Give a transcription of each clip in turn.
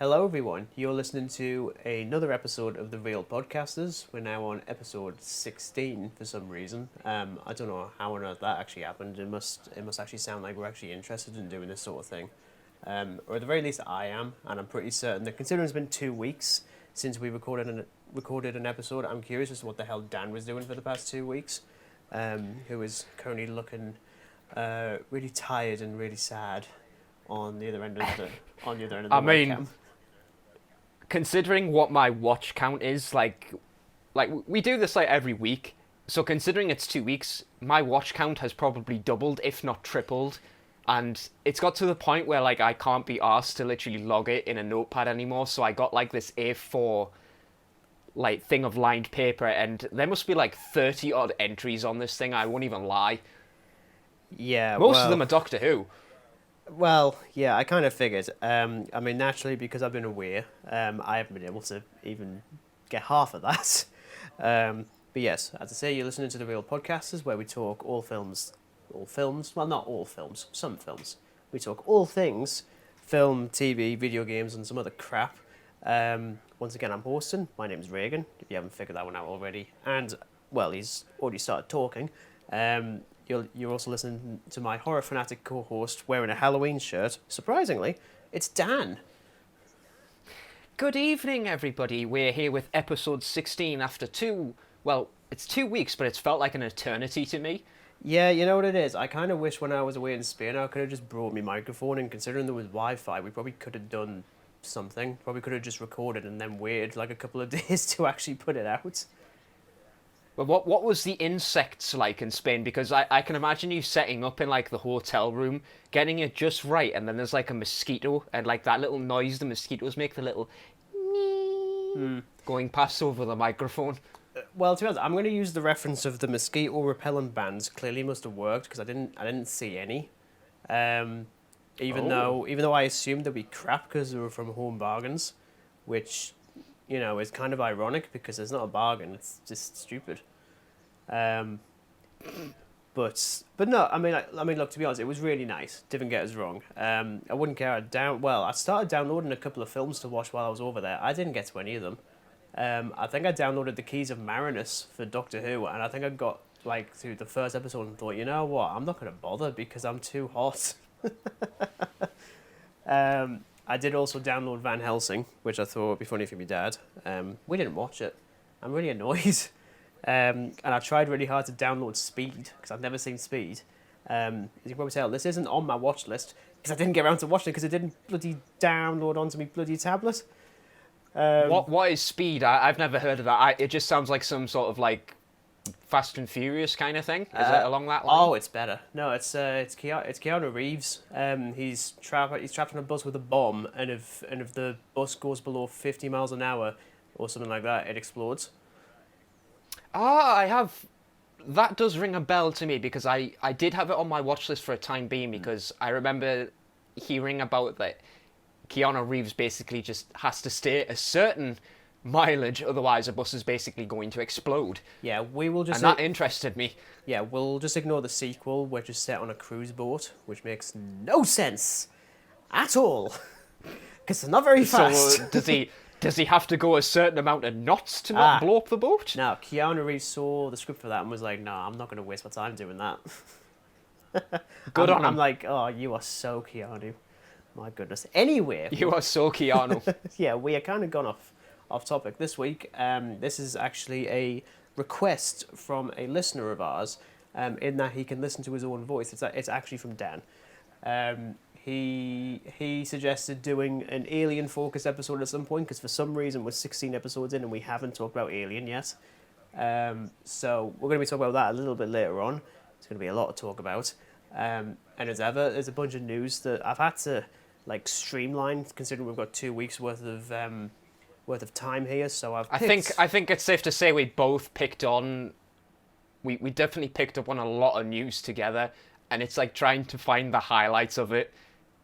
Hello everyone, you're listening to another episode of The Real Podcasters. We're now on episode 16 for some reason. I don't know how on earth that actually happened. It must actually sound like we're actually interested in doing this sort of thing. Or at the very least I am, and I'm pretty certain that considering it's been 2 weeks since we recorded an episode, I'm curious as to what the hell Dan was doing for the past 2 weeks. Who is currently looking really tired and really sad on the other end of the webcam. Considering what my watch count is, like we do this like every week, so considering it's 2 weeks, my watch count has probably doubled, if not tripled, and it's got to the point where like I can't be asked to literally log it in a notepad anymore, so I got like this A4 like thing of lined paper, and there must be like 30 odd entries on this thing, I won't even lie. Yeah, Most of them are Doctor Who. Well, yeah, I kind of figured. I mean, naturally, because I've been away, I haven't been able to even get half of that. But yes, as I say, you're listening to The Real Podcasters, where we talk all films, well, not all films, some films. We talk all things, film, TV, video games, and some other crap. Once again, I'm hosting. My name's Regan, if you haven't figured that one out already. And, well, he's already started talking. You're also listening to my horror fanatic co-host wearing a Halloween shirt. Surprisingly, it's Dan. Good evening, everybody. We're here with episode 16 after it's 2 weeks, but it's felt like an eternity to me. Yeah, you know what it is? I kind of wish when I was away in Spain, I could have just brought my microphone, and considering there was Wi-Fi, we probably could have done something. Probably could have just recorded and then waited like a couple of days to actually put it out. But what was the insects like in Spain? Because I can imagine you setting up in like the hotel room, getting it just right, and then there's like a mosquito, and like that little noise the mosquitoes make, the little going past over the microphone. Well, to be honest, I'm going to use the reference of the mosquito repellent bands. Clearly must have worked because I didn't see any. Even though I assumed they'd be crap because they were from Home Bargains, which, you know, is kind of ironic because it's not a bargain, it's just stupid. But no, I mean, look, to be honest, it was really nice. Didn't get us wrong. I wouldn't care. I started downloading a couple of films to watch while I was over there. I didn't get to any of them. I think I downloaded The Keys of Marinus for Doctor Who, and I think I got like through the first episode and thought, you know what, I'm not going to bother because I'm too hot. I did also download Van Helsing, which I thought would be funny for my dad. We didn't watch it. I'm really annoyed. And I tried really hard to download Speed, because I've never seen Speed. As you can probably tell, this isn't on my watch list, because I didn't get around to watching it, because it didn't bloody download onto my bloody tablet. What is Speed? I've never heard of that. It just sounds like some sort of like Fast and Furious kind of thing. Is it along that line? Oh, it's better. No, it's Keanu Reeves. He's trapped on a bus with a bomb, and if the bus goes below 50 miles an hour or something like that, it explodes. That does ring a bell to me, because I did have it on my watch list for a time being, because I remember hearing about that Keanu Reeves basically just has to stay a certain mileage, otherwise a bus is basically going to explode. Yeah, we will just... And that interested me. Yeah, we'll just ignore the sequel, which is set on a cruise boat, which makes no sense at all, because it's not very fast. So does he have to go a certain amount of knots to not blow up the boat? No, Keanu Reeves saw the script for that and was like, no, I'm not going to waste my time doing that. Good on him. I'm like, oh, you are so Keanu. My goodness. Anyway. You are so Keanu. Yeah, we are kind of gone off topic this week. This is actually a request from a listener of ours, in that he can listen to his own voice. It's actually from Dan. He suggested doing an Alien-focused episode at some point, because for some reason we're 16 episodes in and we haven't talked about Alien yet. So we're going to be talking about that a little bit later on. It's going to be a lot to talk about. And as ever, there's a bunch of news that I've had to like streamline, considering we've got 2 weeks worth of time here. So I think it's safe to say we both picked on. We definitely picked up on a lot of news together, and it's like trying to find the highlights of it.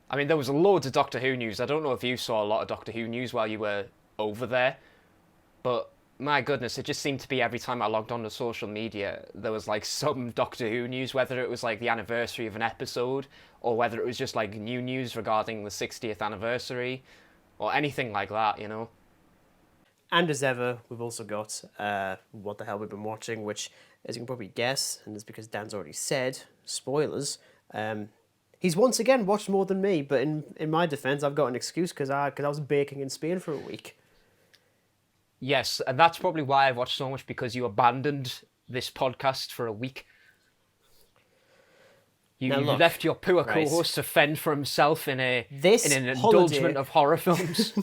I mean, there was loads of Doctor Who news. I don't know if you saw a lot of Doctor Who news while you were over there, but my goodness, it just seemed to be every time I logged on to social media, there was like some Doctor Who news, whether it was like the anniversary of an episode, or whether it was just like new news regarding the 60th anniversary, or anything like that, you know. And as ever, we've also got What the Hell We've Been Watching, which, as you can probably guess, and it's because Dan's already said, spoilers, he's once again watched more than me, but in my defence, I've got an excuse because I was baking in Spain for a week. Yes, and that's probably why I've watched so much, because you abandoned this podcast for a week. You left your poor co-host to fend for himself in an indulgement of horror films.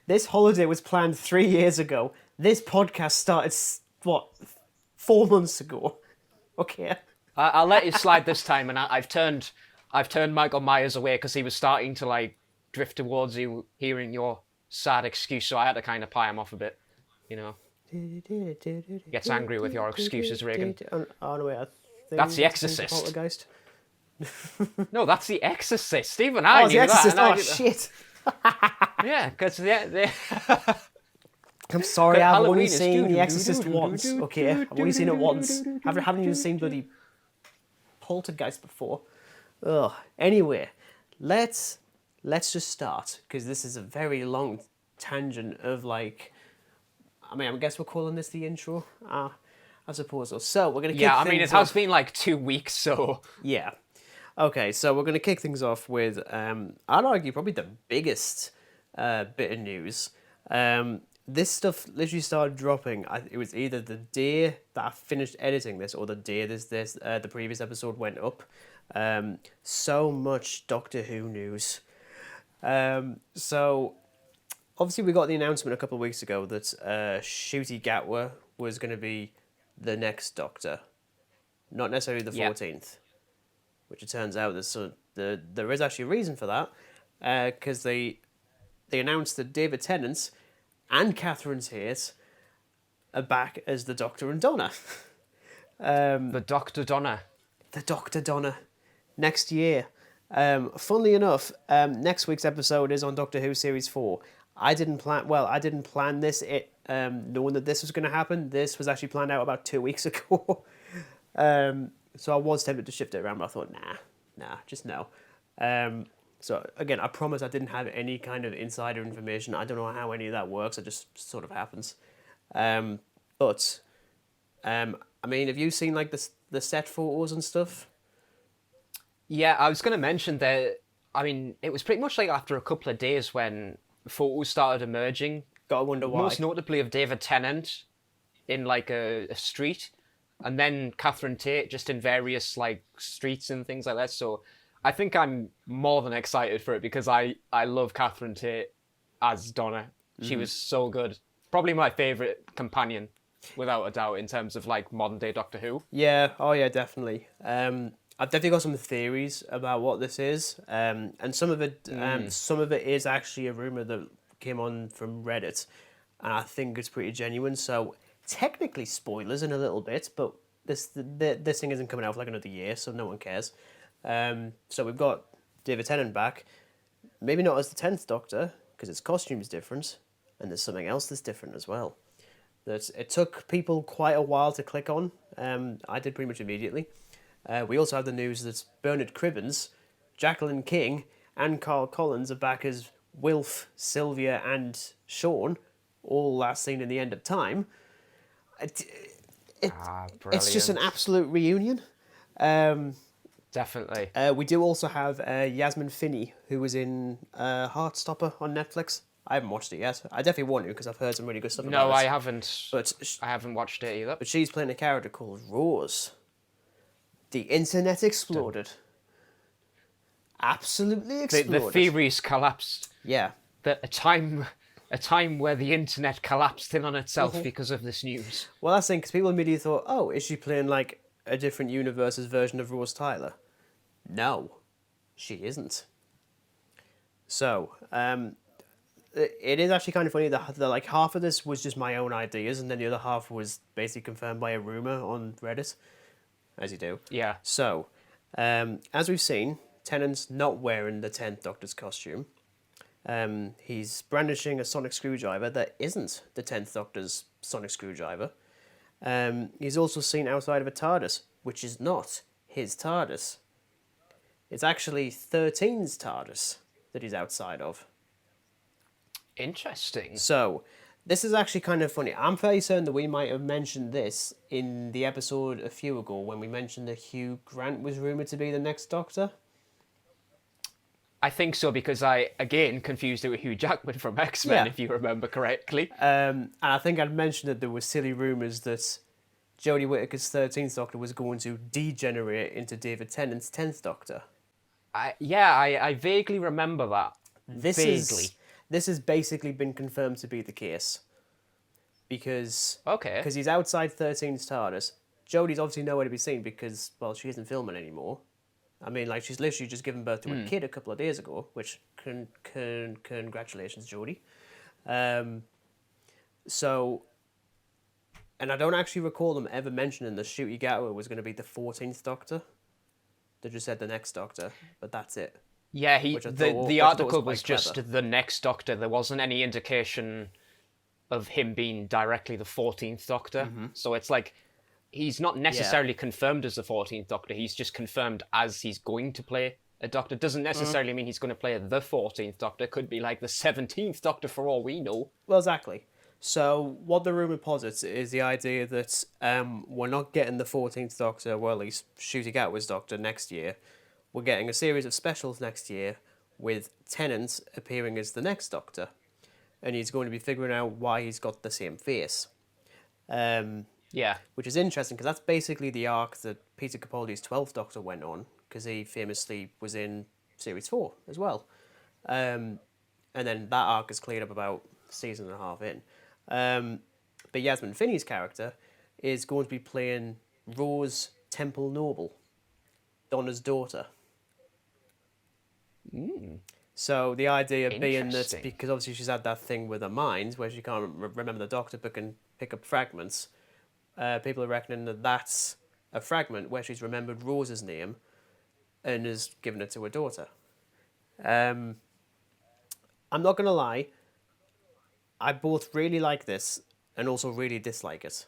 This holiday was planned 3 years ago. This podcast started, 4 months ago? Okay. I'll let you slide this time, and I've turned Michael Myers away because he was starting to like drift towards you, hearing your sad excuse. So I had to kind of pie him off a bit, you know. Gets angry with your excuses, Regan. Oh no, wait, I think that's The Exorcist. Poltergeist. No, that's The Exorcist. Stephen, The Exorcist. Oh shit. Yeah, because I'm sorry, I've only seen The Exorcist once. Okay, I've only seen it once. Haven't even seen bloody Poltergeist before. Ugh. Anyway, let's just start, because this is a very long tangent of like. I mean, I guess we're calling this the intro. I suppose so. So we're gonna kick things it has been like 2 weeks, so yeah. Okay, so we're gonna kick things off with I'd argue probably the biggest bit of news. This stuff literally started dropping. It was either the day that I finished editing this, or the day the previous episode went up. So much Doctor Who news. So obviously we got the announcement a couple of weeks ago that Ncuti Gatwa was going to be the next Doctor, not necessarily the 14th, which it turns out there is actually a reason for that, because they announced that David Tennant and Catherine Tate are back as the Doctor and Donna. the Doctor Donna. The Doctor Donna. Next year. Funnily enough, next week's episode is on Doctor Who Series 4. I didn't plan this knowing that this was going to happen. This was actually planned out about 2 weeks ago. So I was tempted to shift it around, but I thought, nah, just no. So again, I promise I didn't have any kind of insider information. I don't know how any of that works. It just sort of happens. But I mean, have you seen like the set photos and stuff? Yeah, I was going to mention that. I mean, it was pretty much like after a couple of days when photos started emerging. Gotta wonder why. Most notably of David Tennant in like a street, and then Catherine Tate just in various like streets and things like that. So I think I'm more than excited for it, because I love Catherine Tate as Donna. She was so good. Probably my favourite companion, without a doubt, in terms of like modern day Doctor Who. Yeah, oh yeah, definitely. I've definitely got some theories about what this is, and some of it is actually a rumor that came on from Reddit, and I think it's pretty genuine. So technically spoilers in a little bit, but this thing isn't coming out for like another year, so no one cares. So we've got David Tennant back, maybe not as the 10th Doctor, because his costume's different, and there's something else that's different as well. That it took people quite a while to click on. I did pretty much immediately. We also have the news that Bernard Cribbins, Jacqueline King, and Carl Collins are back as Wilf, Sylvia, and Sean, all last seen in The End of Time. It's just an absolute reunion. Definitely. We do also have Yasmin Finney, who was in Heartstopper on Netflix. I haven't watched it yet. I definitely want to, because I've heard some really good stuff about it. No, I haven't. But I haven't watched it either. But she's playing a character called Rose. The internet exploded. Absolutely exploded. The theories collapsed. Yeah. A time where the internet collapsed in on itself because of this news. Well, that's the thing, because people immediately thought, oh, is she playing like a different universe's version of Rose Tyler? No, she isn't. So, it is actually kind of funny that like half of this was just my own ideas, and then the other half was basically confirmed by a rumor on Reddit, as you do. Yeah. So, as we've seen, Tennant's not wearing the 10th Doctor's costume. He's brandishing a sonic screwdriver that isn't the 10th Doctor's sonic screwdriver. He's also seen outside of a TARDIS, which is not his TARDIS. It's actually 13's TARDIS that he's outside of. Interesting. So, this is actually kind of funny. I'm fairly certain that we might have mentioned this in the episode a few ago when we mentioned that Hugh Grant was rumoured to be the next Doctor. I think so because I, again, confused it with Hugh Jackman from X-Men, Yeah. if you remember correctly. And I think I'd mentioned that there were silly rumours that Jodie Whittaker's 13th Doctor was going to degenerate into David Tennant's 10th Doctor. I vaguely remember that. This Vaguely. has basically been confirmed to be the case. Because Okay. he's outside 13's TARDIS. Jodie's obviously nowhere to be seen because, well, she isn't filming anymore. I mean, like, she's literally just given birth to a kid a couple of days ago, which, congratulations, Jodie. So, and I don't actually recall them ever mentioning that Ncuti Gatwa was going to be the 14th Doctor. They just said the next Doctor, but that's it. Yeah, Which I the thought article was was quite just clever. the next Doctor. There wasn't any indication of him being directly the 14th Doctor. So it's like, he's not necessarily confirmed as the 14th Doctor. He's just confirmed as he's going to play a Doctor. Doesn't necessarily mean he's going to play the 14th Doctor. Could be like the 17th Doctor for all we know. Well, exactly. So, what the rumour posits is the idea that we're not getting the 14th Doctor, well, at least Ncuti Gatwa's Doctor, next year. We're getting a series of specials next year with Tennant appearing as the next Doctor. And he's going to be figuring out why he's got the same face. Yeah. Which is interesting, because that's basically the arc that Peter Capaldi's 12th Doctor went on, because he famously was in Series 4 as well. And then that arc is cleared up about a season and a half in. But Yasmin Finney's character is going to be playing Rose Temple Noble, Donna's daughter. So the idea being that, Interesting. because obviously she's had that thing with her mind, where she can't remember the Doctor but can pick up fragments, people are reckoning that that's a fragment where she's remembered Rose's name and has given it to her daughter. I'm not going to lie, I both really like this and also really dislike it.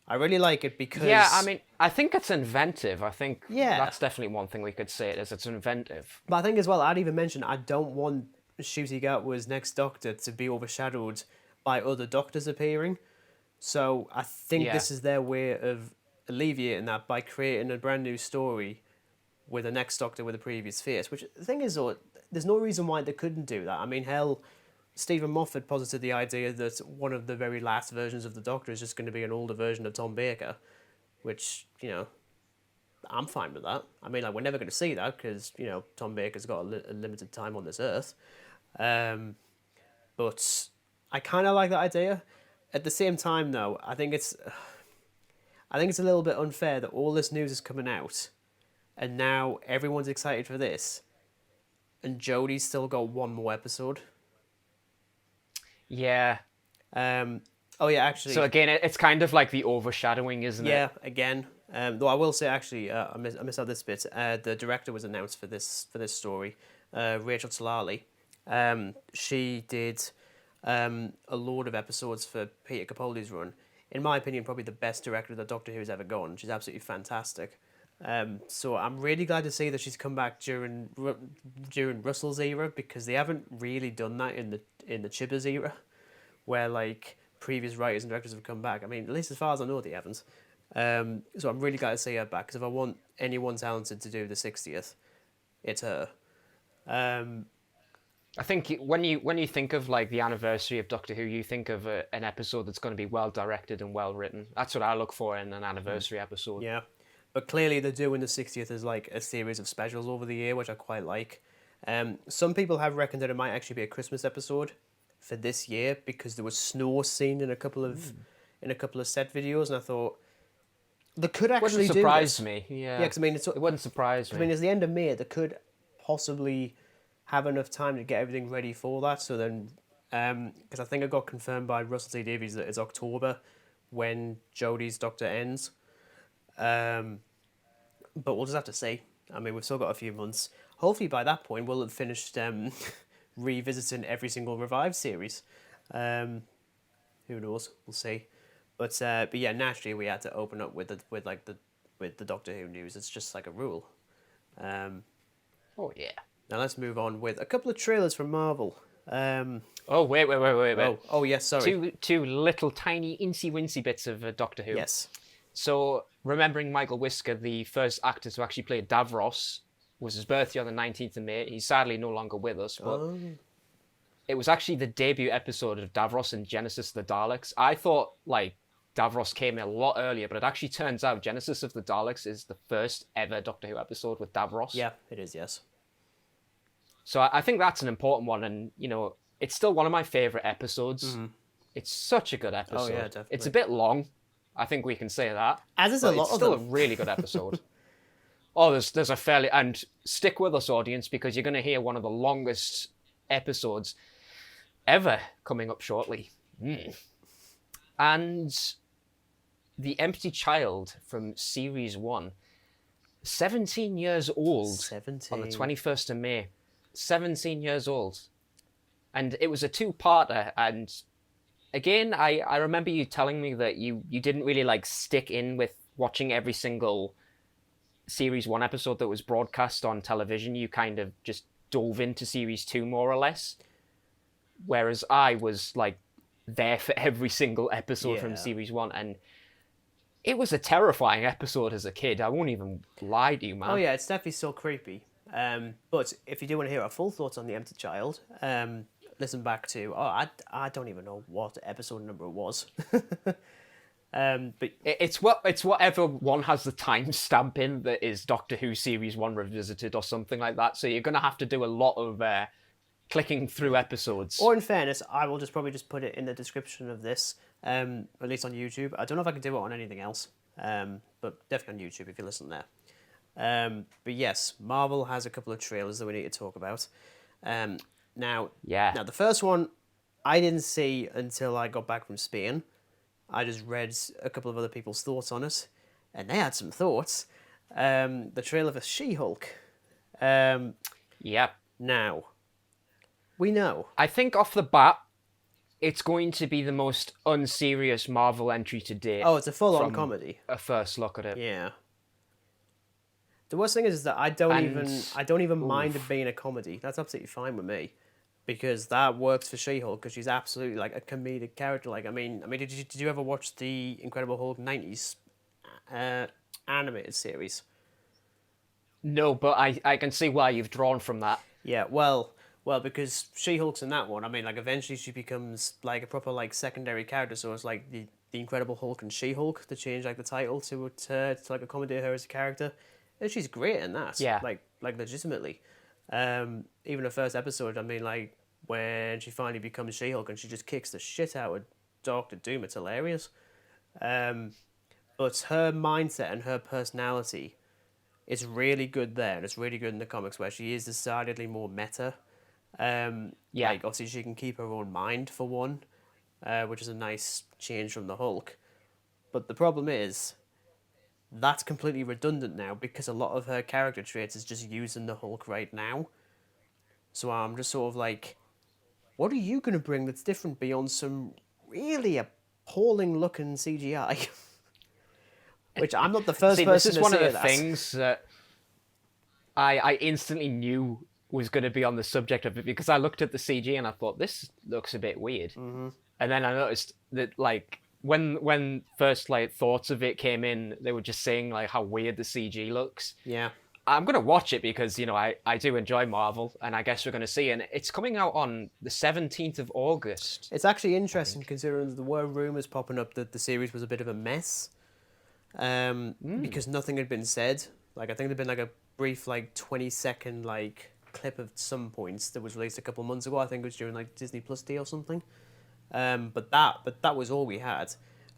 I really like it because... Yeah, I mean, I think it's inventive. I think Yeah. that's definitely one thing we could say it is. It's inventive. But I think as well, I'd even mention, I don't want Ncuti Gatwa's next Doctor to be overshadowed by other Doctors appearing. So I think Yeah. this is their way of alleviating that by creating a brand new story with a next Doctor with a previous face. Which, the thing is, though, there's no reason why they couldn't do that. I mean, hell, Stephen Moffat posited the idea that one of the very last versions of the Doctor is just going to be an older version of Tom Baker, which, you know, I'm fine with that. I mean, like, we're never going to see that because, you know, Tom Baker's got a limited time on this earth. But I kind of like that idea. At the same time, though, I think it's a little bit unfair that all this news is coming out, and now everyone's excited for this, and Jodie's still got one more episode. Yeah. Oh yeah, actually. So again, it's kind of like the overshadowing, isn't yeah, it? again. Though I will say, actually, I missed out this bit. The director was announced for this story, Rachel Talali. She did a load of episodes for Peter Capaldi's run. In my opinion, probably the best director that Doctor Who's ever gone. She's absolutely fantastic. So I'm really glad to see that she's come back during Russell's era, because they haven't really done that in the Chibbers era, where like previous writers and directors have come back. I mean, at least as far as I know, they haven't. So I'm really glad to see her back, because if I want anyone talented to do the 60th, it's her. I think when you think of like the anniversary of Doctor Who, you think of an episode that's going to be well directed and well written. That's what I look for in an anniversary episode. Yeah. But clearly they're doing the 60th as like a series of specials over the year, which I quite like. Some people have reckoned that it might actually be a Christmas episode for this year, because there was snow seen in a couple of set videos, and I thought they could actually Wouldn't do surprise this. me. Yeah. Yeah, because I mean, it wouldn't surprise me. I mean, it's the end of May. They could possibly have enough time to get everything ready for that. So then, because I think it got confirmed by Russell T Davies that it's October when Jodie's Doctor ends. But we'll just have to see. I mean, we've still got a few months. Hopefully by that point we'll have finished revisiting every single Revived series. Who knows? We'll see. But yeah, naturally we had to open up with the Doctor Who news. It's just like a rule. Oh yeah. Now let's move on with a couple of trailers from Marvel. Oh, wait. Oh, yes, sorry. Two little tiny incy-wincy bits of Doctor Who. Yes. So, remembering Michael Whisker, the first actor to actually play Davros, was his birthday on the 19th of May. He's sadly no longer with us, but it was actually the debut episode of Davros in Genesis of the Daleks. I thought, like, Davros came a lot earlier, but it actually turns out Genesis of the Daleks is the first ever Doctor Who episode with Davros. Yeah, it is, yes. So I think that's an important one, and, you know, it's still one of my favourite episodes. Mm-hmm. It's such a good episode. Oh, yeah, definitely. It's a bit long. I think we can say that. As is a lot of them. It's still a really good episode. Oh, there's a fairly... And stick with us, audience, because you're going to hear one of the longest episodes ever coming up shortly. And The Empty Child from Series 1. 17 years old. 17. On the 21st of May. 17 years old. And it was a two-parter, and again, I remember you telling me that you didn't really like stick in with watching every single Series 1 episode that was broadcast on television. You kind of just dove into Series 2 more or less. Whereas I was like there for every single episode from Series 1, and it was a terrifying episode as a kid. I won't even lie to you, man. Oh yeah, it's definitely so creepy. But if you do want to hear our full thoughts on The Empty Child, listen back to I don't even know what episode number it was. But it's whatever one has the timestamp in that is Doctor Who Series 1 Revisited or something like that. So you're gonna have to do a lot of clicking through episodes. Or in fairness, I will probably just put it in the description of this, at least on YouTube. I don't know if I can do it on anything else, but definitely on YouTube if you listen there. But yes, Marvel has a couple of trailers that we need to talk about. Now, the first one I didn't see until I got back from Spain. I just read a couple of other people's thoughts on it, and they had some thoughts. The trailer for She-Hulk. Now, we know. I think off the bat, it's going to be the most unserious Marvel entry to date. Oh, it's a full-on comedy. A first look at it. Yeah. The worst thing is that I don't even mind it being a comedy. That's absolutely fine with me, because that works for She-Hulk, because she's absolutely like a comedic character. Like, I mean, did you ever watch the Incredible Hulk 90s animated series? No, but I can see why you've drawn from that. Yeah, well, because She-Hulk's in that one. I mean, like, eventually she becomes like a proper like secondary character. So it's like the Incredible Hulk and She-Hulk to change like the title to like accommodate her as a character. And she's great in that. Yeah. Like legitimately. Even the first episode, I mean, like, when she finally becomes She-Hulk and she just kicks the shit out of Doctor Doom, it's hilarious. But her mindset and her personality is really good there, and it's really good in the comics, where she is decidedly more meta. Like, obviously she can keep her own mind, for one, which is a nice change from the Hulk. But the problem is, that's completely redundant now, because a lot of her character traits is just using the Hulk right now. So I'm just sort of like, what are you going to bring that's different beyond some really appalling looking CGI? Which I'm not the first person to say that. This is one of the things that I instantly knew was going to be on the subject of it, because I looked at the CG and I thought, this looks a bit weird. Mm-hmm. And then I noticed that, like, when first like thoughts of it came in, they were just saying like how weird the CG looks. Yeah. I'm gonna watch it because, you know, I do enjoy Marvel, and I guess we're gonna see it. And it's coming out on the 17th of August. It's actually interesting considering there were rumours popping up that the series was a bit of a mess. Because nothing had been said. Like, I think there'd been like a brief like 20-second like clip of some points that was released a couple of months ago. I think it was during like Disney Plus Day or something. But that was all we had.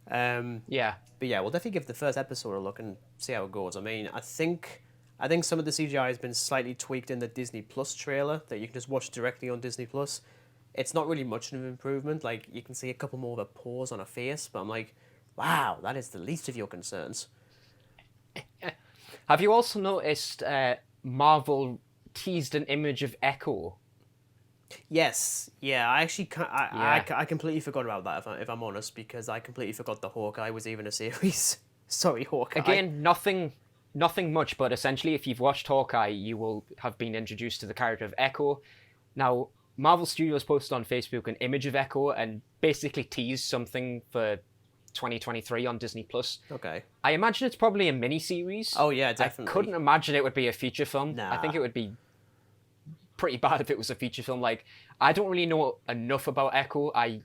But yeah, we'll definitely give the first episode a look and see how it goes. I mean, I think some of the CGI has been slightly tweaked in the Disney Plus trailer that you can just watch directly on Disney Plus. It's not really much of an improvement. Like, you can see a couple more of a pause on her face, but I'm like, wow, that is the least of your concerns. Have you also noticed Marvel teased an image of Echo? Yes, yeah. I completely forgot about that. If I'm honest, because I completely forgot the Hawkeye was even a series. Sorry, Hawkeye. Again, nothing much, but essentially, if you've watched Hawkeye, you will have been introduced to the character of Echo. Now, Marvel Studios posted on Facebook an image of Echo and basically teased something for 2023 on Disney Plus. Okay. I imagine it's probably a mini-series. Oh, yeah, definitely. I couldn't imagine it would be a feature film. Nah. I think it would be pretty bad if it was a feature film. Like, I don't really know enough about Echo. I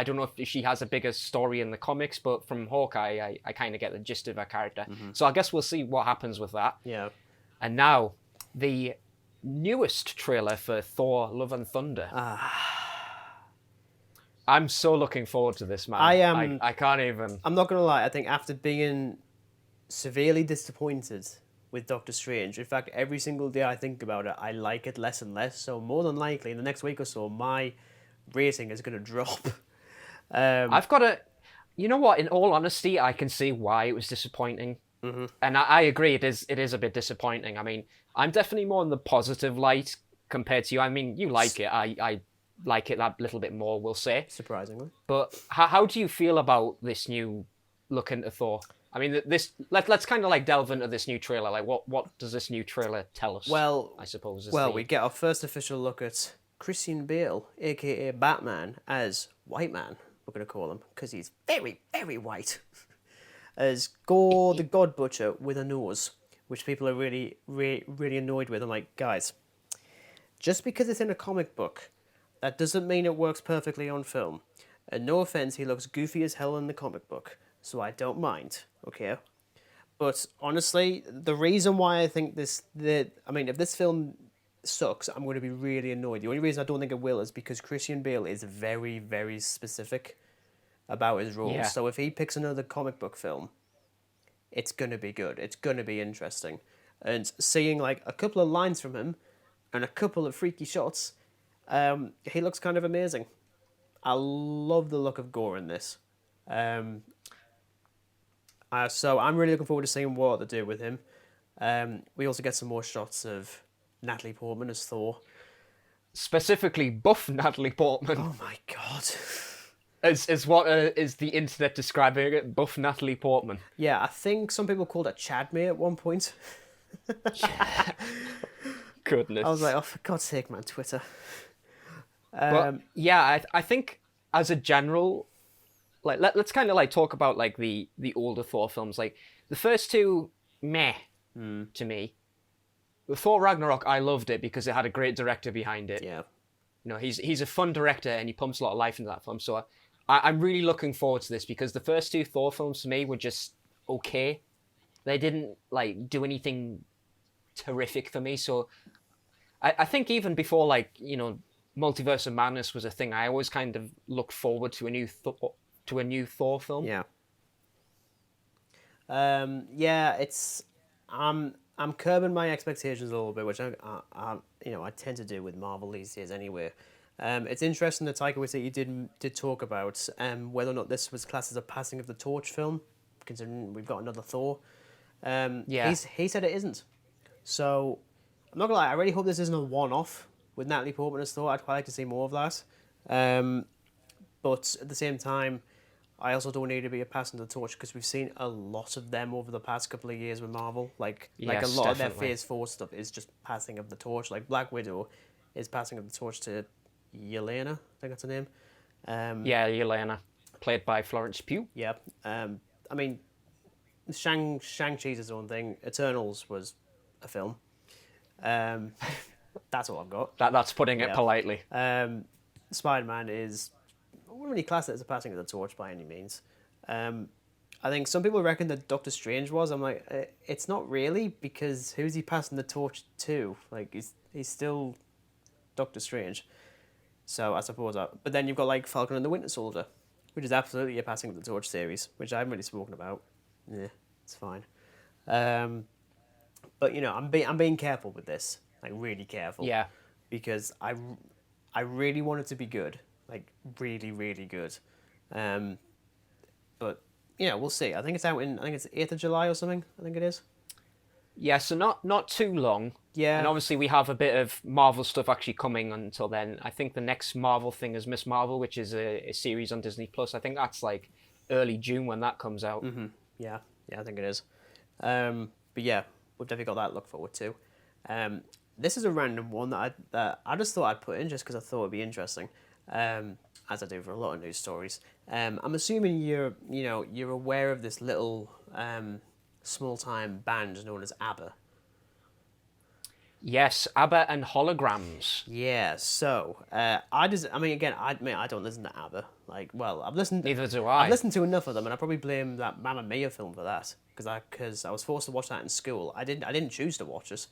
don't know if she has a bigger story in the comics, but from Hawkeye, I kind of get the gist of her character. Mm-hmm. So I guess we'll see what happens with that. Yeah. And now, the newest trailer for Thor: Love and Thunder. I'm so looking forward to this, man. I am. I can't even. I'm not going to lie. I think after being severely disappointed with Doctor Strange, in fact, every single day I think about it, I like it less and less. So more than likely, in the next week or so, my rating is going to drop. I've got to... You know what? In all honesty, I can see why it was disappointing. Mm-hmm. And I agree, it is a bit disappointing. I mean, I'm definitely more in the positive light compared to you. I mean, you like it. I like it that little bit more, we'll say. Surprisingly. But how do you feel about this new look into Thor? I mean, let's kind of like delve into this new trailer. Like, what does this new trailer tell us? Well, I suppose. We get our first official look at Christian Bale, aka Batman, as White Man. We're going to call him because he's very, very white. As Gore the God Butcher with a nose, which people are really, really, really annoyed with. I'm like, guys, just because it's in a comic book, that doesn't mean it works perfectly on film. And no offense, he looks goofy as hell in the comic book, so I don't mind, okay? But honestly, the reason why I think if this film sucks, I'm going to be really annoyed. The only reason I don't think it will is because Christian Bale is very, very specific about his roles. Yeah. So if he picks another comic book film, it's going to be good. It's going to be interesting. And seeing like a couple of lines from him and a couple of freaky shots, he looks kind of amazing. I love the look of Gore in this. So I'm really looking forward to seeing what they do with him. We also get some more shots of Natalie Portman as Thor. Specifically buff Natalie Portman. Oh my god. Is what is the internet describing it? Buff Natalie Portman. Yeah, I think some people called her Chad May at one point. Goodness. I was like, oh, for God's sake, man, Twitter. But yeah, I think as a general, like let's kind of like talk about like the older Thor films. Like the first two, meh to me. The Thor Ragnarok, I loved it because it had a great director behind it. Yeah. You know, he's a fun director and he pumps a lot of life into that film. So I'm really looking forward to this because the first two Thor films to me were just okay. They didn't like do anything terrific for me. So I think even before like, you know, Multiverse of Madness was a thing, I always kind of looked forward to a new Thor film. Yeah. It's I'm curbing my expectations a little bit, which I tend to do with Marvel these days anyway. It's interesting that Taika Waititi did talk about whether or not this was classed as a passing of the torch film, considering we've got another Thor. He said it isn't. So I'm not gonna lie, I really hope this isn't a one-off with Natalie Portman as Thor. I'd quite like to see more of that. But at the same time, I also don't need to be a passing the torch because we've seen a lot of them over the past couple of years with Marvel. Like a lot definitely. of their Phase 4 stuff is just passing of the torch. Like Black Widow is passing of the torch to Yelena, I think that's her name. Yelena, played by Florence Pugh. Yeah. I mean, Shang-Chi's his own thing. Eternals was a film. That's all I've got. That's putting it politely. Spider-Man is... I wouldn't really class it as a passing of the torch by any means. I think some people reckon that Doctor Strange was. I'm like, it's not really, because who's he passing the torch to? Like, he's still Doctor Strange. So I suppose that. But then you've got like Falcon and the Winter Soldier, which is absolutely a passing of the torch series, which I haven't really spoken about. Yeah, it's fine. But you know, I'm being careful with this, like really careful. Yeah. Because I really want it to be good. Like, really, really good. But, you know, we'll see. I think it's 8th of July or something, I think it is. Yeah, so not too long. Yeah. And obviously we have a bit of Marvel stuff actually coming until then. I think the next Marvel thing is Miss Marvel, which is a series on Disney+. I think that's like early June when that comes out. Mm-hmm. Yeah, I think it is. But yeah, we've definitely got that to look forward to. this is a random one that I just thought I'd put in just because I thought it'd be interesting, as I do for a lot of news stories. I'm assuming you're aware of this little small time band known as ABBA. Yes, ABBA and Holograms. Yeah, so I don't listen to ABBA. Like, well, Neither do I. I've listened to enough of them, and I probably blame that Mamma Mia film for that because I was forced to watch that in school. I didn't choose to watch it.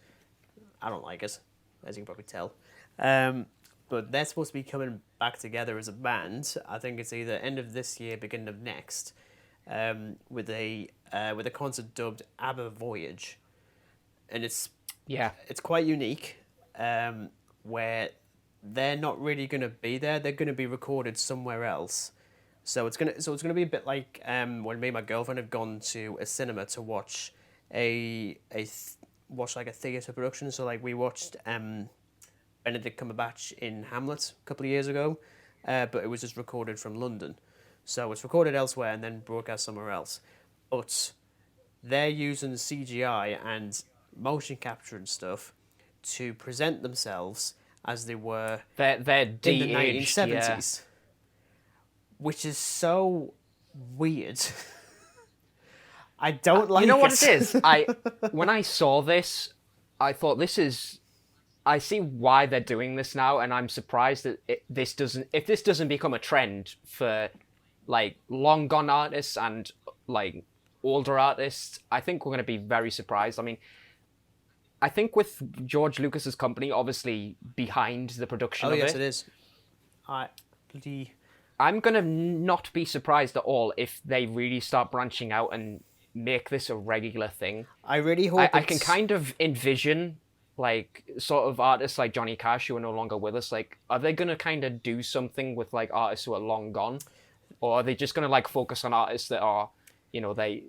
I don't like it, as you can probably tell. But they're supposed to be coming back together as a band. I think it's either end of this year, beginning of next, with a concert dubbed ABBA Voyage, and it's quite unique, where they're not really going to be there. They're going to be recorded somewhere else. So it's gonna be a bit like when me and my girlfriend have gone to a cinema to watch watch like a theatre production. So like we watched Benedict Cumberbatch in Hamlet a couple of years ago, but it was just recorded from London. So it's recorded elsewhere and then broadcast somewhere else. But they're using CGI and motion capture and stuff to present themselves as they were They're in the de-aged, 1970s, which is so weird. I don't like it. You know what it is? When I saw this, I thought I see why they're doing this now, and I'm surprised that if this doesn't become a trend for like long gone artists and like older artists. I think we're going to be very surprised. I mean, I think with George Lucas's company obviously behind the production of it is. I'm going to not be surprised at all if they really start branching out and make this a regular thing. I really hope I can kind of envision like sort of artists like Johnny Cash who are no longer with us. Like, are they going to kind of do something with like artists who are long gone? Or are they just going to like focus on artists that are, you know, they've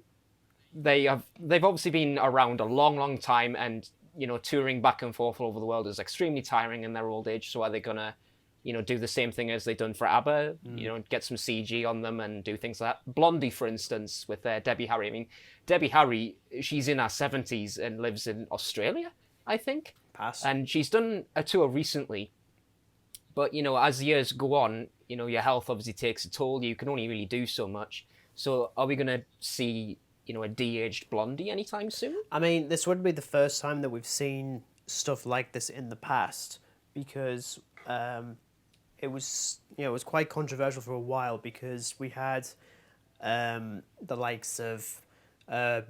obviously been around a long time, and, you know, touring back and forth all over the world is extremely tiring in their old age. So are they going to, you know, do the same thing as they've done for ABBA, you know, get some CG on them and do things like that? Blondie, for instance, with Debbie Harry. I mean, Debbie Harry, she's in her 70s and lives in Australia, I think. Pass. And she's done a tour recently. But, you know, as years go on, you know, your health obviously takes a toll. You can only really do so much. So are we going to see, you know, a de-aged Blondie anytime soon? I mean, this would be the first time that we've seen stuff like this in the past, because it was quite controversial for a while, because we had the likes of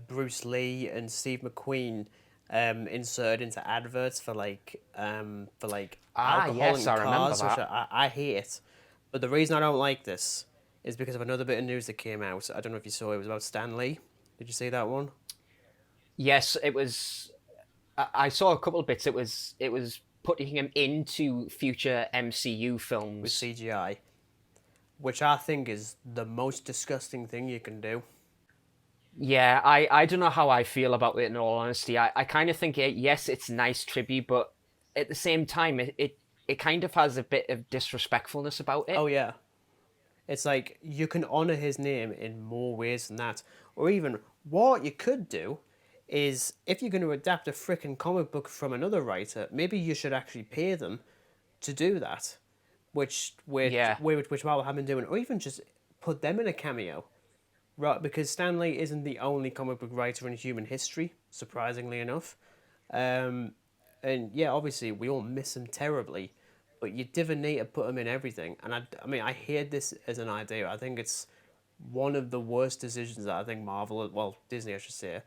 Bruce Lee and Steve McQueen inserted into adverts for alcohol yes, in I remember cars, that. which I hate. But the reason I don't like this is because of another bit of news that came out. I don't know if you saw it. It was about Stan Lee. Did you see that one? Yes, it was. I saw a couple of bits. It was putting him into future MCU films with CGI, which I think is the most disgusting thing you can do. Yeah, I don't know how I feel about it, in all honesty. I kind of think, yes, it's nice tribute, but at the same time, it kind of has a bit of disrespectfulness about it. Oh, yeah. It's like, you can honour his name in more ways than that. Or even, what you could do is, if you're going to adapt a frickin' comic book from another writer, maybe you should actually pay them to do that. Which Marvel have been doing. Or even just put them in a cameo. Right, because Stan Lee isn't the only comic book writer in human history, surprisingly enough. And yeah, obviously, we all miss him terribly. But you need to put him in everything. And I mean, I hate this as an idea. I think it's one of the worst decisions that I think Disney, I should say,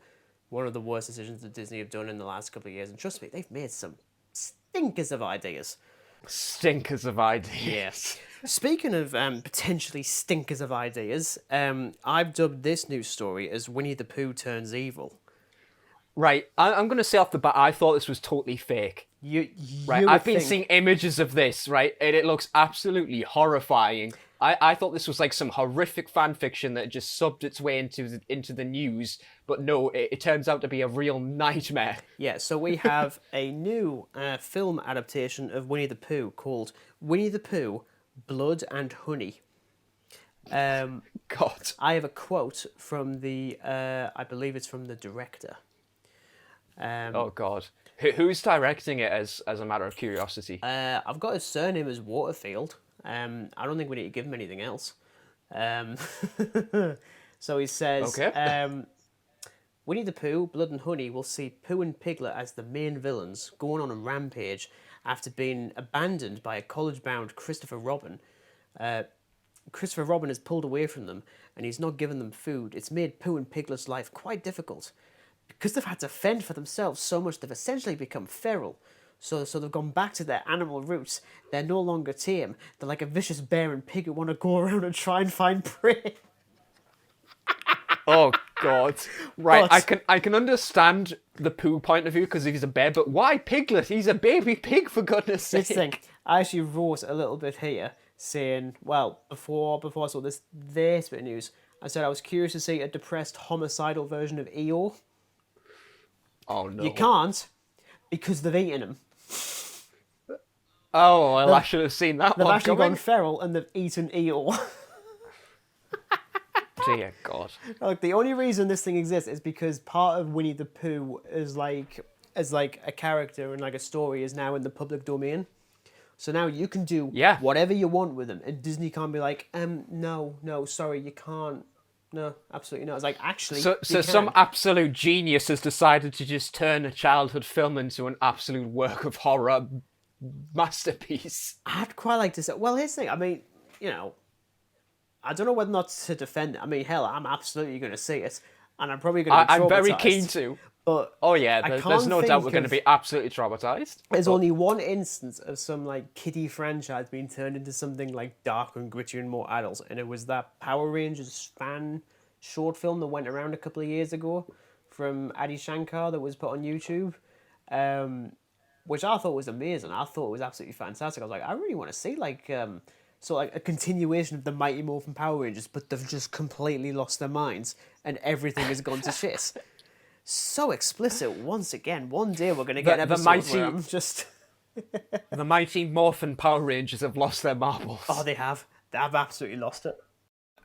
one of the worst decisions that Disney have done in the last couple of years. And trust me, they've made some stinkers of ideas. Stinkers of ideas. Yes. Speaking of potentially stinkers of ideas, I've dubbed this news story as Winnie the Pooh turns evil. Right, I'm going to say off the bat, I thought this was totally fake. I've been seeing images of this, right, and it looks absolutely horrifying. I thought this was like some horrific fan fiction that just subbed its way into the news, but no, it turns out to be a real nightmare. Yeah, so we have a new film adaptation of Winnie the Pooh called Winnie the Pooh, Blood and Honey. God. I have a quote from I believe it's from the director. Oh God, who's directing it? As a matter of curiosity. I've got his surname as Waterfield. I don't think we need to give him anything else. Um, so he says, Okay. Winnie the Pooh, Blood and Honey will see Pooh and Piglet as the main villains going on a rampage after being abandoned by a college-bound Christopher Robin. Christopher Robin has pulled away from them and he's not given them food. It's made Pooh and Piglet's life quite difficult. Because they've had to fend for themselves so much, they've essentially become feral. So they've gone back to their animal roots. They're no longer tame. They're like a vicious bear and pig who want to go around and try and find prey. Oh God! Right, But- I can understand the Pooh point of view because he's a bear, but why Piglet? He's a baby pig, for goodness' sake. This thing, I actually wrote a little bit here saying, well, before I saw this bit of news, I said I was curious to see a depressed homicidal version of Eeyore. Oh no! You can't, because they've eaten him. Oh well, I should have seen that They've one actually coming. gone feral and they've eaten Eeyore. Dear God! Like, the only reason this thing exists is because part of Winnie the Pooh is like a character and like a story is now in the public domain. So now you can do whatever you want with them, and Disney can't be like, no, sorry, you can't. No, absolutely not. It's like, actually, So you some can. absolute genius has decided to just turn a childhood film into an absolute work of horror masterpiece. I'd quite like to say. Well, here's the thing. I mean, I don't know whether or not to defend it. I mean, hell, I'm absolutely going to see it, and I'm probably going to be I'm very traumatised, keen to. But Oh yeah, I there's can't no doubt think we're going to of- be absolutely traumatized. There's only one instance of some like kiddie franchise being turned into something like darker and grittier and more adult, and it was that Power Rangers fan short film that went around a couple of years ago from Adi Shankar that was put on YouTube, which I thought was amazing. I thought it was absolutely fantastic. I was like, I really want to see like a continuation of the Mighty Morphin Power Rangers, but they've just completely lost their minds and everything has gone to shit. So explicit once again. One day we're going to get an The episode mighty- where I'm just... The Mighty Morphin Power Rangers have lost their marbles. Oh, they have. They have absolutely lost it.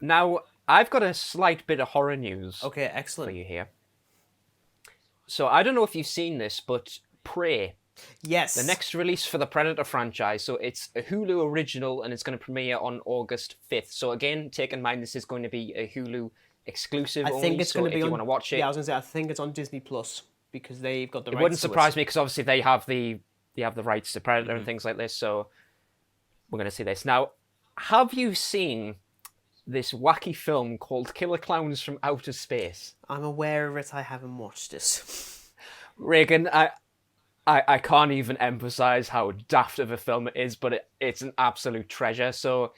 Now, I've got a slight bit of horror news Okay, for excellent. you here. So, I don't know if you've seen this, but Prey, Yes. the next release for the Predator franchise, so it's a Hulu original and it's going to premiere on August 5th. So, again, take in mind this is going to be a Hulu exclusive I only, think it's so going to be if you on... want to watch it, Yeah, I was going to say, I think it's on Disney Plus because they've got the rights it wouldn't to surprise me because obviously they have the rights to Predator Mm-hmm. and things like this, so we're going to see this. Now, have you seen this wacky film called Killer Clowns from Outer Space? I'm aware of it. I haven't watched it. Regan, I can't even emphasize how daft of a film it is, but it's an absolute treasure. So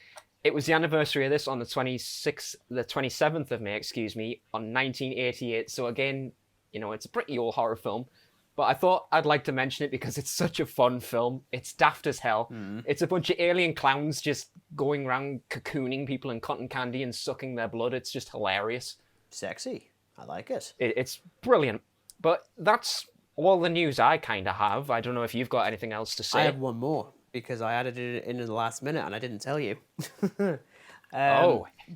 it was the anniversary of this on the 27th of May, on 1988. So again, it's a pretty old horror film, but I thought I'd like to mention it because it's such a fun film. It's daft as hell. It's a bunch of alien clowns just going around cocooning people in cotton candy and sucking their blood. It's just hilarious. Sexy. I like it. It's brilliant. But that's all the news I kind of have. I don't know if you've got anything else to say. I have one more because I added it in the last minute and I didn't tell you.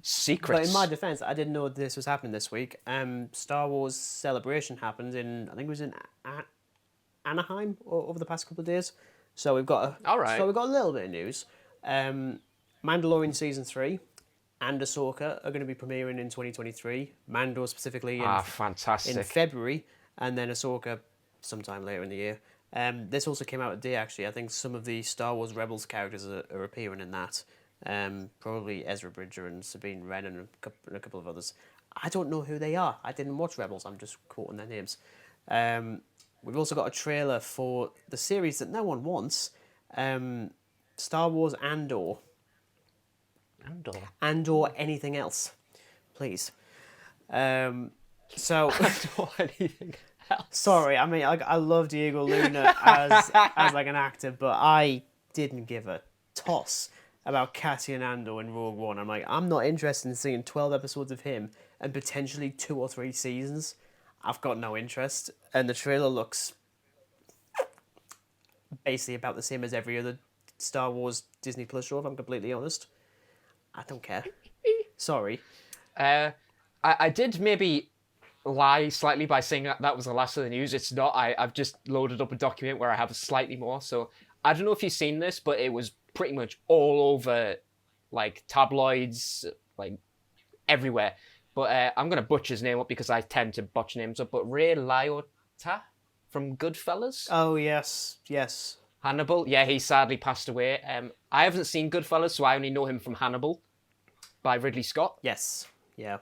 Secrets. But in my defense, I didn't know this was happening this week. Star Wars Celebration happened I think it was in Anaheim over the past couple of days. So we've got All right. So we've got a little bit of news. Mandalorian Season 3 and Ahsoka are going to be premiering in 2023. Mando specifically fantastic. in February, and then Ahsoka sometime later in the year. This also came out a day, actually. I think some of the Star Wars Rebels characters are appearing in that. Probably Ezra Bridger and Sabine Wren and a couple of others. I don't know who they are. I didn't watch Rebels. I'm just quoting their names. We've also got a trailer for the series that no one wants, Star Wars Andor. Andor anything else, please. So... anything else. Sorry, I mean, I love Diego Luna as like an actor, but I didn't give a toss about Cassian Andor in Rogue One. I'm like, I'm not interested in seeing 12 episodes of him and potentially 2 or 3 seasons. I've got no interest, and the trailer looks basically about the same as every other Star Wars Disney Plus show, if I'm completely honest. I don't care. Sorry. I did maybe lie slightly by saying that was the last of the news. It's not. I've just loaded up a document where I have slightly more. So I don't know if you've seen this, but it was pretty much all over, like, tabloids, like, everywhere. But I'm going to butcher his name up because I tend to butcher names up. But Ray Liotta from Goodfellas? Oh, yes. Hannibal? Yeah, he sadly passed away. I haven't seen Goodfellas, so I only know him from Hannibal by Ridley Scott. Yes. Yeah.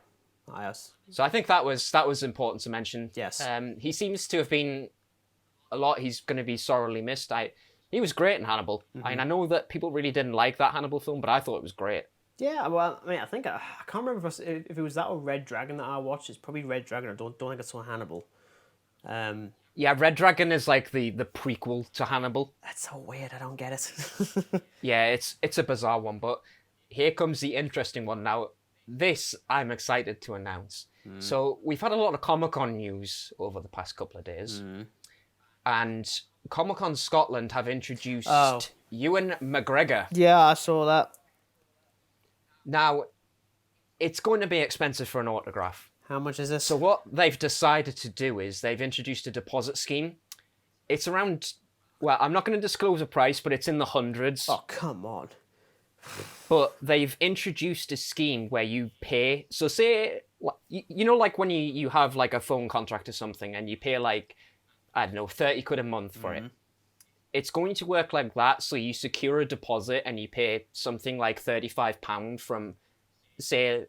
So I think that was important to mention. Yes. He seems to have been a lot. He's going to be sorely missed. He was great in Hannibal. I mean, I know that people really didn't like that Hannibal film, but I thought it was great. Yeah, well, I mean, I think I can't remember if it was that or Red Dragon that I watched. It's probably Red Dragon. I don't think I saw Hannibal. Yeah, Red Dragon is like the prequel to Hannibal. That's so weird. I don't get it. Yeah, it's a bizarre one, but here comes the interesting one now. This I'm excited to announce. So we've had a lot of Comic-Con news over the past couple of days, and Comic-Con Scotland have introduced Ewan McGregor. Yeah, I saw that. Now, it's going to be expensive for an autograph. How much is this? So what they've decided to do is they've introduced a deposit scheme. It's around, well, I'm not going to disclose a price, but it's in the hundreds. Oh, come on. But they've introduced a scheme where you pay. So say, you know, like when you have like a phone contract or something and you pay like, I don't know, 30 quid a month for it. It's going to work like that. So you secure a deposit and you pay something like £35 from, say,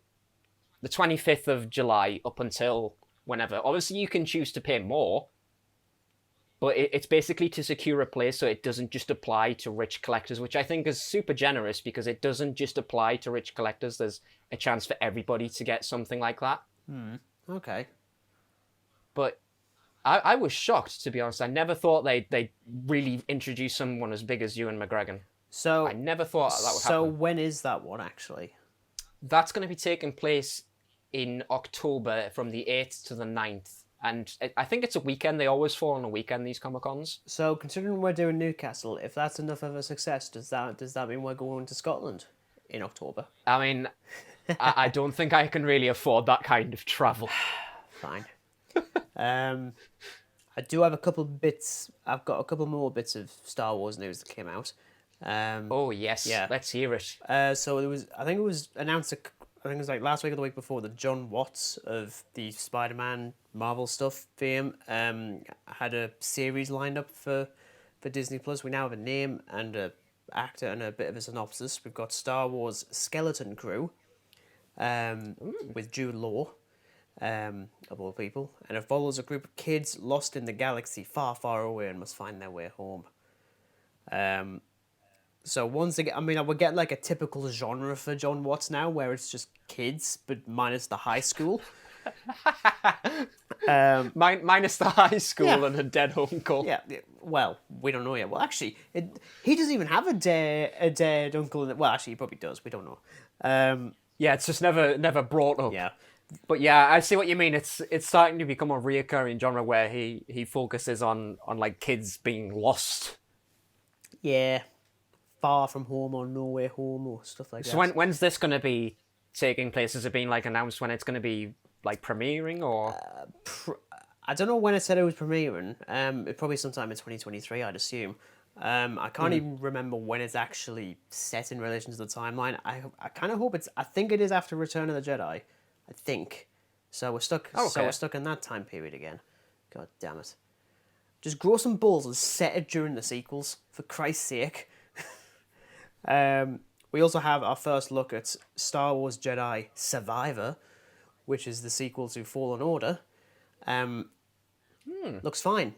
the 25th of July up until whenever. Obviously, you can choose to pay more, but it's basically to secure a place so it doesn't just apply to rich collectors, which I think is super generous because it doesn't just apply to rich collectors. There's a chance for everybody to get something like that. Okay. But I was shocked, to be honest. I never thought they'd really introduce someone as big as Ewan McGregor. So I never thought that would happen. So when is that one, actually? That's going to be taking place in October from the 8th to the 9th. And I think it's a weekend. They always fall on a weekend, these Comic-Cons. So considering we're doing Newcastle, if that's enough of a success, does that mean we're going to Scotland in October? I mean, I don't think I can really afford that kind of travel. Fine. I do have a couple bits. I've got a couple more bits of Star Wars news that came out. Oh yes, yeah. Let's hear it. So there was, I think it was announced, I think it was like last week or the week before, that John Watts of the Spider-Man Marvel stuff fame had a series lined up for Disney Plus. We now have a name and a actor and a bit of a synopsis. We've got Star Wars Skeleton Crew with Jude Law. Of all people, and it follows a group of kids lost in the galaxy far, far away and must find their way home. So once again, I mean, we're getting like a typical genre for John Watts now, where it's just kids, but minus the high school. Minus the high school and a dead uncle. Yeah, well, we don't know yet. Well, actually, he doesn't even have a dead uncle. Well, actually, he probably does. We don't know. Yeah, it's just never brought up. Yeah. But yeah, I see what you mean. It's starting to become a reoccurring genre where he focuses on like kids being lost. Yeah, far from home or nowhere home or stuff like that. So when's this going to be taking place? Has it been like announced when it's going to be like premiering or? I don't know when it said it was premiering. It probably sometime in 2023, I'd assume. I can't even remember when it's actually set in relation to the timeline. I kind of hope I think it is after Return of the Jedi. I think. So we're stuck. Okay. So we're stuck in that time period again. God damn it! Just grow some balls and set it during the sequels, for Christ's sake. We also have our first look at Star Wars Jedi Survivor, which is the sequel to Fallen Order. Looks fine.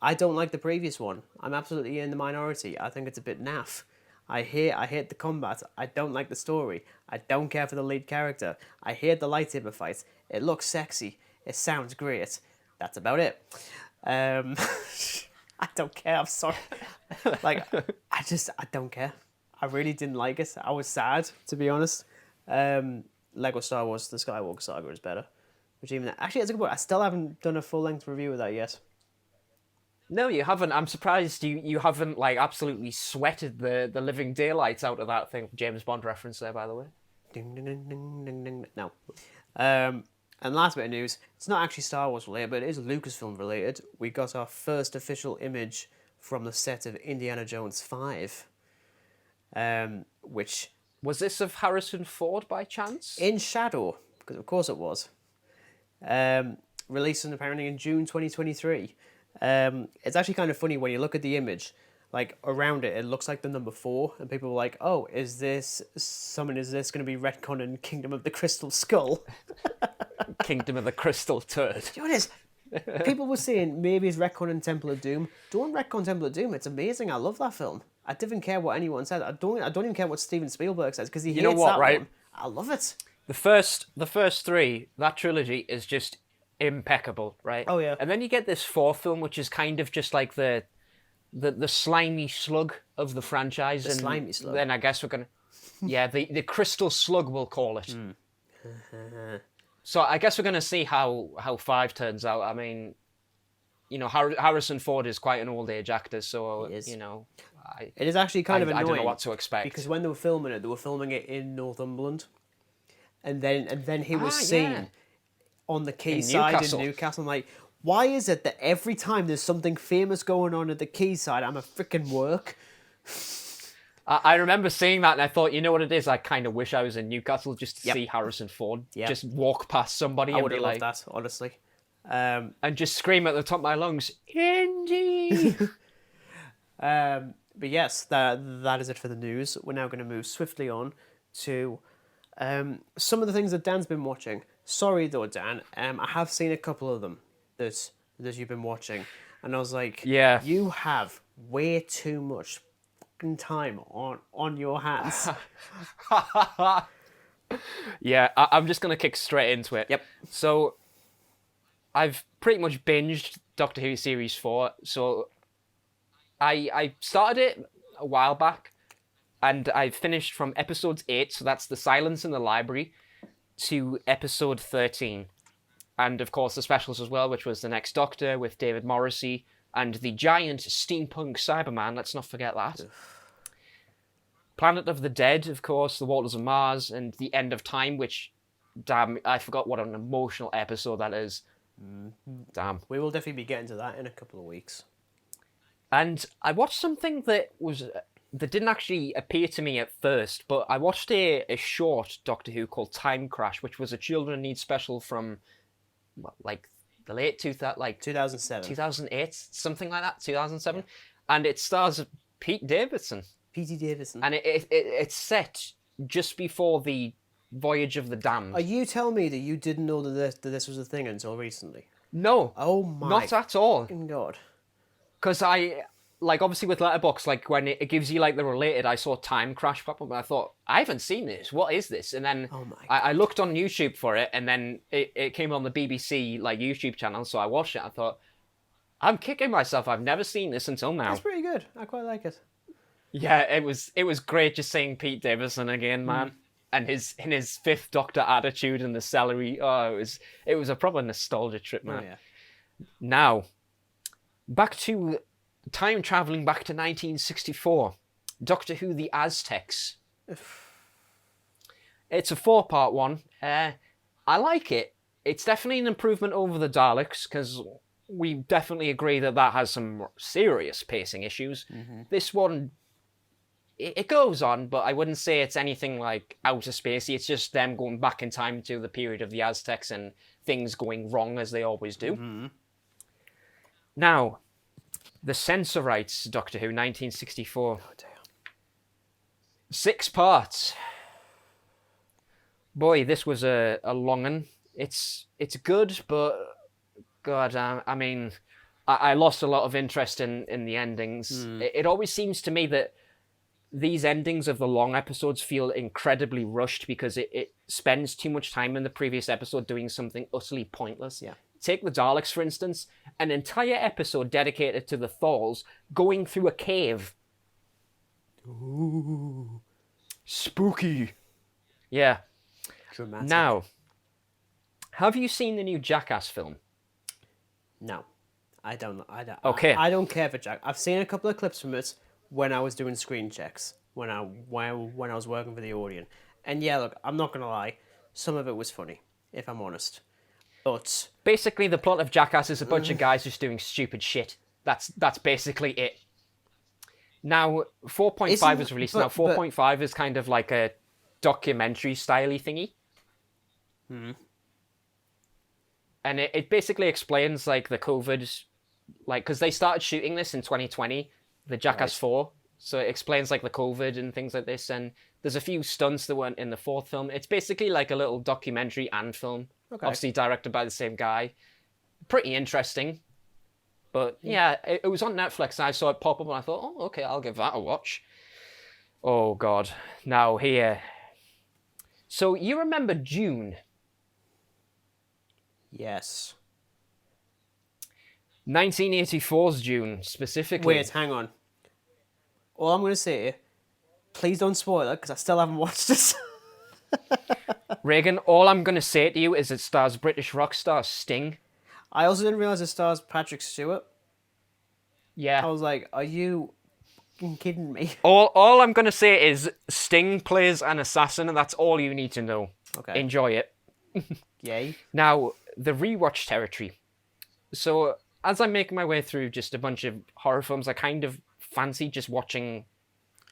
I don't like the previous one. I'm absolutely in the minority. I think it's a bit naff. I hate the combat. I don't like the story. I don't care for the lead character. I hate the lightsaber fights. It looks sexy. It sounds great. That's about it. I don't care. I'm sorry. Like, I don't care. I really didn't like it. I was sad, to be honest. Lego Star Wars: The Skywalker Saga is better. Actually, that's a good point. I still haven't done a full-length review of that yet. No, you haven't. I'm surprised you haven't like absolutely sweated the living daylights out of that thing. James Bond reference there, by the way. Ding, ding, ding, ding, ding, ding. No. And last bit of news, it's not actually Star Wars related, but it is Lucasfilm related. We got our first official image from the set of Indiana Jones 5, which... Was this of Harrison Ford by chance? In shadow, because of course it was. Releasing apparently in June 2023. It's actually kind of funny when you look at the image, like around it, it looks like the number 4, and people were like, "Oh, is this going to be retconning Kingdom of the Crystal Skull?" Kingdom of the Crystal Turd. Do you know what it is? People were saying maybe it's retconning Temple of Doom. Don't retcon Temple of Doom. It's amazing. I love that film. I didn't care what anyone said. I don't even care what Steven Spielberg says because he hates that one. I love it. The first 3, that trilogy is just impeccable, right? Oh yeah. And then you get this 4th film, which is kind of just like the slimy slug of the franchise. The slimy slug. Then I guess we're gonna, the Crystal Slug, we'll call it. So I guess we're gonna see how 5 turns out. I mean, you know, Harrison Ford is quite an old age actor, so you know. It is actually kind of annoying. I don't know what to expect because when they were filming it in Northumberland, and then he was seen on the quayside in Newcastle. I'm like, why is it that every time there's something famous going on at the quayside, I'm a freaking work? I remember seeing that and I thought, you know what it is? I kind of wish I was in Newcastle just to see Harrison Ford just walk past somebody and be like... I would have loved that, honestly. And just scream at the top of my lungs, Indy! But yes, that is it for the news. We're now going to move swiftly on to some of the things that Dan's been watching. Sorry though, Dan, I have seen a couple of them that you've been watching. And I was like, you have way too much time on your hands. I'm just going to kick straight into it. Yep. So, I've pretty much binged Doctor Who Series 4. So, I started it a while back, and I finished from episode 8, so that's The Silence in the Library, to episode 13. And, of course, the specials as well, which was The Next Doctor with David Morrissey, and the giant steampunk Cyberman, let's not forget that. Planet of the Dead, of course, The Waters of Mars, and The End of Time, which, damn, I forgot what an emotional episode that is. Damn. We will definitely be getting to that in a couple of weeks. And I watched something that didn't actually appear to me at first, but I watched a short Doctor Who called Time Crash, which was a Children in Need special from, like, the late 2007. 2008, something like that, 2007. Yeah. And it stars Pete Davidson. P.T. Davidson. And it's set just before the Voyage of the Damned. Are you telling me that you didn't know that this was a thing until recently? No. Oh my not at all. God. Because obviously with Letterboxd, like, when it gives you, like, the related, I saw Time Crash pop up, and I thought, I haven't seen this. What is this? And then I looked on YouTube for it, and then it came on the BBC, like, YouTube channel, so I watched it. I thought, I'm kicking myself. I've never seen this until now. That's pretty good. I quite like it. Yeah, it was great just seeing Pete Davidson again, man. And his 5th Doctor attitude and the celery. Oh, it was a proper nostalgia trip, man. Oh, yeah. Now, back to time traveling back to 1964. Doctor Who: The Aztecs. It's a 4-part one. I like it. It's definitely an improvement over the Daleks, because we definitely agree that has some serious pacing issues. This one, it goes on, but I wouldn't say it's anything like outer spacey. It's just them going back in time to the period of the Aztecs and things going wrong as they always do. Now, the Censorites, Doctor Who, 1964. Oh, dear. 6 parts. Boy, this was a long one. It's good, but God, I mean, I lost a lot of interest in the endings. It always seems to me that these endings of the long episodes feel incredibly rushed because it spends too much time in the previous episode doing something utterly pointless. Yeah. Take the Daleks, for instance, an entire episode dedicated to the Thors going through a cave. Ooh. Spooky. Yeah. Dramatic. Now, have you seen the new Jackass film? No. I don't. Okay. I don't care for Jack. I've seen a couple of clips from it when I was doing screen checks, when I was working for the Odeon. And yeah, look, I'm not going to lie, some of it was funny, if I'm honest. But Basically, the plot of Jackass is a bunch of guys just doing stupid shit. That's basically it. Now, 4.5 was released. Now, 4.5 is kind of like a documentary style-y thingy. And it basically explains, like, the COVID... Like, because they started shooting this in 2020, the Jackass 4. So it explains, like, the COVID and things like this. And there's a few stunts that weren't in the fourth film. It's basically like a little documentary and film. Okay. Obviously directed by the same guy. Pretty interesting. But, yeah, it was on Netflix, and I saw it pop up, and I thought, oh, okay, I'll give that a watch. Oh, God. Now, here. So, you remember June? Yes. 1984's June, specifically. Wait, hang on. All I'm going to say, please don't spoil it, because I still haven't watched this. Regan, all I'm going to say to you is it stars British rock star Sting. I also didn't realise it stars Patrick Stewart. Yeah. I was like, are you kidding me? All I'm going to say is Sting plays an assassin, and that's all you need to know. Okay. Enjoy it. Yay. Now, the rewatch territory. So, as I'm making my way through just a bunch of horror films, I kind of fancy just watching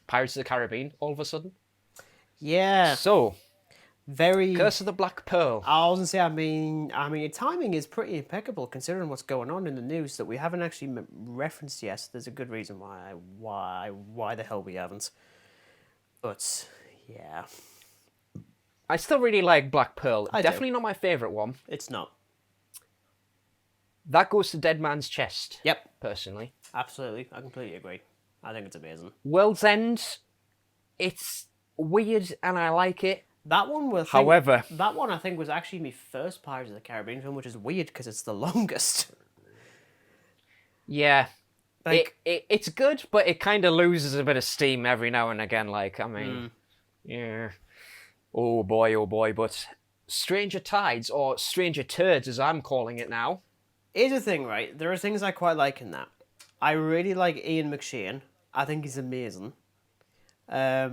Pirates of the Caribbean all of a sudden. Yeah. So, very... Curse of the Black Pearl. I was going to say, I mean, your timing is pretty impeccable considering what's going on in the news that we haven't actually referenced yet. There's a good reason why the hell we haven't. But, yeah. I still really like Black Pearl. I Definitely do. not my favourite one. It's not. That goes to Dead Man's Chest. Yep. Personally. Absolutely. I completely agree. I think it's amazing. World's End, it's weird and I like it. That one was. However, that one I think was actually my first Pirates of the Caribbean film, which is weird because it's the longest. Yeah, like, it's good, but it kind of loses a bit of steam every now and again. Like, I mean, yeah. Oh boy, but Stranger Tides, or Stranger Turds as I'm calling it now. Here's the thing, right? There are things I quite like in that. I really like Ian McShane. I think he's amazing. I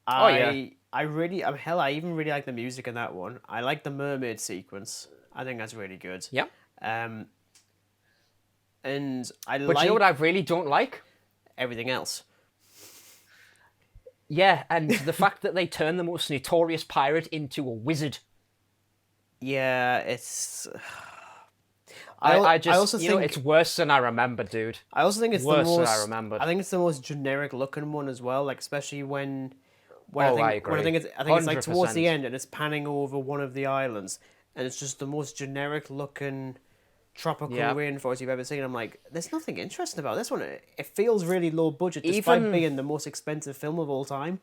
even really like the music in that one. I like the mermaid sequence. I think that's really good. Yep. And But you know what I really don't like? Everything else. Yeah, and the fact that they turn the most notorious pirate into a wizard. Yeah, it's... I also think it's worse than I remember, dude. I also think it's worse the most... than I remembered. I think it's the most generic looking one as well, like especially when I agree. I think it's like towards the end and it's panning over one of the islands and it's just the most generic looking tropical rainforest you've ever seen. I'm like, there's nothing interesting about this one. It feels really low budget despite being the most expensive film of all time.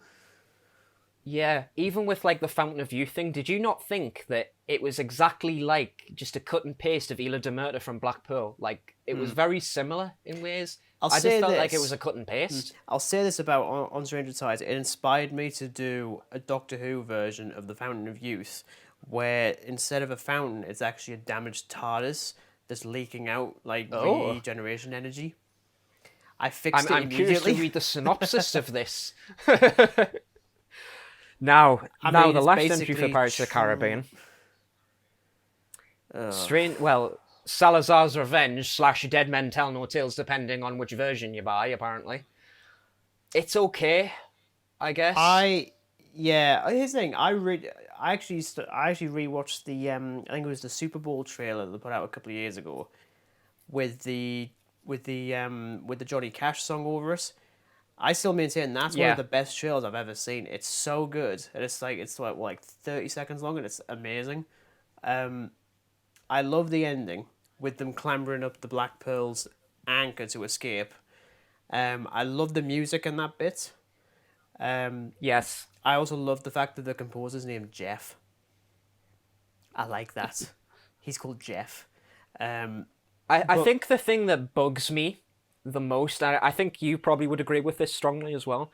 Yeah, even with like the Fountain of Youth thing, did you not think that it was exactly like just a cut and paste of Isla de Murta from Black Pearl? Like, it was very similar in ways. I just felt like it was a cut and paste. I'll say this about on Stranger Tides. It inspired me to do a Doctor Who version of the Fountain of Youth, where instead of a fountain, it's actually a damaged TARDIS that's leaking out like regeneration energy. I fixed it immediately. I'm curious to read the synopsis of this. Now, the last entry for Pirates of the Caribbean. Salazar's Revenge / Dead Men Tell No Tales, depending on which version you buy, apparently. It's okay, I guess. Here's the thing. I actually rewatched the I think it was the Super Bowl trailer that they put out a couple of years ago, with the Johnny Cash song over it. I still maintain that's one of the best trailers I've ever seen. It's so good, and it's like 30 seconds long, and it's amazing. I love the ending with them clambering up the Black Pearl's anchor to escape. I love the music in that bit. Yes. I also love the fact that the composer's named Jeff. I like that. He's called Jeff. I think the thing that bugs me the most, I think you probably would agree with this strongly as well,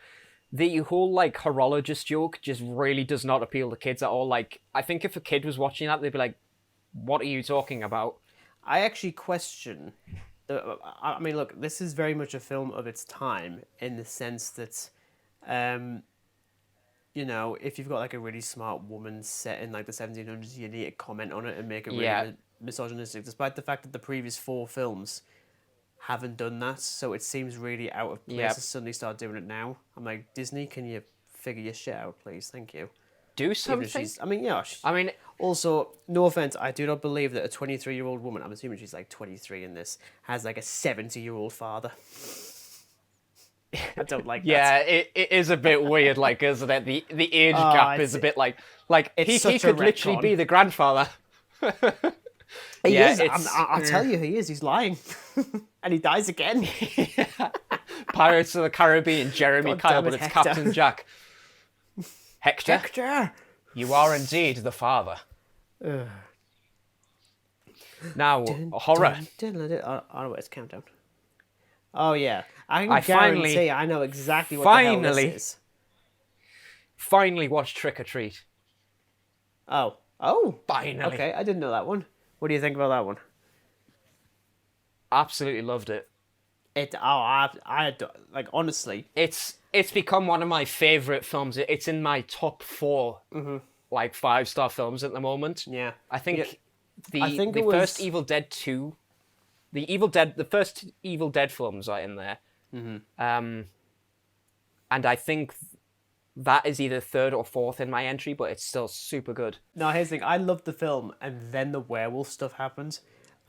the whole like horologist joke just really does not appeal to kids at all. Like, I think if a kid was watching that, they'd be like, what are you talking about? I actually question I mean, look, this is very much a film of its time in the sense that if you've got like a really smart woman set in like the 1700s, you need to comment on it and make it really misogynistic, despite the fact that the previous 4 films haven't done that. So it seems really out of place to suddenly start doing it now. I'm like, Disney, can you figure your shit out, please? Thank you. Do something. I mean, also, no offense, I do not believe that a 23-year-old woman, I'm assuming she's like 23 in this, has like a 70-year-old father. I don't like that. Yeah, it is a bit weird, like, isn't it? The age gap is a bit like he could literally be the grandfather. He is. I'll tell you, he is. He's lying, and he dies again. Pirates of the Caribbean, Jeremy Kyle, but it's Hector. Captain Jack. Hector, Hector, you are indeed the father. Now, horror. Oh no, it's countdown. Oh yeah, I guarantee I know exactly what the hell this is. Finally watched Trick or Treat. Oh, finally. Okay, I didn't know that one. What do you think about that one? Absolutely loved it. I like, honestly. It's become one of my favorite films. It's in my top 4, like 5-star films at the moment. Yeah, I think the first Evil Dead 2, the first Evil Dead films are in there. And I think that is either 3rd or 4th in my entry, but it's still super good. No, here's the thing. I loved the film, and then the werewolf stuff happened,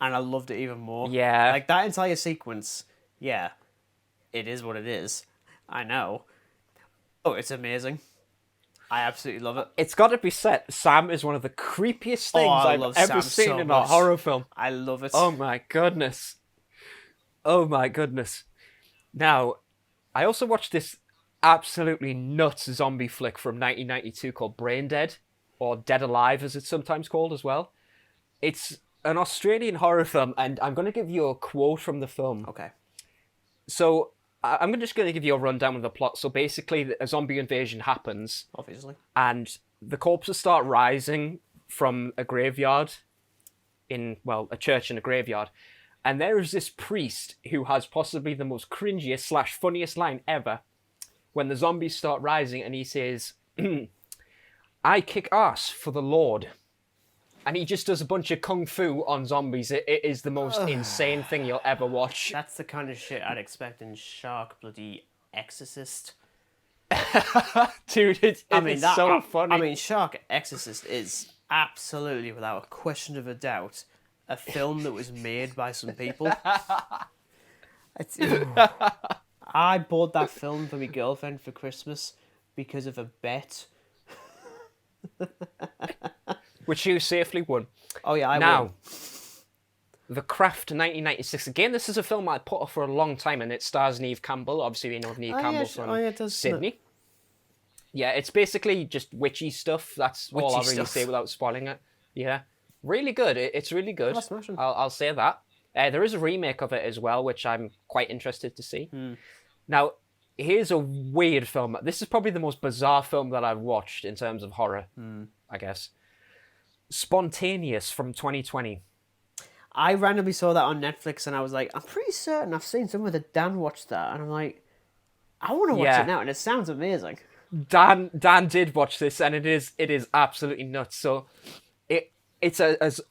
and I loved it even more. Yeah. Like, that entire sequence, yeah, it is what it is. I know. Oh, it's amazing. I absolutely love it. It's got to be said, Sam is one of the creepiest things I've ever seen in a horror film. I love it. Oh my goodness. Now, I also watched this absolutely nuts zombie flick from 1992 called Brain Dead, or Dead Alive as it's sometimes called as well. It's an Australian horror film, and I'm going to give you a quote from the film. Okay. So I'm just going to give you a rundown of the plot. So basically, a zombie invasion happens. Obviously. And the corpses start rising from a graveyard a church in a graveyard. And there is this priest who has possibly the most cringiest / funniest line ever when the zombies start rising, and he says, I kick ass for the Lord. And he just does a bunch of kung fu on zombies. It is the most insane thing you'll ever watch. That's the kind of shit I'd expect in Shark bloody Exorcist. Dude, it's so funny. I mean, Shark Exorcist is absolutely, without a question of a doubt, a film that was made by some people. I bought that film for my girlfriend for Christmas because of a bet. Which you safely won. Oh yeah, I now, won. The Craft 1996. Again, this is a film I put off for a long time, and it stars Neve Campbell. Obviously, we know Neve Campbell from Sydney. Yeah, it's basically just witchy stuff. That's all I'll really say without spoiling it. Yeah. Really good. It's really good. Oh, smashing. I'll say that. There is a remake of it as well, which I'm quite interested to see. Now, here's a weird film. This is probably the most bizarre film that I've watched in terms of horror, I guess. Spontaneous from 2020. I randomly saw that on Netflix, and I was like, I'm pretty certain I've seen somewhere that Dan watched that, and I'm like, I want to watch it now, and it sounds amazing. Dan did watch this, and it is absolutely nuts. So it's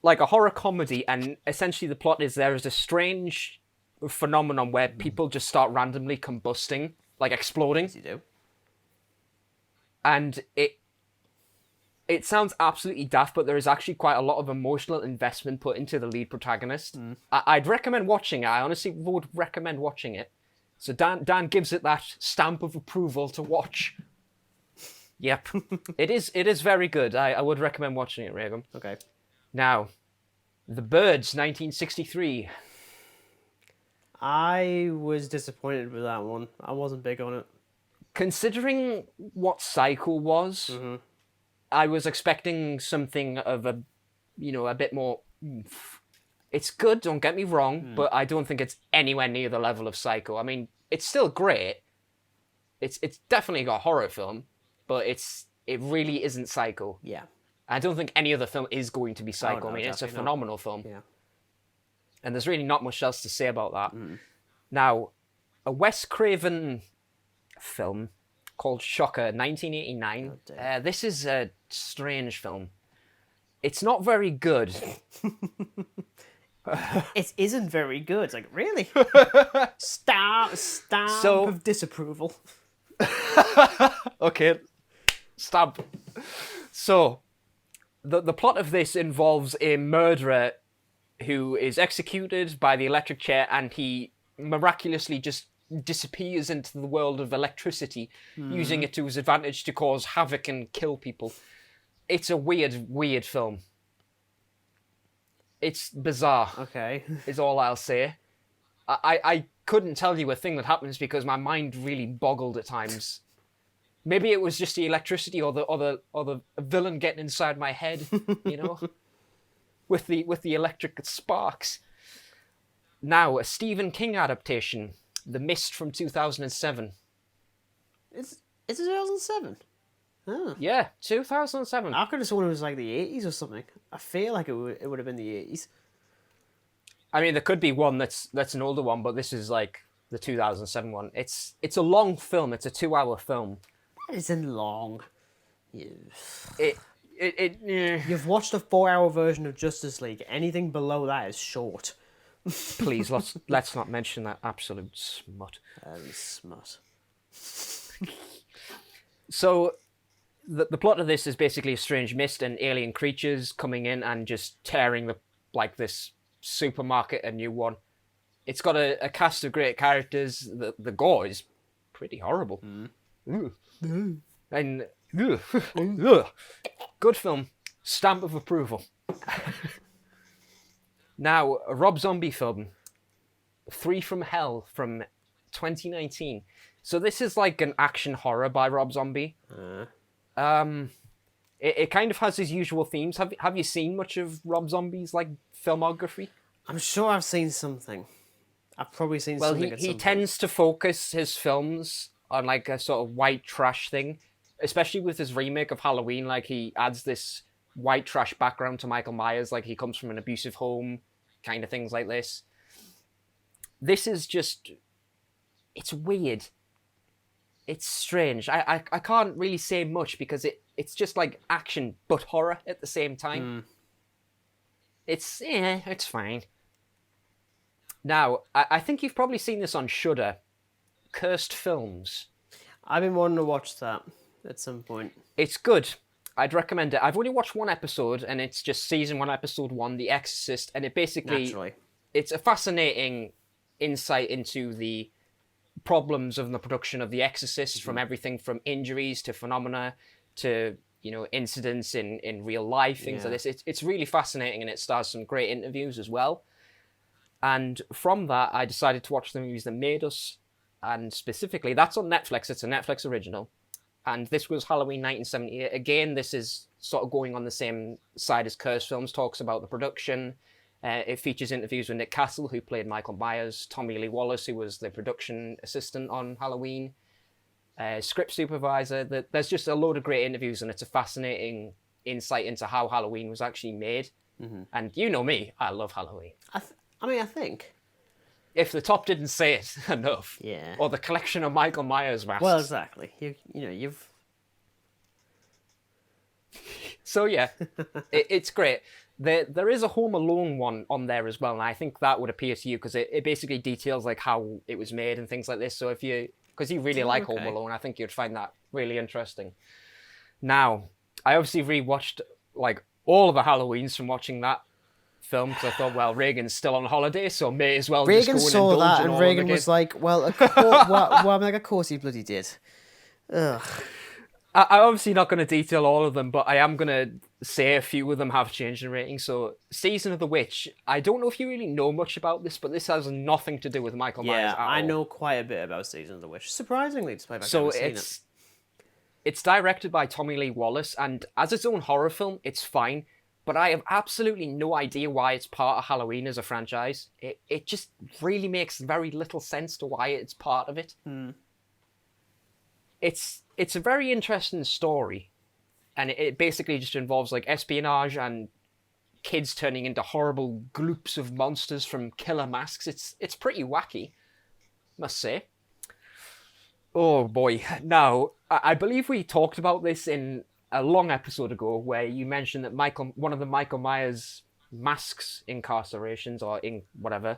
like a horror comedy, and essentially the plot is there is a strange phenomenon where people just start randomly combusting, like exploding. Yes, you do. And it sounds absolutely daft, but there is actually quite a lot of emotional investment put into the lead protagonist. I'd recommend watching it. I honestly would recommend watching it. So Dan gives it that stamp of approval to watch. Yep. It is very good. I would recommend watching it, Regan. Okay. Now, The Birds, 1963. I was disappointed with that one. I wasn't big on it. Considering what Psycho was, I was expecting something of a bit more oomph. It's good, don't get me wrong, but I don't think it's anywhere near the level of Psycho. I mean, it's still great. It's definitely a horror film, but it really isn't Psycho. Yeah. I don't think any other film is going to be Psycho. Oh, no, I mean, it's a definitely phenomenal film. Yeah. And there's really not much else to say about that. Now, a Wes Craven film called Shocker, 1989. This is a strange film. It's not very good. It isn't very good. Like, really? Stamp So- of disapproval. Okay, stab. So, the plot of this involves a murderer who is executed by the electric chair, and he miraculously just disappears into the world of electricity, using it to his advantage to cause havoc and kill people. It's a weird film. It's bizarre, Okay. is all I'll say. I couldn't tell you a thing that happens because my mind really boggled at times. Maybe it was just the electricity or the villain getting inside my head, you know, with the electric sparks. Now, a Stephen King adaptation, The Mist from 2007. Is it 2007? Oh. Yeah, 2007. I could have sworn it was like the 80s or something. I feel like it would have been the 80s. I mean, there could be one that's an older one, but this is like the 2007 one. It's a long film. It's a 2-hour film. That isn't long. It You've watched a 4-hour version of Justice League. Anything below that is short. Please, let's not mention that absolute smut. Smut. So, the plot of this is basically a strange mist and alien creatures coming in and just tearing this supermarket a new one. It's got a cast of great characters. The gore is pretty horrible. And good film. Stamp of approval. Now, a Rob Zombie film, 3 from Hell from 2019. So this is like an action horror by Rob Zombie. It kind of has his usual themes. Have you seen much of Rob Zombie's like filmography? I'm sure I've seen something. I've probably seen something. He tends to focus his films on like a sort of white trash thing, especially with his remake of Halloween. Like he adds this white trash background to Michael Myers, like he comes from an abusive home, kind of things like this. This is just, it's weird. It's strange. I can't really say much because it's just like action but horror at the same time. It's fine. Now, I think you've probably seen this on Shudder. Cursed Films. I've been wanting to watch that at some point. It's good. I'd recommend it. I've only watched one episode, and it's just season 1, episode 1, The Exorcist, and it basically... Naturally. It's a fascinating insight into the problems of the production of The Exorcist, from everything from injuries to phenomena to, you know, incidents in real life, things like this. It's really fascinating, and it stars some great interviews as well. And from that, I decided to watch the movies that made us, and specifically, that's on Netflix. It's a Netflix original. And this was Halloween 1978. Again, this is sort of going on the same side as Cursed Films, talks about the production. It features interviews with Nick Castle, who played Michael Myers, Tommy Lee Wallace, who was the production assistant on Halloween, script supervisor. There's just a load of great interviews, and it's a fascinating insight into how Halloween was actually made. And you know me, I love Halloween. I think. If the top didn't say it enough. Yeah. Or the collection of Michael Myers masks. Well, exactly. You've... So yeah, it's great. There is a Home Alone one on there as well, and I think that would appeal to you because it basically details like how it was made and things like this. So because you really like Home Alone, I think you'd find that really interesting. Now, I obviously rewatched like all of the Halloweens from watching that film because I thought, well, Regan's still on holiday, so may as well Regan just saw go and indulge that, in and all Regan of it was again. like, "Well, I'm like, of course he bloody did." Ugh. I'm obviously not going to detail all of them, but I am going to say a few of them have changed in rating. So, Season of the Witch, I don't know if you really know much about this, but this has nothing to do with Michael Myers at all. I know quite a bit about Season of the Witch. Surprisingly, despite I've So never seen it. it's directed by Tommy Lee Wallace, and as its own horror film, it's fine. But I have absolutely no idea why it's part of Halloween as a franchise. It just really makes very little sense to why it's part of it. It's a very interesting story, and it basically just involves like espionage and kids turning into horrible gloops of monsters from killer masks. It's pretty wacky, must say. Oh boy. Now, I believe we talked about this in a long episode ago where you mentioned that one of the Michael Myers masks incarcerations or in whatever,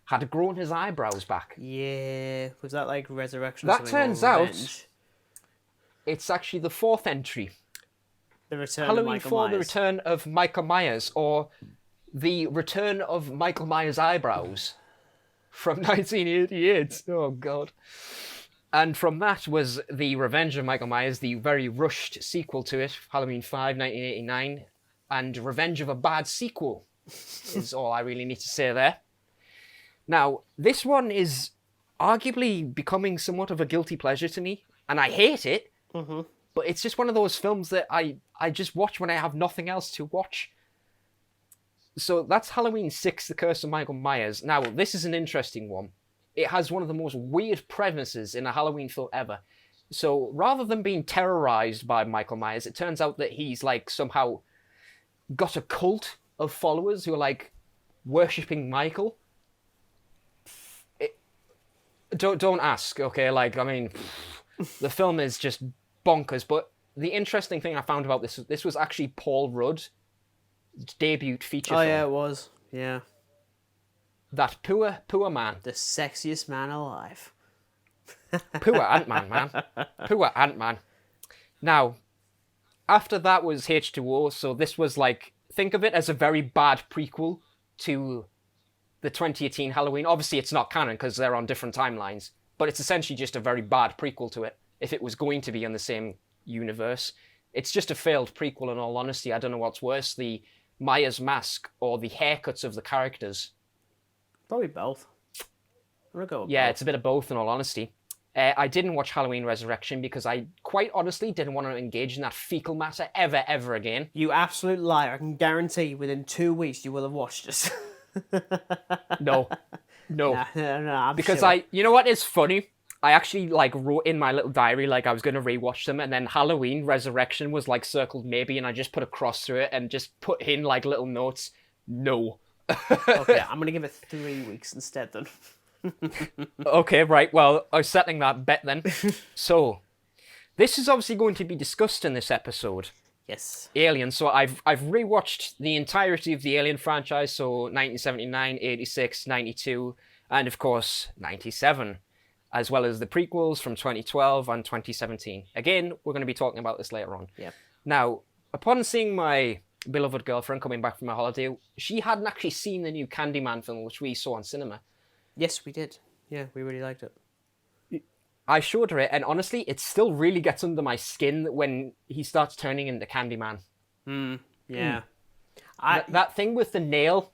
had grown his eyebrows back. Yeah, was that like Resurrection? That turns out Revenge? It's actually the fourth entry. The Return Halloween of Michael 4, Myers. The Return of Michael Myers, or The Return of Michael Myers' Eyebrows from 1988. Oh, God. And from that was The Revenge of Michael Myers, the very rushed sequel to it, Halloween 5, 1989, and Revenge of a Bad Sequel is all I really need to say there. Now, this one is arguably becoming somewhat of a guilty pleasure to me, and I hate it, but it's just one of those films that I just watch when I have nothing else to watch. So that's Halloween 6, The Curse of Michael Myers. Now, this is an interesting one. It has one of the most weird premises in a Halloween film ever. So rather than being terrorized by Michael Myers, it turns out that he's like somehow got a cult of followers who are like worshipping Michael. Don't ask, okay? Like, I mean, the film is just bonkers. But the interesting thing I found about this was actually Paul Rudd's debut feature film. Oh, yeah, it was. Yeah. That poor man. The sexiest man alive. Poor Ant-Man, man. Poor Ant-Man. Now, after that was H2O, so this was like, think of it as a very bad prequel to the 2018 Halloween. Obviously, it's not canon because they're on different timelines, but it's essentially just a very bad prequel to it, if it was going to be in the same universe. It's just a failed prequel, in all honesty. I don't know what's worse, the Myers mask or the haircuts of the characters. Probably both. I'm gonna go with Yeah, both. it's a bit of both, in all honesty. I didn't watch Halloween Resurrection because I quite honestly didn't want to engage in that fecal matter ever again. You absolute liar. I can guarantee within 2 weeks you will have watched it. No. No, I'm Because sure. you know what is funny? I actually like wrote in my little diary like I was going to rewatch them, and then Halloween Resurrection was like circled maybe, and I just put a cross through it and just put in like little notes. No. Okay, I'm gonna give it 3 weeks instead then. Okay, right. Well, I was settling that bet then. So, this is obviously going to be discussed in this episode. Yes. Alien. So I've rewatched the entirety of the Alien franchise. So 1979, 86, 92, and of course 97, as well as the prequels from 2012 and 2017. Again, we're going to be talking about this later on. Yeah. Now, upon seeing my beloved girlfriend coming back from a holiday, she hadn't actually seen the new Candyman film, which we saw on cinema. Yes, we did. Yeah, we really liked it. I showed her it, and honestly, it still really gets under my skin when he starts turning into Candyman. Yeah. That thing with the nail.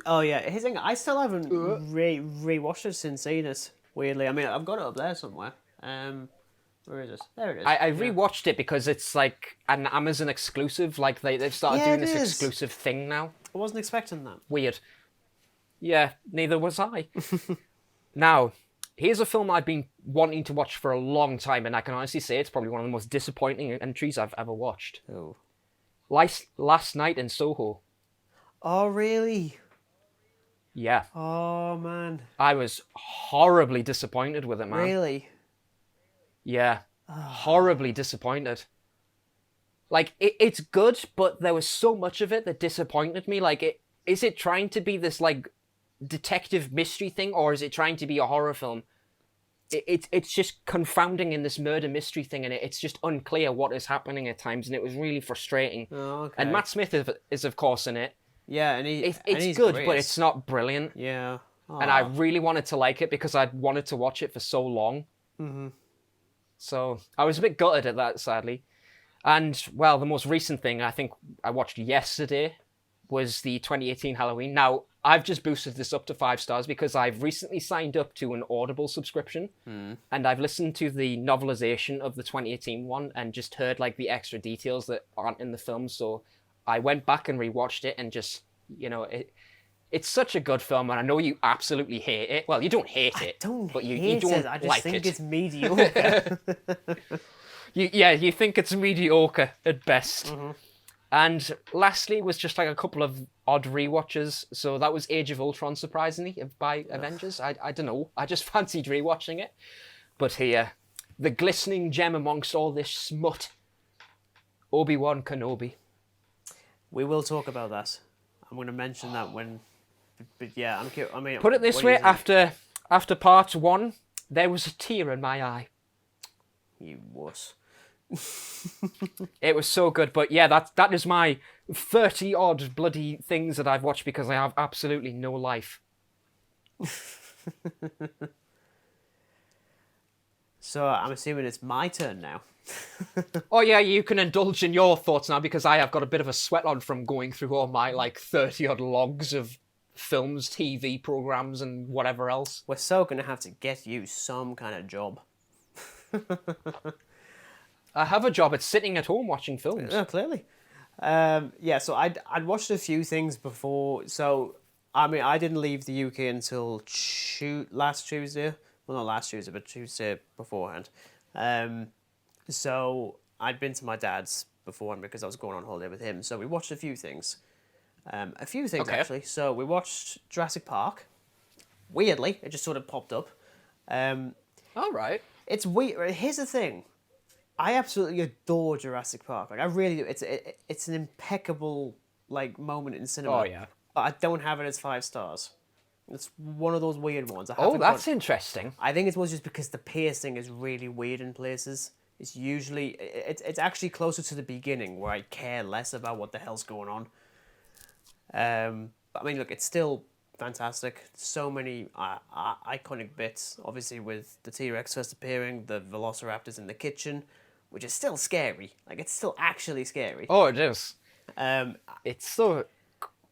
Oh yeah, his thing. I still haven't rewatched it since seeing it. Weirdly, I mean, I've got it up there somewhere. Where is it? There it is. I rewatched it because it's like an Amazon exclusive. Like they've started doing this exclusive thing now. I wasn't expecting that. Weird. Yeah, neither was I. Now, here's a film I've been wanting to watch for a long time, and I can honestly say it's probably one of the most disappointing entries I've ever watched. Oh. Last Night in Soho. Oh really? Yeah. Oh man. I was horribly disappointed with it, man. Really? Yeah. Horribly disappointed. Like, it's good, but there was so much of it that disappointed me. Like, is it trying to be this, like, detective mystery thing, or is it trying to be a horror film? It's just confounding in this murder mystery thing, and it's just unclear what is happening at times, and it was really frustrating. Oh, okay. And Matt Smith is of course in it. Yeah, and It's good, but it's not brilliant. Yeah. And I really wanted to like it because I'd wanted to watch it for so long. Mm-hmm. So I was a bit gutted at that, sadly. And, well, the most recent thing I think I watched yesterday was the 2018 Halloween. Now, I've just boosted this up to 5 stars because I've recently signed up to an Audible subscription, and I've listened to the novelization of the 2018 one and just heard, like, the extra details that aren't in the film. So I went back and rewatched it and just, it's such a good film, and I know you absolutely hate it. Well, you don't hate it, but you don't it. I just like think it. it's mediocre. You think it's mediocre at best. Mm-hmm. And lastly was just like a couple of odd rewatches. So that was Age of Ultron, surprisingly, by Avengers. I don't know. I just fancied rewatching it. But here, the glistening gem amongst all this smut Obi-Wan Kenobi. We will talk about that. I'm going to mention that when... But yeah, I'm curious. I mean, Put it this what do you way, think? after part 1, there was a tear in my eye. You wuss. It was so good, but yeah, that is my 30-odd bloody things that I've watched because I have absolutely no life. So I'm assuming it's my turn now. Oh yeah, you can indulge in your thoughts now because I have got a bit of a sweat on from going through all my 30-odd logs of films, TV programs, and whatever else. We're so going to have to get you some kind of job. I have a job at sitting at home watching films. Yeah, clearly. Yeah, so I'd watched a few things before. So, I mean, I didn't leave the UK until last Tuesday. Well, not last Tuesday, but Tuesday beforehand. So, I'd been to my dad's beforehand because I was going on holiday with him. So, we watched a few things. Okay. Actually. So, we watched Jurassic Park. Weirdly, it just sort of popped up. All right. It's weird. Here's the thing. I absolutely adore Jurassic Park. Like I really do. It's an impeccable moment in cinema. Oh yeah. But I don't have it as 5 stars. It's one of those weird ones. Oh, that's interesting. I think it was just because the pacing is really weird in places. It's usually it's actually closer to the beginning where I care less about what the hell's going on. But I mean, look, it's still fantastic. So many iconic bits. Obviously, with the T-Rex first appearing, the Velociraptors in the kitchen, which is still scary. Like it's still actually scary. Oh, it is. Um, It's so...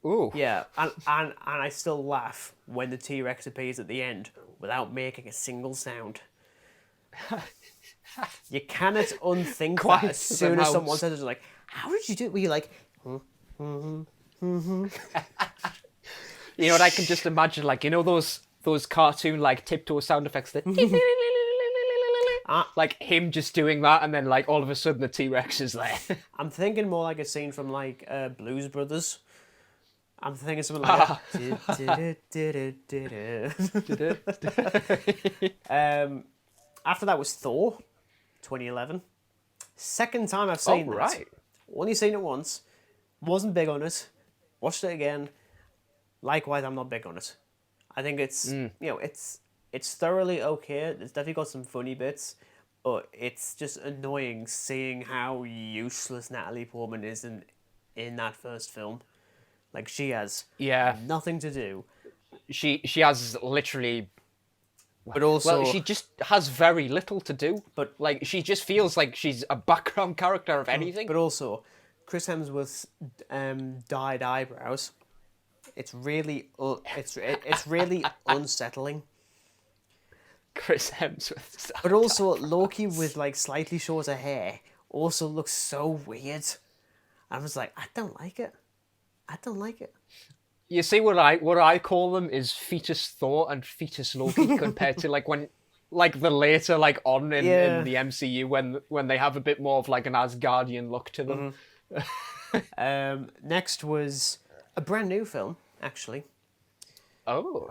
Ooh. yeah, and I still laugh when the T-Rex appears at the end without making a single sound. You cannot unthink Quite that as soon the as someone mouse. says it. You're like, how did you do it? Were you like, You know what, I can just imagine, those cartoon, tiptoe sound effects that... him just doing that, and then, all of a sudden the T-Rex is there. I'm thinking more like a scene from, Blues Brothers. I'm thinking something like that. After that was Thor, 2011. Second time I've seen Oh, that. right. Only seen it once. Wasn't big on it. Watched it again. Likewise, I'm not big on it. I think it's it's thoroughly okay. It's definitely got some funny bits, but it's just annoying seeing how useless Natalie Portman is in that first film. Like she has Yeah. nothing to do. She has literally... But also, Well, she just has very little to do. But- she just feels like she's a background character of anything. but also, Chris Hemsworth's dyed eyebrows. It's really it's really unsettling. Chris Hemsworth. But also Loki with slightly shorter hair also looks so weird. I was like, I don't like it. I don't like it. You see, what I call them is fetus Thor and fetus Loki compared to when the later on in the MCU when they have a bit more of an Asgardian look to them. Next was a brand new film, actually. Oh.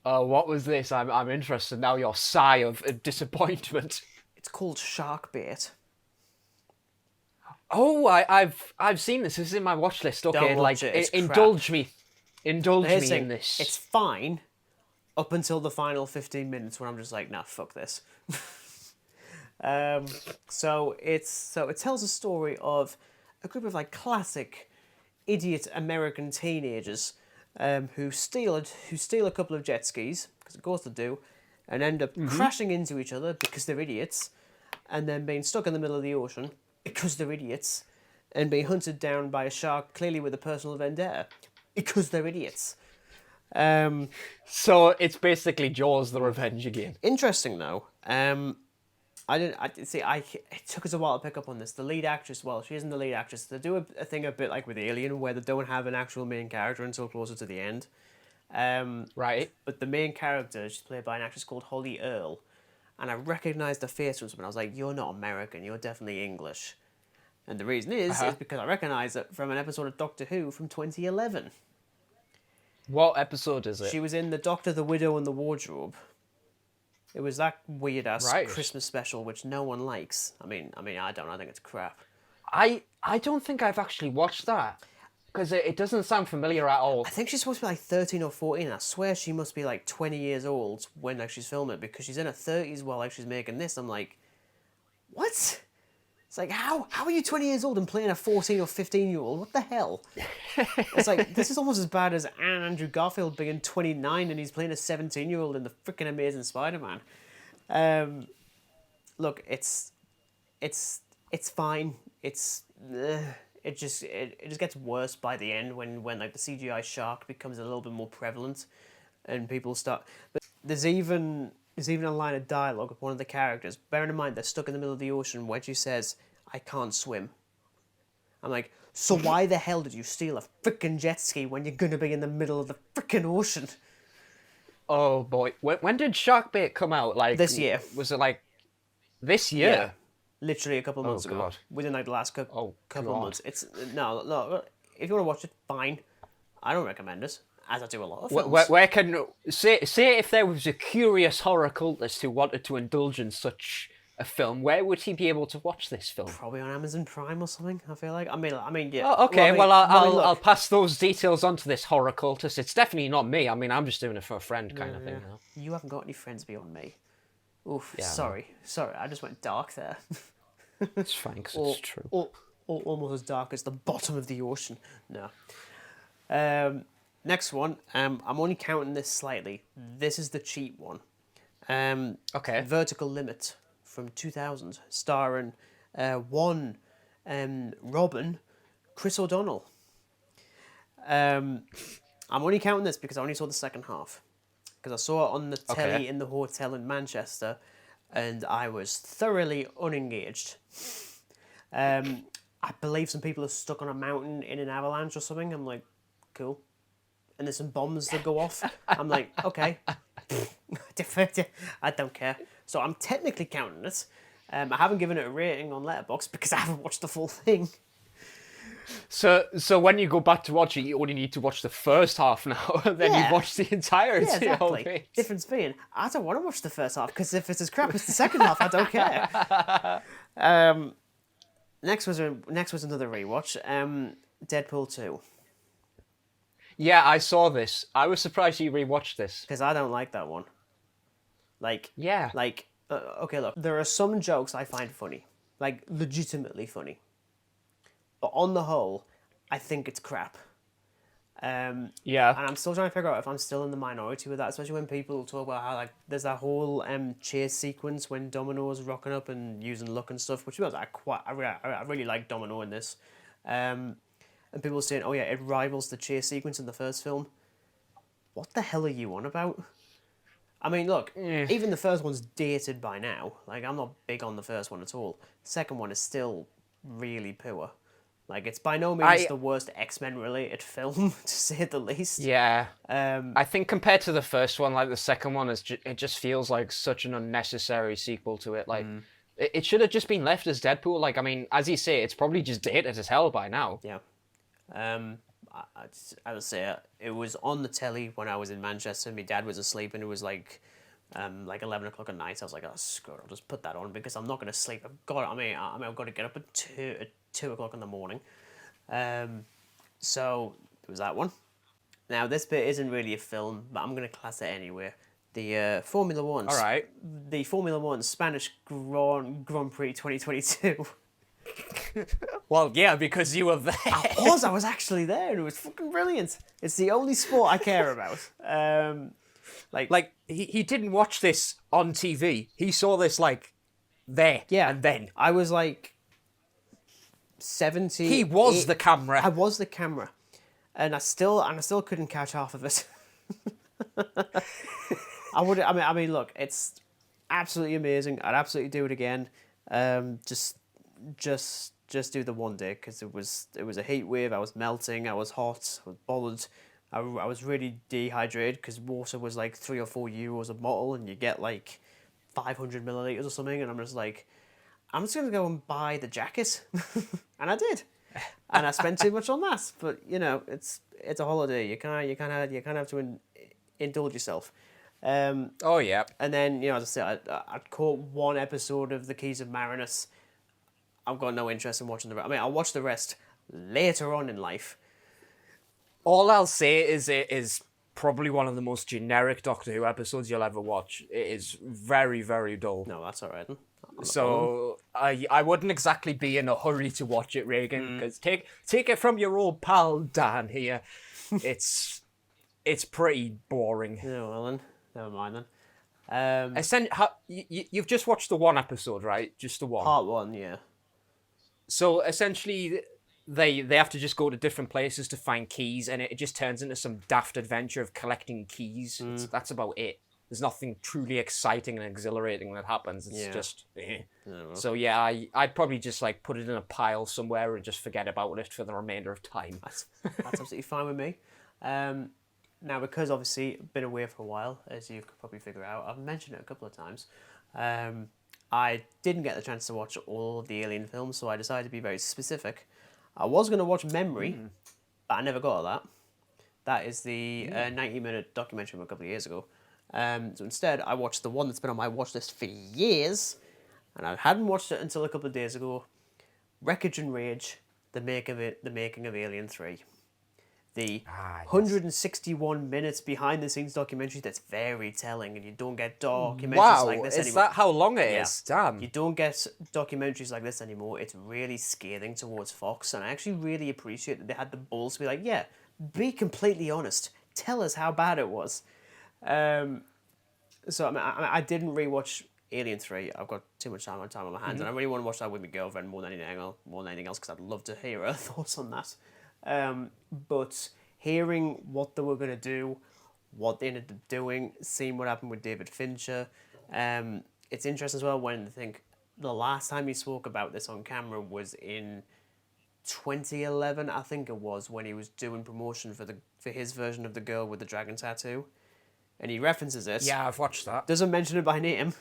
What was this? I'm interested now. Your sigh of disappointment. It's called Sharkbait. Oh, I've seen this. This is in my watch list. Okay, Don't watch it, it's indulge me in Thing, this. It's fine up until the final 15 minutes when I'm just like, nah, fuck this. So it tells a story of a group of classic idiot American teenagers who steal a couple of jet skis, because of course they do, and end up crashing into each other because they're idiots, and then being stuck in the middle of the ocean because they're idiots, and being hunted down by a shark, clearly with a personal vendetta, because they're idiots. So it's basically Jaws: The Revenge game. Interesting though. It took us a while to pick up on this. The lead actress, well, she isn't the lead actress. They do a thing a bit like with Alien, where they don't have an actual main character until closer to the end. Right. But the main character, she's played by an actress called Holly Earl, and I recognised the face from something. I was like, "You're not American. You're definitely English." And the reason is because I recognise it from an episode of Doctor Who from 2011. What episode is it? She was in The Doctor, the Widow, and the Wardrobe. It was that weird ass Right. Christmas special which no one likes. I mean, I don't. I think it's crap. I don't think I've actually watched that because it doesn't sound familiar at all. I think she's supposed to be like 13 or 14. I swear she must be like 20 years old when like she's filming it because she's in her 30s while like she's making this. I'm like, what? It's like, how are you 20 years old and playing a 14 or 15-year-old? What the hell? It's like, this is almost as bad as Andrew Garfield being 29 and he's playing a 17-year-old in the freaking Amazing Spider-Man. Look, it's fine. It just gets worse by the end when like the CGI shark becomes a little bit more prevalent and people start. But there's even a line of dialogue of one of the characters. Bearing in mind they're stuck in the middle of the ocean where she says, "I can't swim." I'm like, so why the hell did you steal a freaking jet ski when you're gonna be in the middle of the freaking ocean? Oh boy, when did Sharkbait come out? Like This year. Was it like this year? Yeah. Literally a couple of months ago. God. Within like the last couple of God. months. It's no. If you want to watch it, fine. I don't recommend it, as I do a lot of films. Where can say if there was a curious horror cultist who wanted to indulge in such a film, where would he be able to watch this film? Probably on Amazon Prime or something. I feel like. I mean, yeah. Oh, okay, Well, I'll pass those details on to this horror cultist. It's definitely not me. I mean, I'm just doing it for a friend kind of thing. You know? You haven't got any friends beyond me. Oof. Yeah, sorry. I just went dark there. It's fine because it's true. Or almost as dark as the bottom of the ocean. No. Next one. I'm only counting this slightly. This is the cheap one. Okay. Vertical Limit from 2000, starring one Robin, Chris O'Donnell. I'm only counting this because I only saw the second half. Because I saw it on the telly in the hotel in Manchester, and I was thoroughly unengaged. I believe some people are stuck on a mountain in an avalanche or something. I'm like, cool. And there's some bombs that go off. I'm like, okay. I don't care. So I'm technically counting it. I haven't given it a rating on Letterboxd because I haven't watched the full thing. So when you go back to watch it, you only need to watch the first half now, and then you watch the entirety Yeah, of exactly. it. Difference being, I don't want to watch the first half because if it's as crap as the second half, I don't care. Next was another rewatch. Deadpool 2. Yeah, I saw this. I was surprised you rewatched this. Because I don't like that one. Like, Yeah. Like, okay, look, there are some jokes I find funny, like legitimately funny. But on the whole, I think it's crap. Yeah. And I'm still trying to figure out if I'm still in the minority with that, especially when people talk about how like there's that whole chase sequence when Domino's rocking up and using luck and stuff, which I really like Domino in this. And people are saying, oh yeah, it rivals the chase sequence in the first film. What the hell are you on about? I mean, look, even the first one's dated by now. Like, I'm not big on the first one at all. The second one is still really poor. Like, it's by no means the worst X-Men related film, to say the least. Yeah. I think compared to the first one, like the second one, it just feels like such an unnecessary sequel to it. Like, it should have just been left as Deadpool. Like, I mean, as you say, it's probably just dated as hell by now. Yeah. I would say it was on the telly when I was in Manchester. My dad was asleep, and it was like 11 o'clock at night. I was like, oh, screw it, I'll just put that on because I'm not going to sleep. I've got to get up at 2 o'clock in the morning. So there was that one. Now this bit isn't really a film, but I'm going to class it anyway. The Formula One. All right. The Formula One Spanish Grand Prix 2022. Well, yeah, because you were there. I was actually there, and it was fucking brilliant. It's the only sport I care about. Like he didn't watch this on TV. He saw this like there. Yeah. And then I was like 70. he was the camera. I was the camera, and I still couldn't catch half of it. I mean, look, it's absolutely amazing. I'd absolutely do it again. Just do the one day because it was a heat wave. I was melting. I was hot. I was bothered. I was really dehydrated because water was like €3 or €4 a bottle, and you get like 500 milliliters or something. And I'm just like, I'm just gonna go and buy the jacket, and I did, and I spent too much on that. But you know, it's a holiday. You kind of have to indulge yourself. Oh yeah. And then, as I said, I'd caught one episode of The Keys of Marinus. I've got no interest in watching the rest. I mean, I'll watch the rest later on in life. All I'll say is it is probably one of the most generic Doctor Who episodes you'll ever watch. It is very, very dull. No, that's all right then. So I wouldn't exactly be in a hurry to watch it, Regan, because take it from your old pal Dan here. It's pretty boring. Yeah, well then, never mind then. You've just watched the one episode, right? Just the one. Part 1, yeah. So essentially, they have to just go to different places to find keys, and it just turns into some daft adventure of collecting keys. That's about it. There's nothing truly exciting and exhilarating that happens. It's just... So yeah, I'd probably just like put it in a pile somewhere and just forget about it for the remainder of time. That's absolutely fine with me. Now, because obviously I've been away for a while, as you could probably figure out, I've mentioned it a couple of times. I didn't get the chance to watch all of the Alien films, so I decided to be very specific. I was going to watch Memory, but I never got to that. That is the 90-minute documentary from a couple of years ago. So instead, I watched the one that's been on my watch list for years, and I hadn't watched it until a couple of days ago. Wreckage and Rage, the making of Alien 3. The 161 minutes behind the scenes documentary that's very telling, and you don't get documentaries like this anymore. Is that how long it is? Damn. You don't get documentaries like this anymore. It's really scathing towards Fox, and I actually really appreciate that they had the balls to be like, yeah, be completely honest. Tell us how bad it was. So I didn't rewatch Alien 3. I've got too much time on my hands, and I really want to watch that with my girlfriend more than anything else, because I'd love to hear her thoughts on that. But hearing what they were going to do, what they ended up doing, seeing what happened with David Fincher, it's interesting as well when I think the last time he spoke about this on camera was in 2011, I think it was, when he was doing promotion for his version of The Girl with the Dragon Tattoo. And he references it. Yeah, I've watched that. Doesn't mention it by name,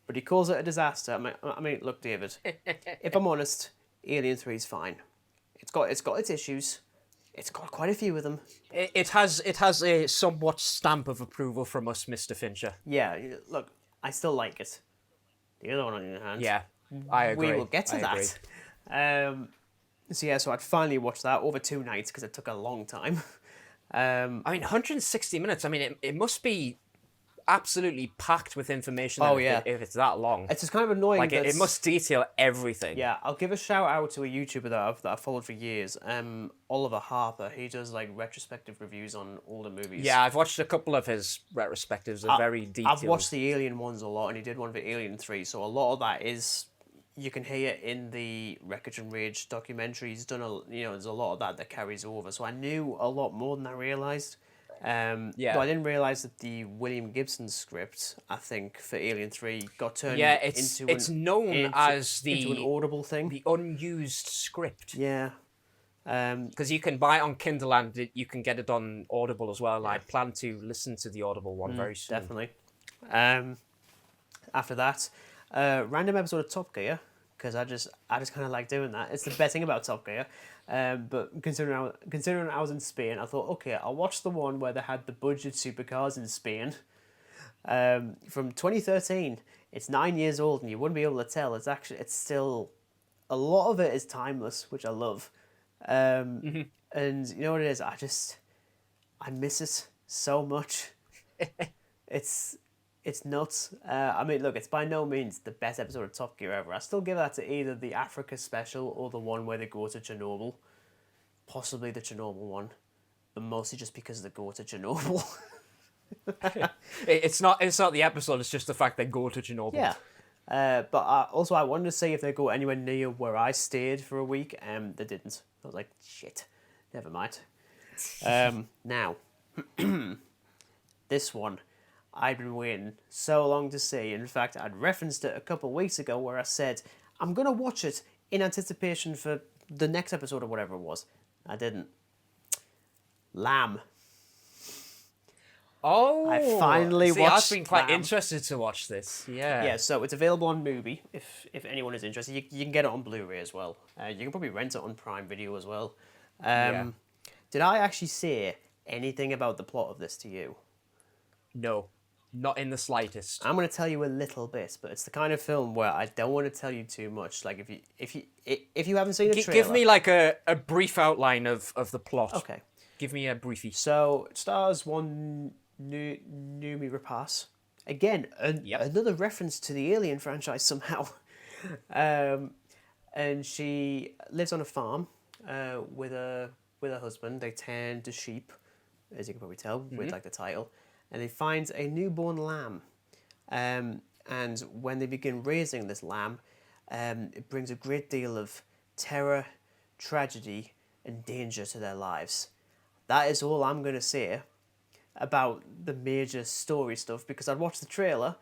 but he calls it a disaster. I mean, look, David, if I'm honest, Alien 3 is fine. It's got its issues. It's got quite a few of them. It has a somewhat stamp of approval from us, Mr. Fincher. Yeah, look, I still like it. The other one on your hand. Yeah, I agree. We will get to that. So I'd finally watched that over 2 nights because it took a long time. I mean, 160 minutes. I mean, it must be absolutely packed with information. If it's that long, it's just kind of annoying. Like it must detail everything. Yeah, I'll give a shout out to a YouTuber that I've followed for years. Oliver Harper. He does like retrospective reviews on older movies. Yeah, I've watched a couple of his retrospectives. They're very detailed. I've watched the Alien ones a lot, and he did one for Alien 3. So a lot of that is. You can hear in the Wreckage and Rage documentary. He's done there's a lot of that carries over. So I knew a lot more than I realised. But I didn't realise that the William Gibson script, I think, for Alien 3 got turned into an Audible thing. The unused script. Yeah. Because you can buy it on Kindle and you can get it on Audible as well. Yeah. I plan to listen to the Audible one very soon. Definitely. After that, random episode of Top Gear, because I just kind of like doing that. It's the best thing about Top Gear. But considering I was in Spain, I thought, okay, I'll watch the one where they had the budget supercars in Spain. From 2013. It's 9 years old, and you wouldn't be able to tell. It's still a lot of it is timeless, which I love. And you know what it is? I miss it so much. It's nuts. I mean, look, it's by no means the best episode of Top Gear ever. I still give that to either the Africa special or the one where they go to Chernobyl. Possibly the Chernobyl one, but mostly just because they go to Chernobyl. It's not the episode, it's just the fact they go to Chernobyl. Yeah. But also I wanted to see if they go anywhere near where I stayed for a week, and they didn't. I was like, shit, never mind. Now, this one, I'd been waiting so long to see. In fact, I'd referenced it a couple of weeks ago where I said, I'm going to watch it in anticipation for the next episode or whatever it was. I didn't. Lamb. Oh, I finally watched. I've been quite interested to watch this. Yeah. Yeah, so it's available on Mubi if anyone is interested. You can get it on Blu-ray as well. You can probably rent it on Prime Video as well. Did I actually say anything about the plot of this to you? No. Not in the slightest. I'm going to tell you a little bit, but it's the kind of film where I don't want to tell you too much. Like if you haven't seen a trailer, Give me like a brief outline of the plot. Okay. Give me a briefie. So it stars one Noomi Rapace. Again, another reference to the Alien franchise somehow. And she lives on a farm with her husband. They tend to sheep, as you can probably tell with like the title. And they find a newborn lamb. And when they begin raising this lamb, it brings a great deal of terror, tragedy, and danger to their lives. That is all I'm going to say about the major story stuff, because I'd watched the trailer,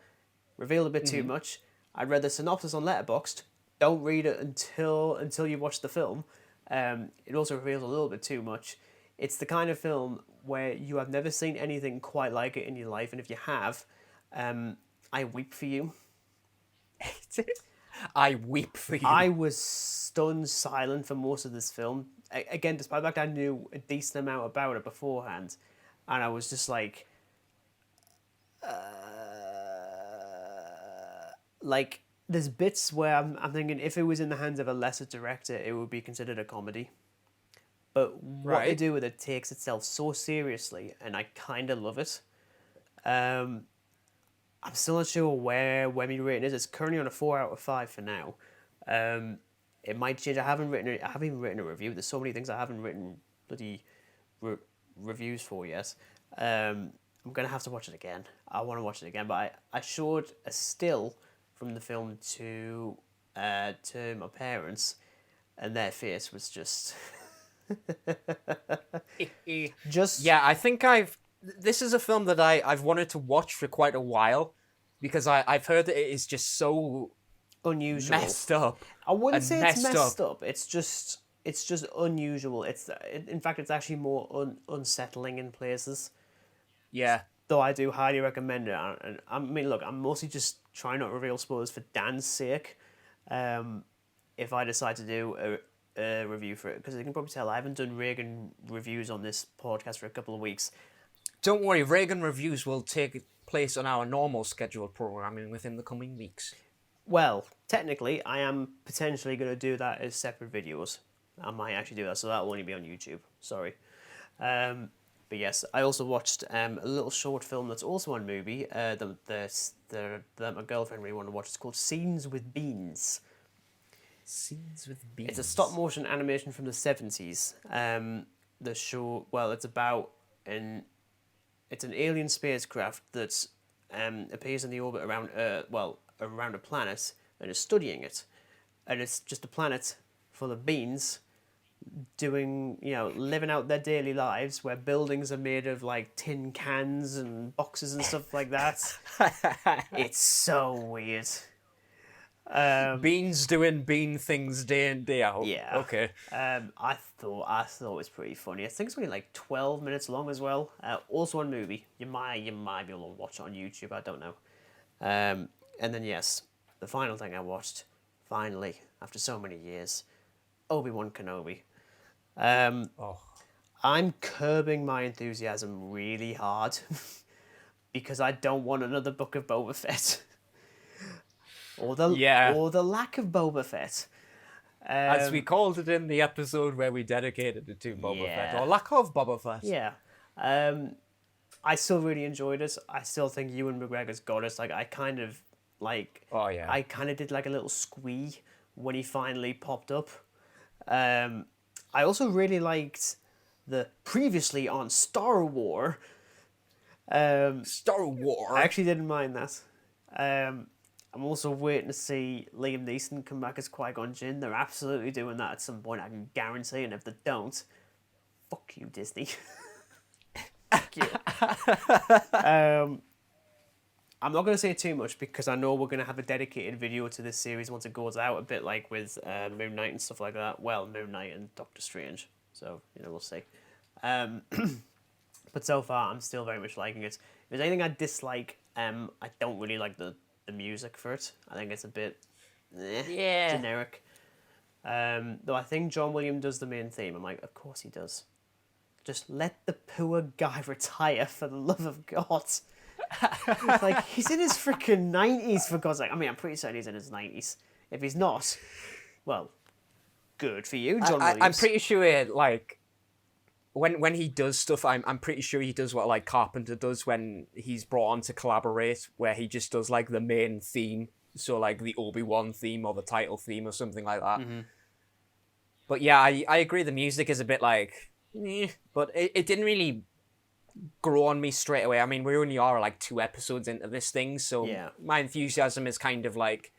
revealed a bit too much. I read the synopsis on Letterboxd. Don't read it until you watch the film. It also reveals a little bit too much. It's the kind of film where you have never seen anything quite like it in your life, and if you have, I weep for you. I weep for you. I was stunned silent for most of this film. Again, despite the fact I knew a decent amount about it beforehand, and I was just like there's bits where I'm thinking if it was in the hands of a lesser director, it would be considered a comedy. But what they do with it takes itself so seriously, and I kind of love it. I'm still not sure where my rating is. It's currently on a 4 out of 5 for now. It might change. I haven't even written a review. There's so many things I haven't written bloody reviews for yet. I'm gonna have to watch it again. I want to watch it again, but I showed a still from the film to my parents, and their face was just. Yeah, I think this is a film that I've wanted to watch for quite a while, because I've heard that it is just so unusual, messed up. I wouldn't say it's messed up. It's just unusual. In fact, it's actually more unsettling in places. Yeah. Though I do highly recommend it. And I mean, look, I'm mostly just trying not to reveal spoilers for Dan's sake. If I decide to do a review for it, because you can probably tell I haven't done Regan reviews on this podcast for a couple of weeks. Don't worry, Regan reviews will take place on our normal scheduled programming within the coming weeks. Well, technically, I am potentially going to do that as separate videos. I might actually do that, so that will only be on YouTube. Sorry. But yes, I also watched a little short film that's also on Movie that my girlfriend really wanted to watch. It's called Scenes with Beans. Scenes with Beans. It's a stop motion animation from the 70s. The show, well, it's about it's an alien spacecraft that appears in the orbit around around a planet and is studying it, and it's just a planet full of beans living out their daily lives, where buildings are made of like tin cans and boxes and stuff like that. It's so weird. Beans doing bean things day in, day out. Yeah. Okay. I thought it was pretty funny. I think it's only like 12 minutes long as well. Also on Movie. You might be able to watch it on YouTube. I don't know. And then yes, the final thing I watched, finally after so many years, Obi-Wan Kenobi. I'm curbing my enthusiasm really hard because I don't want another book of Boba Fett. Or the lack of Boba Fett. As we called it in the episode where we dedicated it to Boba Fett, or lack of Boba Fett. Yeah. I still really enjoyed it. I still think Ewan McGregor's got it. Like, I kind of did like a little squee when he finally popped up. I also really liked the previously on Star Wars. Star Wars. I actually didn't mind that. I'm also waiting to see Liam Neeson come back as Qui-Gon Jinn. They're absolutely doing that at some point, I can guarantee. And if they don't, fuck you, Disney. Fuck you. I'm not going to say too much because I know we're going to have a dedicated video to this series once it goes out, a bit like with Moon Knight and stuff like that. Well, Moon Knight and Doctor Strange. So, we'll see. But so far, I'm still very much liking it. If there's anything I dislike, I don't really like the music for it. I think it's a bit generic. Though I think John Williams does the main theme. I'm like, of course he does. Just let the poor guy retire, for the love of God. Like, he's in his freaking 90s, for God's sake. I mean, I'm pretty certain he's in his 90s. If he's not, well, good for you, John Williams. I'm pretty sure, like, when he does stuff, I'm pretty sure he does what, like, Carpenter does when he's brought on to collaborate, where he just does, like, the main theme. So, like, the Obi-Wan theme or the title theme or something like that. Mm-hmm. But yeah, I agree the music is a bit, like, but it didn't really grow on me straight away. I mean, we only are, like, 2 episodes into this thing, so my enthusiasm is kind of, like,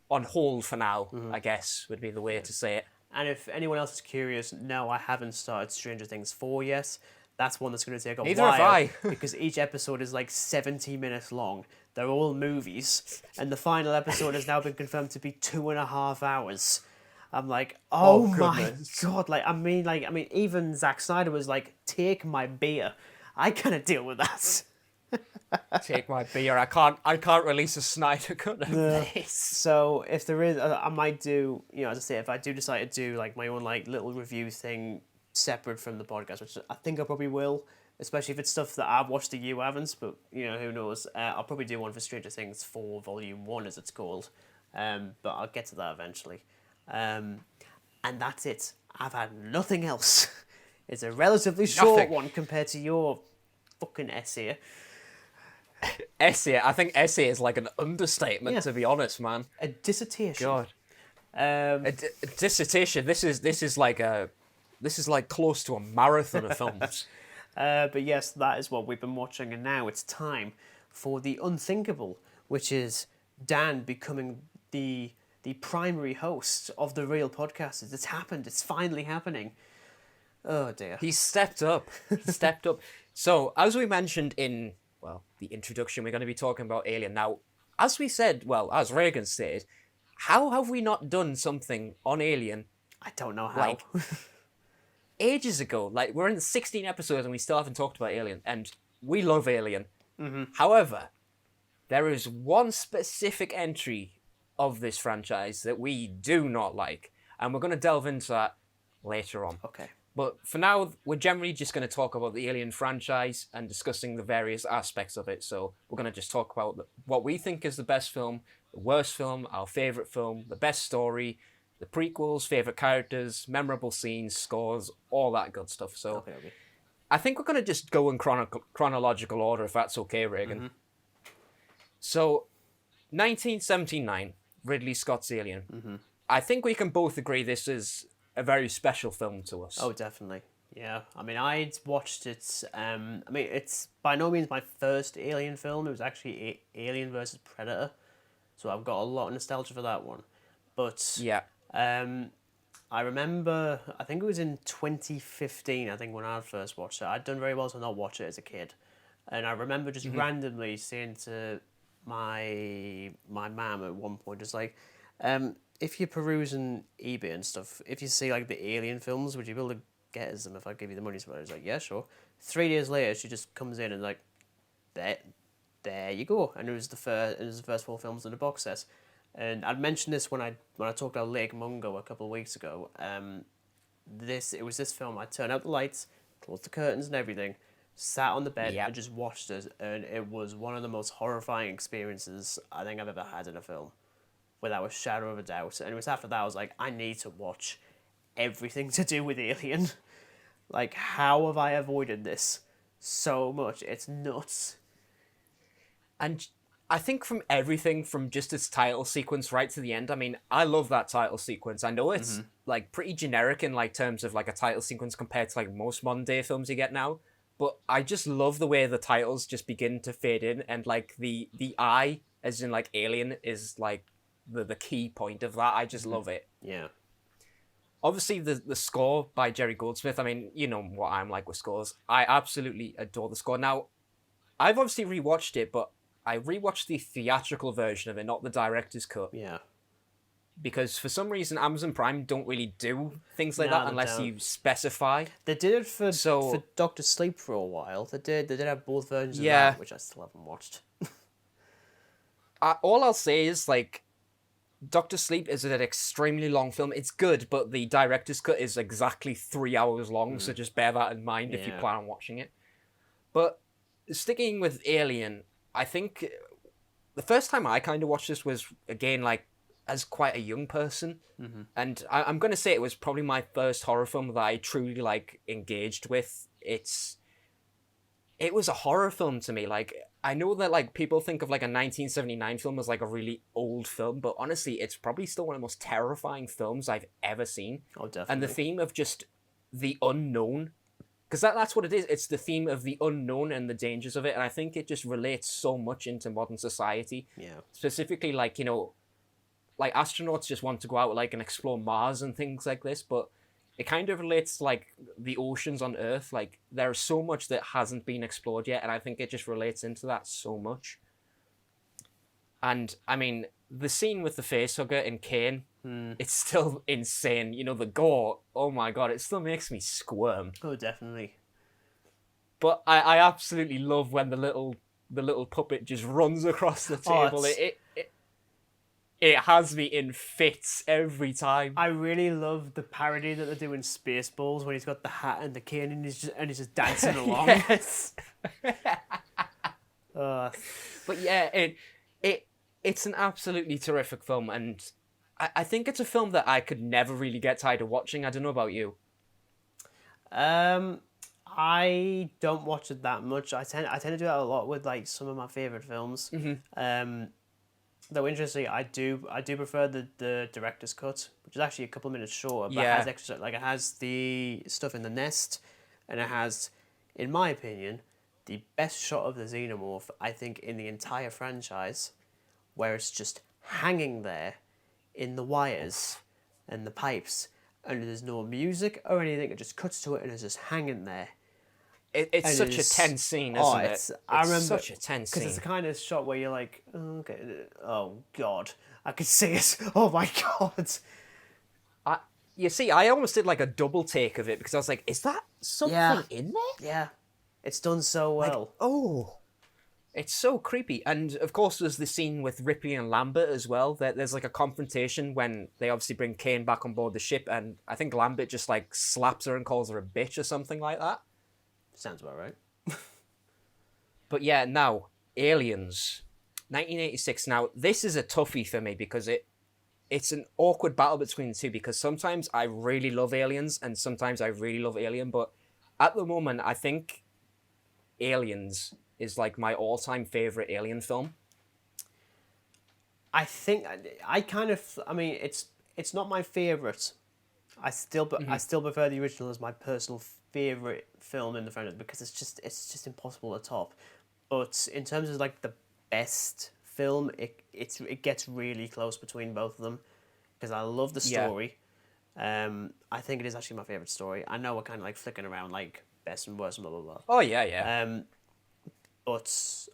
on hold for now, I guess, would be the way to say it. And if anyone else is curious, no, I haven't started Stranger Things 4 yet. That's one that's going to take a Neither while. have I. Because each episode is like 70 minutes long. They're all movies. And the final episode has now been confirmed to be 2.5 hours. I'm like, oh my God. Like, I mean, even Zack Snyder was like, take my beer. I cannot deal with that. Take my beer. I can't release a Snyder cut of this. So if there is, I might do, as I say, if I do decide to do like my own like little review thing separate from the podcast, which I think I probably will, especially if it's stuff that I've watched that you haven't, but who knows. I'll probably do one for Stranger Things 4 Volume 1 as it's called, but I'll get to that eventually. And that's it. I've had nothing else. It's a relatively short one compared to your fucking essay. I think essay is like an understatement, to be honest, man. A dissertation. God. A dissertation. This is like close to a marathon of films. But yes, that is what we've been watching, and now it's time for the unthinkable, which is Dan becoming the primary host of the real podcast. It's happened. It's finally happening. Oh dear. He stepped up. So, as we mentioned in the introduction, we're going to be talking about Alien. Now, as we said, as Regan said, how have we not done something on Alien? I don't know how. Like, ages ago. Like, we're in 16 episodes and we still haven't talked about Alien. And we love Alien. Mm-hmm. However, there is one specific entry of this franchise that we do not like. And we're going to delve into that later on. Okay. But for now, we're generally just going to talk about the Alien franchise and discussing the various aspects of it. So we're going to just talk about what we think is the best film, the worst film, our favourite film, the best story, the prequels, favourite characters, memorable scenes, scores, all that good stuff. So Okay. I think we're going to just go in chronological order, if that's okay, Regan. Mm-hmm. So, 1979, Ridley Scott's Alien. Mm-hmm. I think we can both agree this is a very special film to us. Oh, definitely. Yeah. I mean, I'd watched it. It's by no means my first Alien film. It was actually Alien versus Predator. So I've got a lot of nostalgia for that one. But yeah. I remember, I think it was in 2015, I think, when I first watched it. I'd done very well to not watch it as a kid. And I remember just randomly saying to my mum at one point, just like, if you're perusing eBay and stuff, if you see like the Alien films, would you be able to get us them if I give you the money? So I was like, yeah, sure. 3 days later, she just comes in and like, there you go. And it was the first 4 films in the box set. And I'd mentioned this when I talked about Lake Mungo a couple of weeks ago. It was this film. I turned out the lights, closed the curtains and everything, sat on the bed and just watched it, and it was one of the most horrifying experiences I think I've ever had in a film, without a shadow of a doubt. And it was after that I was like, I need to watch everything to do with Alien. Like, how have I avoided this so much? It's nuts. And I think from everything, from just its title sequence right to the end, I mean, I love that title sequence. I know it's like pretty generic in like terms of like a title sequence compared to like most modern day films you get now, but I just love the way the titles just begin to fade in, and like the I, as in like Alien, is like the key point of that. I just love it. Yeah. Obviously, the score by Jerry Goldsmith, I mean, you know what I'm like with scores. I absolutely adore the score. Now, I've obviously rewatched it, but I rewatched the theatrical version of it, not the director's cut. Yeah. Because for some reason, Amazon Prime don't really do things like that unless you specify. They did it for Dr. Sleep for a while. They did have both versions of that, which I still haven't watched. All I'll say is, like, Dr. Sleep is an extremely long film. It's good, but the director's cut is exactly 3 hours long, so just bear that in mind if you plan on watching it. But sticking with Alien, I think the first time I kind of watched this was, again, like, as quite a young person. Mm-hmm. And I'm going to say it was probably my first horror film that I truly, like, engaged with. It was a horror film to me. Like, I know that, like, people think of, like, a 1979 film as, like, a really old film, but honestly, it's probably still one of the most terrifying films I've ever seen. Oh, definitely. And the theme of just the unknown, because that's what it is. It's the theme of the unknown and the dangers of it, and I think it just relates so much into modern society. Yeah. Specifically, like, you know, like, astronauts just want to go out, like, and explore Mars and things like this, but it kind of relates to, like, the oceans on Earth. Like, there's so much that hasn't been explored yet, and I think it just relates into that so much. And, I mean, the scene with the facehugger and Kane, it's still insane. You know, the gore, oh my god, it still makes me squirm. Oh, definitely. But I absolutely love when the little puppet just runs across the table. It has me in fits every time. I really love the parody that they do in Spaceballs when he's got the hat and the cane and he's just dancing along. Yes. But yeah, it's an absolutely terrific film, and I think it's a film that I could never really get tired of watching. I don't know about you. I don't watch it that much. I tend to do that a lot with like some of my favorite films. Though interestingly, I do prefer the director's cut, which is actually a couple of minutes shorter, but it has extra, like it has the stuff in the nest, and it has, in my opinion, the best shot of the xenomorph I think in the entire franchise, where it's just hanging there in the wires and the pipes, and there's no music or anything. It just cuts to it and it's just hanging there. It's such a tense scene, isn't it? It's such a tense scene. Because it's the kind of shot where you're like, oh, okay, oh god, I could see it. Oh my god. You see, I almost did like a double take of it because I was like, is that something in there? Yeah, it's done so well. Like, it's so creepy. And of course, there's the scene with Ripley and Lambert as well. There's like a confrontation when they obviously bring Kane back on board the ship, and I think Lambert just like slaps her and calls her a bitch or something like that. Sounds about right. But yeah, now, Aliens. 1986. Now, this is a toughie for me because it's an awkward battle between the two, because sometimes I really love Aliens and sometimes I really love Alien, but at the moment, I think Aliens is like my all-time favourite Alien film. I think, I mean, it's not my favourite. I still prefer the original as my personal favourite film in the franchise because it's just impossible to top. But in terms of like the best film, it gets really close between both of them because I love the story. I think it is actually my favourite story. I know we're kind of like flicking around like best and worst and blah blah blah. Oh yeah. But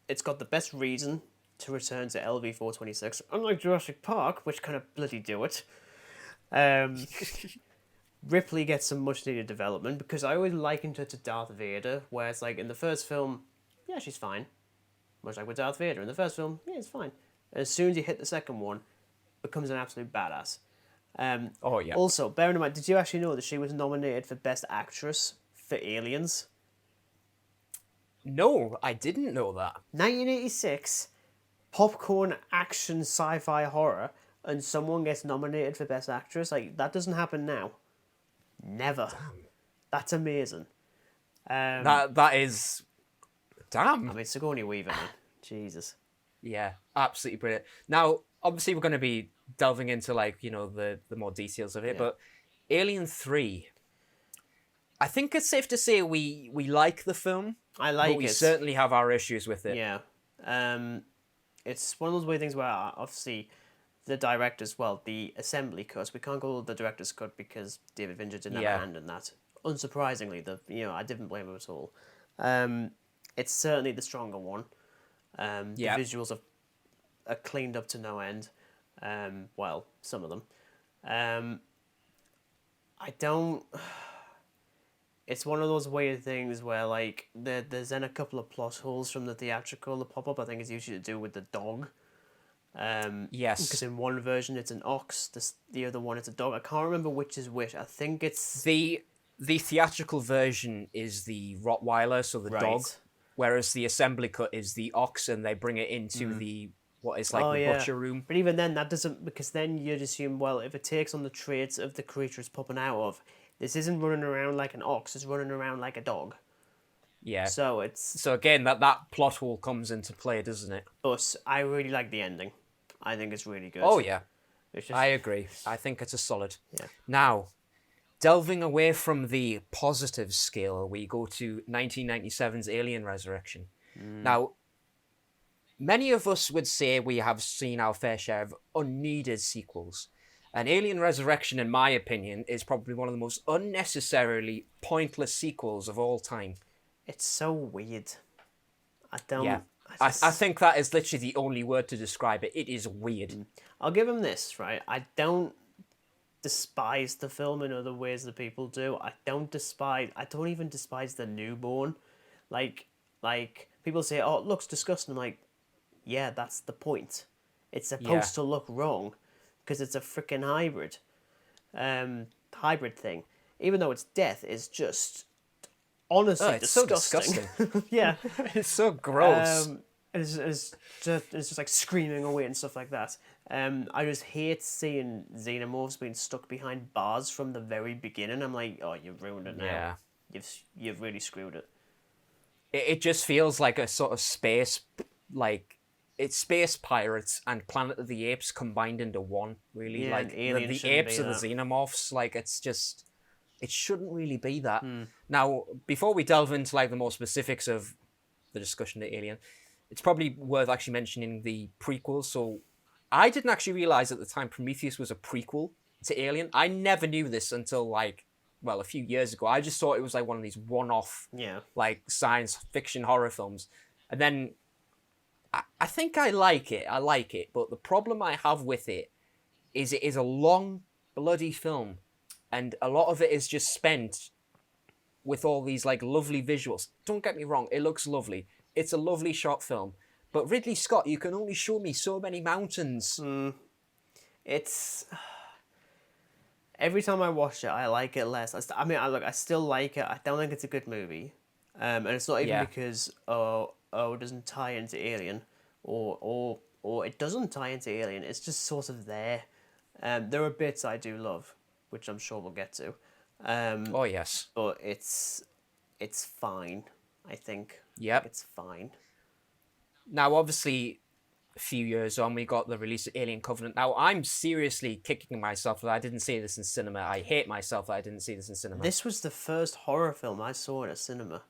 it's got the best reason to return to LV-426, unlike Jurassic Park, which kind of bloody do it. Ripley gets some much needed development because I always likened her to Darth Vader, where it's like in the first film, yeah, she's fine. Much like with Darth Vader. In the first film, yeah, it's fine. And as soon as you hit the second one, becomes an absolute badass. Also, bearing in mind, did you actually know that she was nominated for Best Actress for Aliens? No, I didn't know that. 1986, popcorn action sci-fi horror, and someone gets nominated for Best Actress. Like, that doesn't happen now. Never. Damn. That's amazing. That is... Damn. I mean, Sigourney Weaver, man. Jesus. Yeah, absolutely brilliant. Now, obviously, we're going to be delving into, like, you know, the more details of it, but Alien 3... I think it's safe to say we like the film. I like it. But we certainly have our issues with it. Yeah. It's one of those weird things where, obviously, the director's, well, the assembly cut, we can't call it the director's cut because David Fincher didn't have a hand in that. Unsurprisingly, I didn't blame him at all. It's certainly the stronger one. The visuals are cleaned up to no end. Well, some of them. It's one of those weird things where, like, there's then a couple of plot holes from the theatrical that pop up. I think it's usually to do with the dog. Yes. Because in one version it's an ox, the other one it's a dog. I can't remember which is which. I think it's... The theatrical version is the Rottweiler, so the dog. whereas the assembly cut is the ox, and they bring it into the what is like the butcher room. But even then, that doesn't, because then you'd assume, well, if it takes on the traits of the creature it's popping out of, this isn't running around like an ox, it's running around like a dog. Yeah. So it's. So again, that plot hole comes into play, doesn't it? But I really like the ending. I think it's really good. Oh yeah, It's just, I agree. I think it's a solid. Yeah. Now, delving away from the positive scale, we go to 1997's Alien Resurrection. Now, many of us would say we have seen our fair share of unneeded sequels. And Alien Resurrection, in my opinion, is probably one of the most unnecessarily pointless sequels of all time. It's so weird. I don't. Yeah. I I think that is literally the only word to describe it. It is weird. I'll give him this, right? I don't despise the film in other ways that people do. I don't even despise the newborn. Like people say, oh, it looks disgusting. I'm like, yeah, that's the point. It's supposed to look wrong because it's a freaking hybrid thing. Even though it's death, is just honestly it's disgusting. so disgusting. Yeah. It's so gross. It's just like screaming away and stuff like that. I just hate seeing xenomorphs being stuck behind bars from the very beginning. I'm like, oh, you've ruined it now. Yeah. You've really screwed it. It just feels like a sort of space, like it's Space Pirates and Planet of the Apes combined into one. Really, Yeah, like and Alien the shouldn't apes be are the that. xenomorphs. Like it shouldn't really be that. Now, before we delve into like the more specifics of the discussion to Alien, it's probably worth actually mentioning the prequels. So, I didn't actually realize at the time Prometheus was a prequel to Alien. I never knew this until like, well, a few years ago. I just thought it was like one of these one-off, like science fiction horror films. And then I think I like it. But the problem I have with it is a long, bloody film. And a lot of it is just spent with all these like lovely visuals. Don't get me wrong, it looks lovely. It's a lovely shot film. But Ridley Scott, you can only show me so many mountains. It's every time I watch it, I like it less. I still like it. I don't think it's a good movie, and it's not even because it doesn't tie into Alien, or it doesn't tie into Alien. It's just sort of there. There are bits I do love, which I'm sure we'll get to. Oh yes, but it's fine. I think. Yep, it's fine. Now, obviously, a few years on, we got the release of Alien Covenant. Now, I'm seriously kicking myself that I didn't see this in cinema. I hate myself that I didn't see this in cinema. This was the first horror film I saw in a cinema.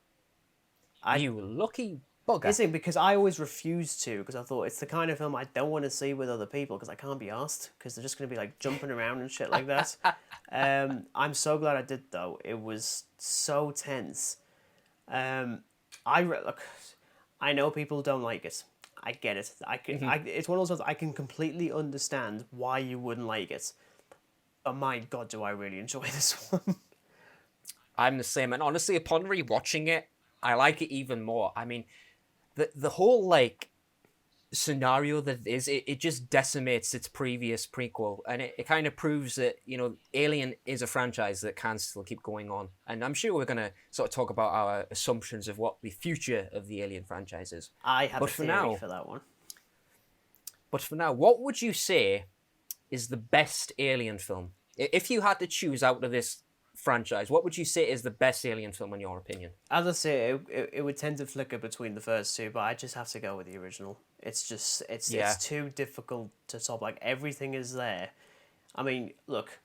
You lucky bugger. Listen, because I always refused to, because I thought it's the kind of film I don't want to see with other people, because I can't be asked, because they're just going to be like jumping around and shit like that. I'm so glad I did, though. It was so tense. Look, I know people don't like it. I get it. It's one of those ones I can completely understand why you wouldn't like it. But my God, do I really enjoy this one. I'm the same. And honestly, upon rewatching it, I like it even more. I mean, the whole, like, scenario that it is, it just decimates its previous prequel. And it kind of proves that, you know, Alien is a franchise that can still keep going on. And I'm sure we're going to sort of talk about our assumptions of what the future of the Alien franchise is. I have a theory for that one. But for now, what would you say is the best Alien film? If you had to choose out of this franchise, what would you say is the best Alien film in your opinion? As I say, it would tend to flicker between the first two, but I just have to go with the original. It's just it's too difficult to top. Like, everything is there. I mean, look,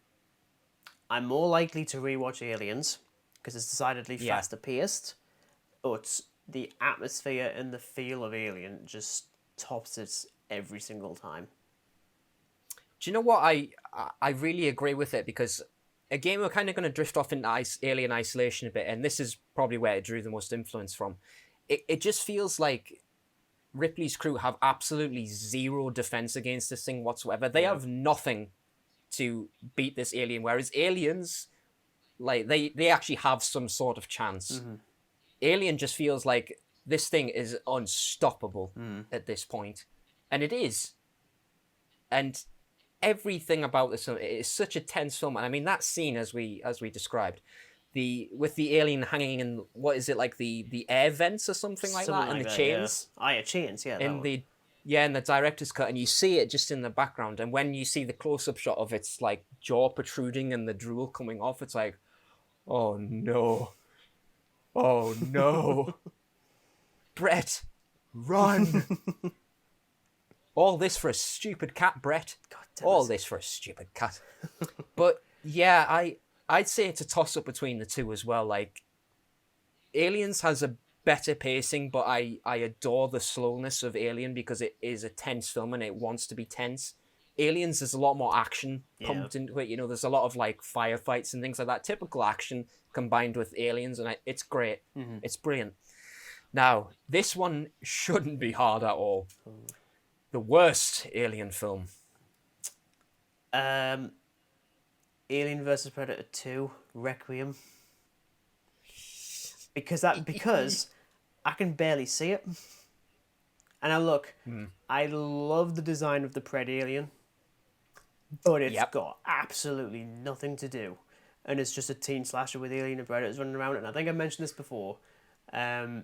I'm more likely to rewatch Aliens because it's decidedly faster paced, but the atmosphere and the feel of Alien just tops it every single time. Do you know what? I really agree with it, because again, we're kind of going to drift off into Alien Isolation a bit, and this is probably where it drew the most influence from. It just feels like Ripley's crew have absolutely zero defense against this thing whatsoever. They have nothing to beat this alien, whereas Aliens, like, they actually have some sort of chance. Alien just feels like this thing is unstoppable at this point, and it is. And everything about this film, it is such a tense film. And I mean, that scene, as we described, with the alien hanging in, what is it, like the air vents or something like that, and the chains. Yeah. Oh, yeah, chains, yeah. In the director's cut, and you see it just in the background, and when you see the close-up shot of its like jaw protruding and the drool coming off, it's like, oh no, oh no, Brett, run! All this for a stupid cat, Brett. God damn All it. this for a stupid cat. But yeah, I'd say it's a toss-up between the two as well. Like, Aliens has a better pacing, but I adore the slowness of Alien because it is a tense film and it wants to be tense. Aliens, there's a lot more action pumped into it. You know, there's a lot of like firefights and things like that. Typical action combined with Aliens, and it's great. Mm-hmm. It's brilliant. Now, this one shouldn't be hard at all. The worst Alien film. Alien vs Predator 2 Requiem. Because I can barely see it. And now look, I love the design of the Pred Alien, but it's got absolutely nothing to do. And it's just a teen slasher with alien and predators running around. And I think I mentioned this before. I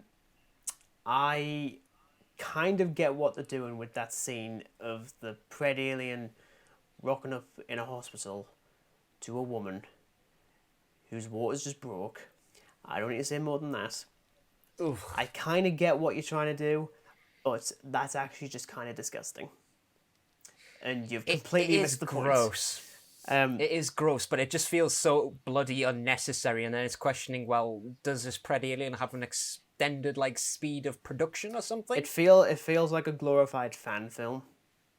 kind of get what they're doing with that scene of the Pred Alien rocking up in a hospital to a woman whose water's just broke. I don't need to say more than that. Oof. I kind of get what you're trying to do, but that's actually just kind of disgusting. And you've completely missed the point. Gross. It is gross, but it just feels so bloody unnecessary. And then it's questioning, well, does this Pred Alien have an extended like speed of production or something? It feels like a glorified fan film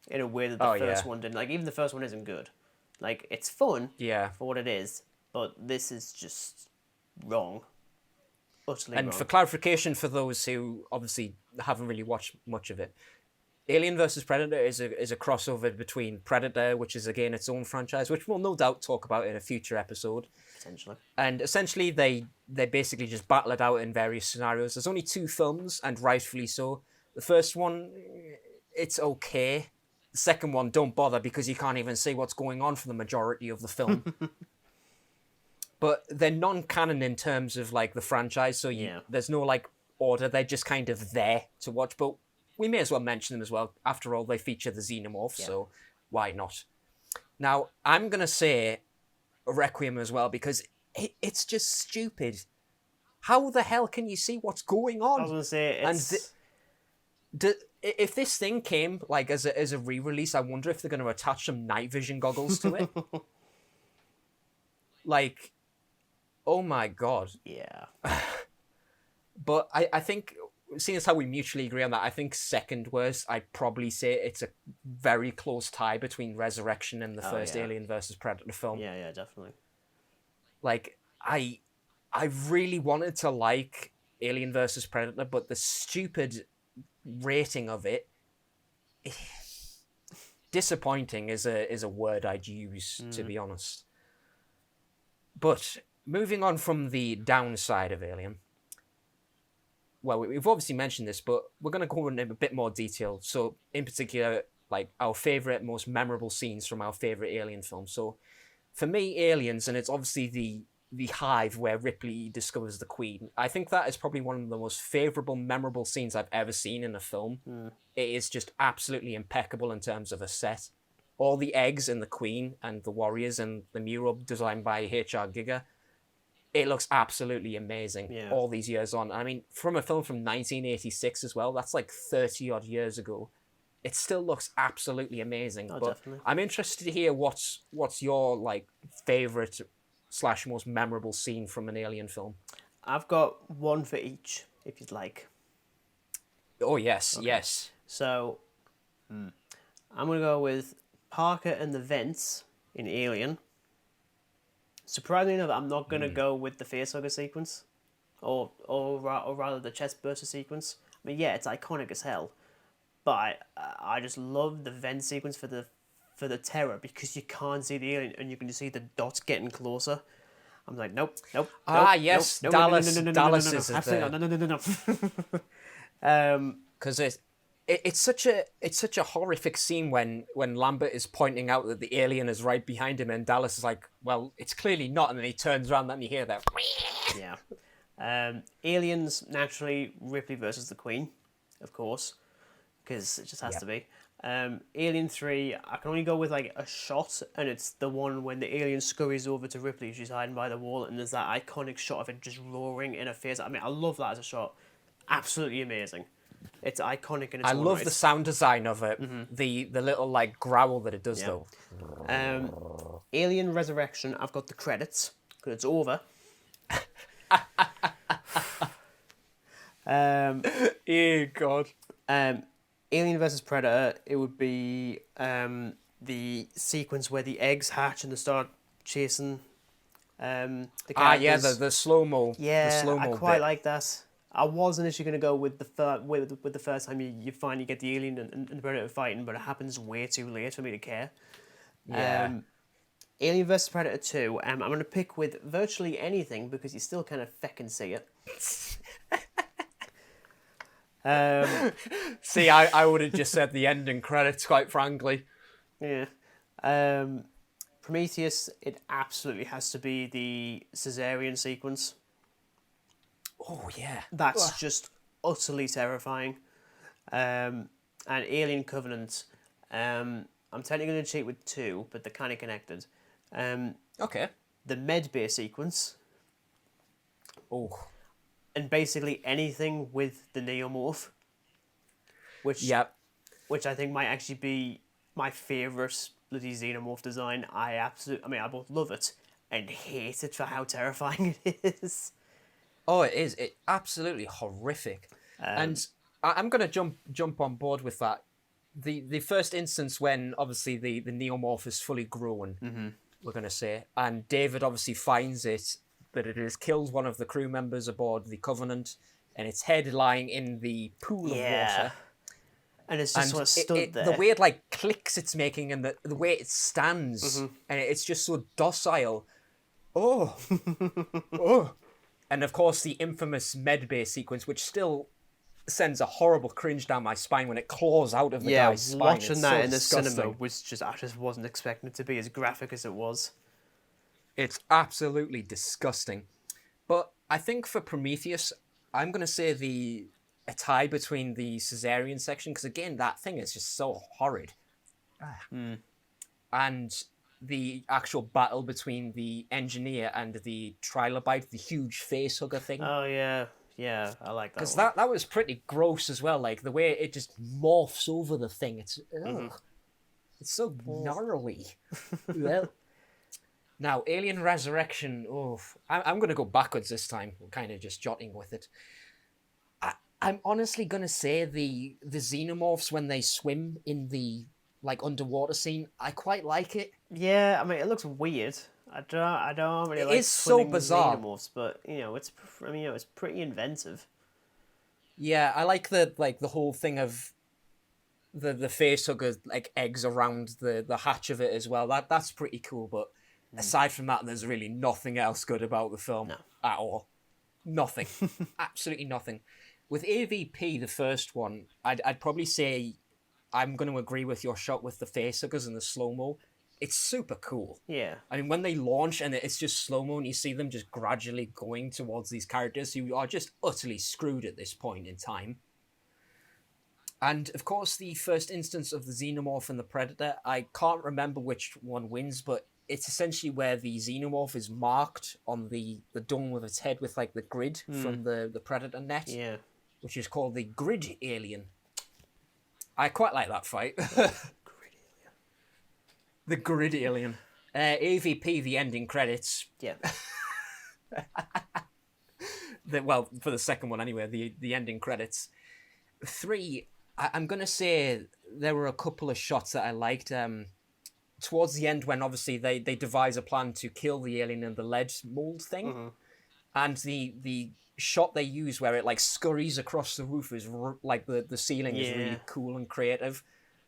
in a way that the first one didn't. Like, even the first one isn't good. Like, it's fun for what it is, but this is just wrong. Utterly and wrong. for clarification, for those who obviously haven't really watched much of it, Alien vs Predator is a crossover between Predator, which is again its own franchise, which we'll no doubt talk about in a future episode. Potentially. And essentially, they basically just battle it out in various scenarios. There's only 2 films, and rightfully so. The first one, it's okay. The second one, don't bother because you can't even see what's going on for the majority of the film. But they're non-canon in terms of like the franchise, so there's no like order. They're just kind of there to watch. But we may as well mention them as well. After all, they feature the Xenomorph, so why not? Now, I'm gonna say Requiem as well because it's just stupid. How the hell can you see what's going on? I was gonna say it's... if this thing came like as a re-release, I wonder if they're gonna attach some night vision goggles to it. Like, oh my god. Yeah. But I think, seeing as how we mutually agree on that, I think second worst, I'd probably say it's a very close tie between Resurrection and the first Alien vs Predator film. Yeah, definitely. Like, I really wanted to like Alien vs Predator, but the stupid rating of it, disappointing is a word I'd use, to be honest. But moving on from the downside of Alien, well, we've obviously mentioned this, but we're going to go into a bit more detail. So, in particular, like our favorite, most memorable scenes from our favorite Alien film. So, for me, Aliens, and it's obviously the hive where Ripley discovers the Queen. I think that is probably one of the most favorable, memorable scenes I've ever seen in a film. It is just absolutely impeccable in terms of a set. All the eggs and the Queen and the warriors and the mural designed by H.R. Giger. It looks absolutely amazing all these years on. I mean, from a film from 1986 as well, that's like 30 odd years ago. It still looks absolutely amazing. Oh, but definitely. I'm interested to hear what's your like favorite / most memorable scene from an Alien film. I've got one for each, if you'd like. Oh, yes, Okay. yes. So, I'm going to go with Parker and the vents in Alien. Surprisingly enough, I'm not going to go with the facehugger sequence, or rather the chest burster sequence. I mean, yeah, it's iconic as hell, but I just love the vent sequence for the terror because you can't see the alien and you can just see the dots getting closer. I'm like, nope. Yes, Dallas. Dallas is absolutely no. because it's such a horrific scene when Lambert is pointing out that the alien is right behind him, and Dallas is like, well, it's clearly not, and then he turns around and you hear that. Yeah. Aliens, naturally, Ripley versus the Queen, of course, because it just has to be. Alien 3, I can only go with like a shot, and it's the one when the alien scurries over to Ripley, she's hiding by the wall, and there's that iconic shot of it just roaring in her face. I mean, I love that as a shot. Absolutely amazing. It's iconic in its I own love right. the sound design of it. The little like growl that it does though. Alien Resurrection, I've got the credits, because it's over. Oh God. Alien versus Predator, it would be the sequence where the eggs hatch and they start chasing the characters. The slow-mo. Yeah, the slow-mo I quite bit. like that. I was initially going to go with the first time you finally get the alien and the Predator fighting, but it happens way too late for me to care. Yeah. Alien vs Predator 2, I'm going to pick with virtually anything because you still kind of feckin' see it. See, I would have just said the ending credits, quite frankly. Yeah. Prometheus, it absolutely has to be the cesarean sequence. Oh yeah. That's just utterly terrifying. And Alien Covenant, I'm technically going to cheat with 2, but they're kind of connected. Okay. The medbay sequence, Oh. and basically anything with the neomorph, which I think might actually be my favourite bloody xenomorph design. I both love it and hate it for how terrifying it is. Oh, it is. It absolutely horrific. And I'm gonna jump on board with that. The first instance when obviously the neomorph is fully grown, we're gonna say, and David obviously finds it that it has killed one of the crew members aboard the Covenant, and its head lying in the pool of water. And it's just sort of stood there. The way it like clicks it's making, and the way it stands, and it's just so docile. Oh, oh. And of course, the infamous medbay sequence, which still sends a horrible cringe down my spine when it claws out of the guy's spine. Watching It's that so in the disgusting. cinema was just, I just wasn't expecting it to be as graphic as it was. It's absolutely disgusting. But I think for Prometheus, I'm going to say a tie between the cesarean section, because again, that thing is just so horrid. And the actual battle between the engineer and the trilobite, the huge face hugger thing. Oh, yeah. Yeah, I like that Because one. that was pretty gross as well. Like the way it just morphs over the thing. It's it's so gnarly. Well, now Alien Resurrection. Oh, I'm going to go backwards this time. I'm kind of just jotting with it. I'm honestly going to say the xenomorphs when they swim in the like underwater scene. I quite like it. Yeah, I mean, it looks weird. I don't really It like is so swimming bizarre. xenomorphs, but it's it's pretty inventive. Yeah, I like the whole thing of the face hugger like eggs around the hatch of it as well. That's pretty cool. But aside from that, there's really nothing else good about the film at all. Nothing, absolutely nothing. With AVP, the first one, I'd probably say I'm going to agree with your shot with the face huggers and the slow mo. It's super cool. Yeah. I mean, when they launch and it's just slow-mo and you see them just gradually going towards these characters who are just utterly screwed at this point in time. And, of course, the first instance of the Xenomorph and the Predator, I can't remember which one wins, but it's essentially where the Xenomorph is marked on the dome of its head with, like, the grid from the Predator net, which is called the Grid Alien. I quite like that fight. The Grid Alien. AVP, the ending credits. Yeah. Well, for the second one anyway, the ending credits. 3, I'm going to say there were a couple of shots that I liked. Towards the end, when obviously they devise a plan to kill the alien in the lead mold thing. And the shot they use where it like scurries across the roof is like the ceiling is really cool and creative.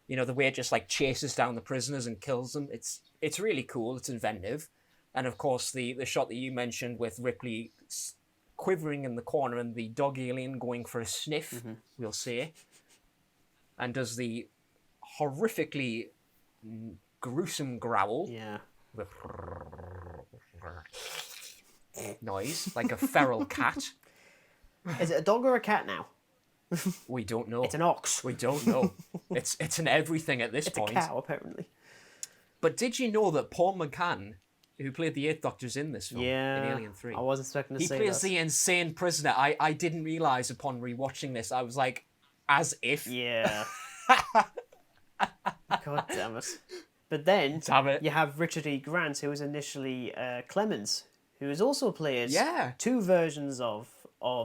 You know, the way it just like chases down the prisoners and kills them. It's really cool. It's inventive. And of course, the shot that you mentioned with Ripley quivering in the corner and the dog alien going for a sniff, we'll say. and does the horrifically gruesome growl. Yeah. The noise, like a feral cat. Is it a dog or a cat now? We don't know. It's an ox. We don't know. It's an everything at this point. It's a cow, apparently. But did you know that Paul McCann, who played the Eighth Doctor in this film, Yeah. in Alien 3, I was expecting to he say plays that. the insane prisoner. I didn't realise upon rewatching this. I was like, as if. Yeah. God damn it. But then Damn it. you have Richard E. Grant, who was initially Clemens, who has also played Yeah. 2 versions of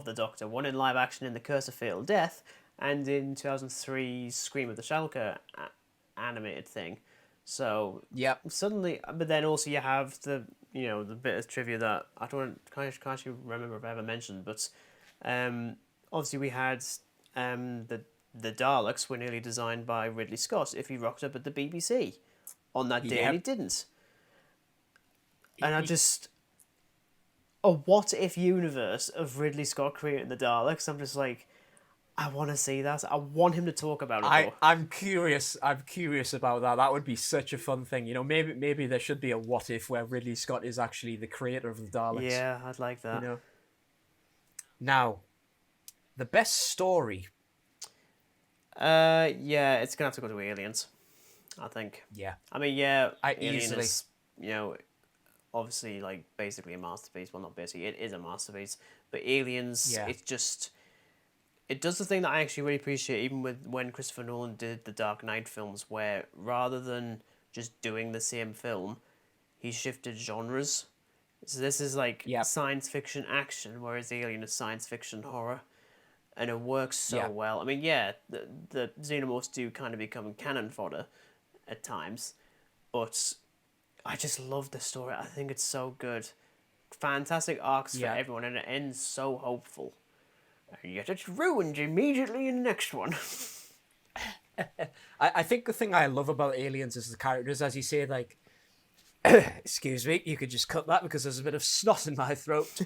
the Doctor, one in live action in The Curse of Fatal Death, and in 2003's Scream of the Shulker animated thing. So Yep. suddenly, but then also you have the bit of trivia that I can't actually remember if I ever mentioned, but obviously we had the Daleks were nearly designed by Ridley Scott if he rocked up at the BBC on that day, and he didn't. And I just a what if universe of Ridley Scott creating the Daleks. I'm just like, I want to see that. I want him to talk about it. I'm curious about that. That would be such a fun thing. Maybe there should be a what if where Ridley Scott is actually the creator of the Daleks. Yeah, I'd like that. Now, the best story. Yeah, it's gonna have to go to Aliens, I think. Yeah. I mean, yeah, I Alien easily. is, obviously, like, basically a masterpiece. Well, not basically, it is a masterpiece. But Aliens, Yeah. it's just, it does the thing that I actually really appreciate, even with when Christopher Nolan did the Dark Knight films, where rather than just doing the same film, he shifted genres. So this is like science fiction action, whereas Alien is science fiction horror. And it works so well. I mean, yeah, the Xenomorphs do kind of become cannon fodder at times, but I just love the story. I think it's so good. Fantastic arcs for everyone, and it ends so hopeful. And yet it's ruined immediately in the next one. I think the thing I love about Aliens is the characters, as you say, like, excuse me, you could just cut that because there's a bit of snot in my throat.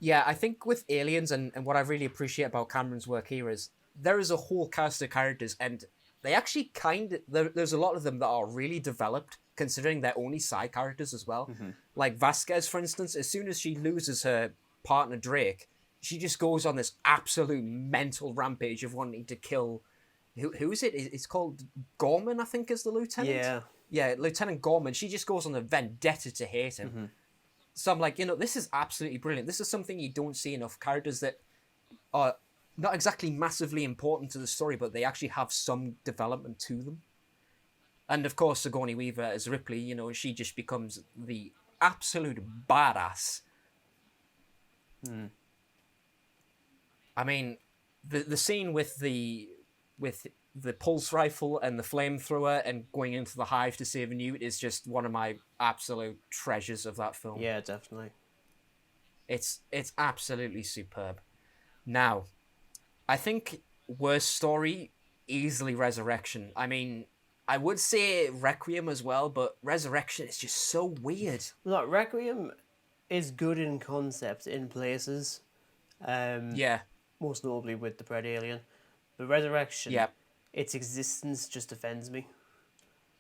Yeah, I think with Aliens, and what I really appreciate about Cameron's work here is there is a whole cast of characters, and they actually there's a lot of them that are really developed, considering they're only side characters as well. Mm-hmm. Like Vasquez, for instance, as soon as she loses her partner Drake, she just goes on this absolute mental rampage of wanting to kill... Who is it? It's called Gorman, I think, is the lieutenant? Yeah. Yeah, Lieutenant Gorman. She just goes on a vendetta to hate him. Mm-hmm. So I'm like, this is absolutely brilliant. This is something you don't see enough. Characters that are not exactly massively important to the story, but they actually have some development to them. And of course, Sigourney Weaver as Ripley, she just becomes the absolute badass. I mean, the scene with the pulse rifle and the flamethrower and going into the hive to save Newt is just one of my absolute treasures of that film. Yeah, definitely. It's absolutely superb. Now, I think worst story, easily Resurrection. I mean, I would say Requiem as well, but Resurrection is just so weird. Look, Requiem is good in concept in places. Most notably with the Pred Alien. But Resurrection, its existence just offends me.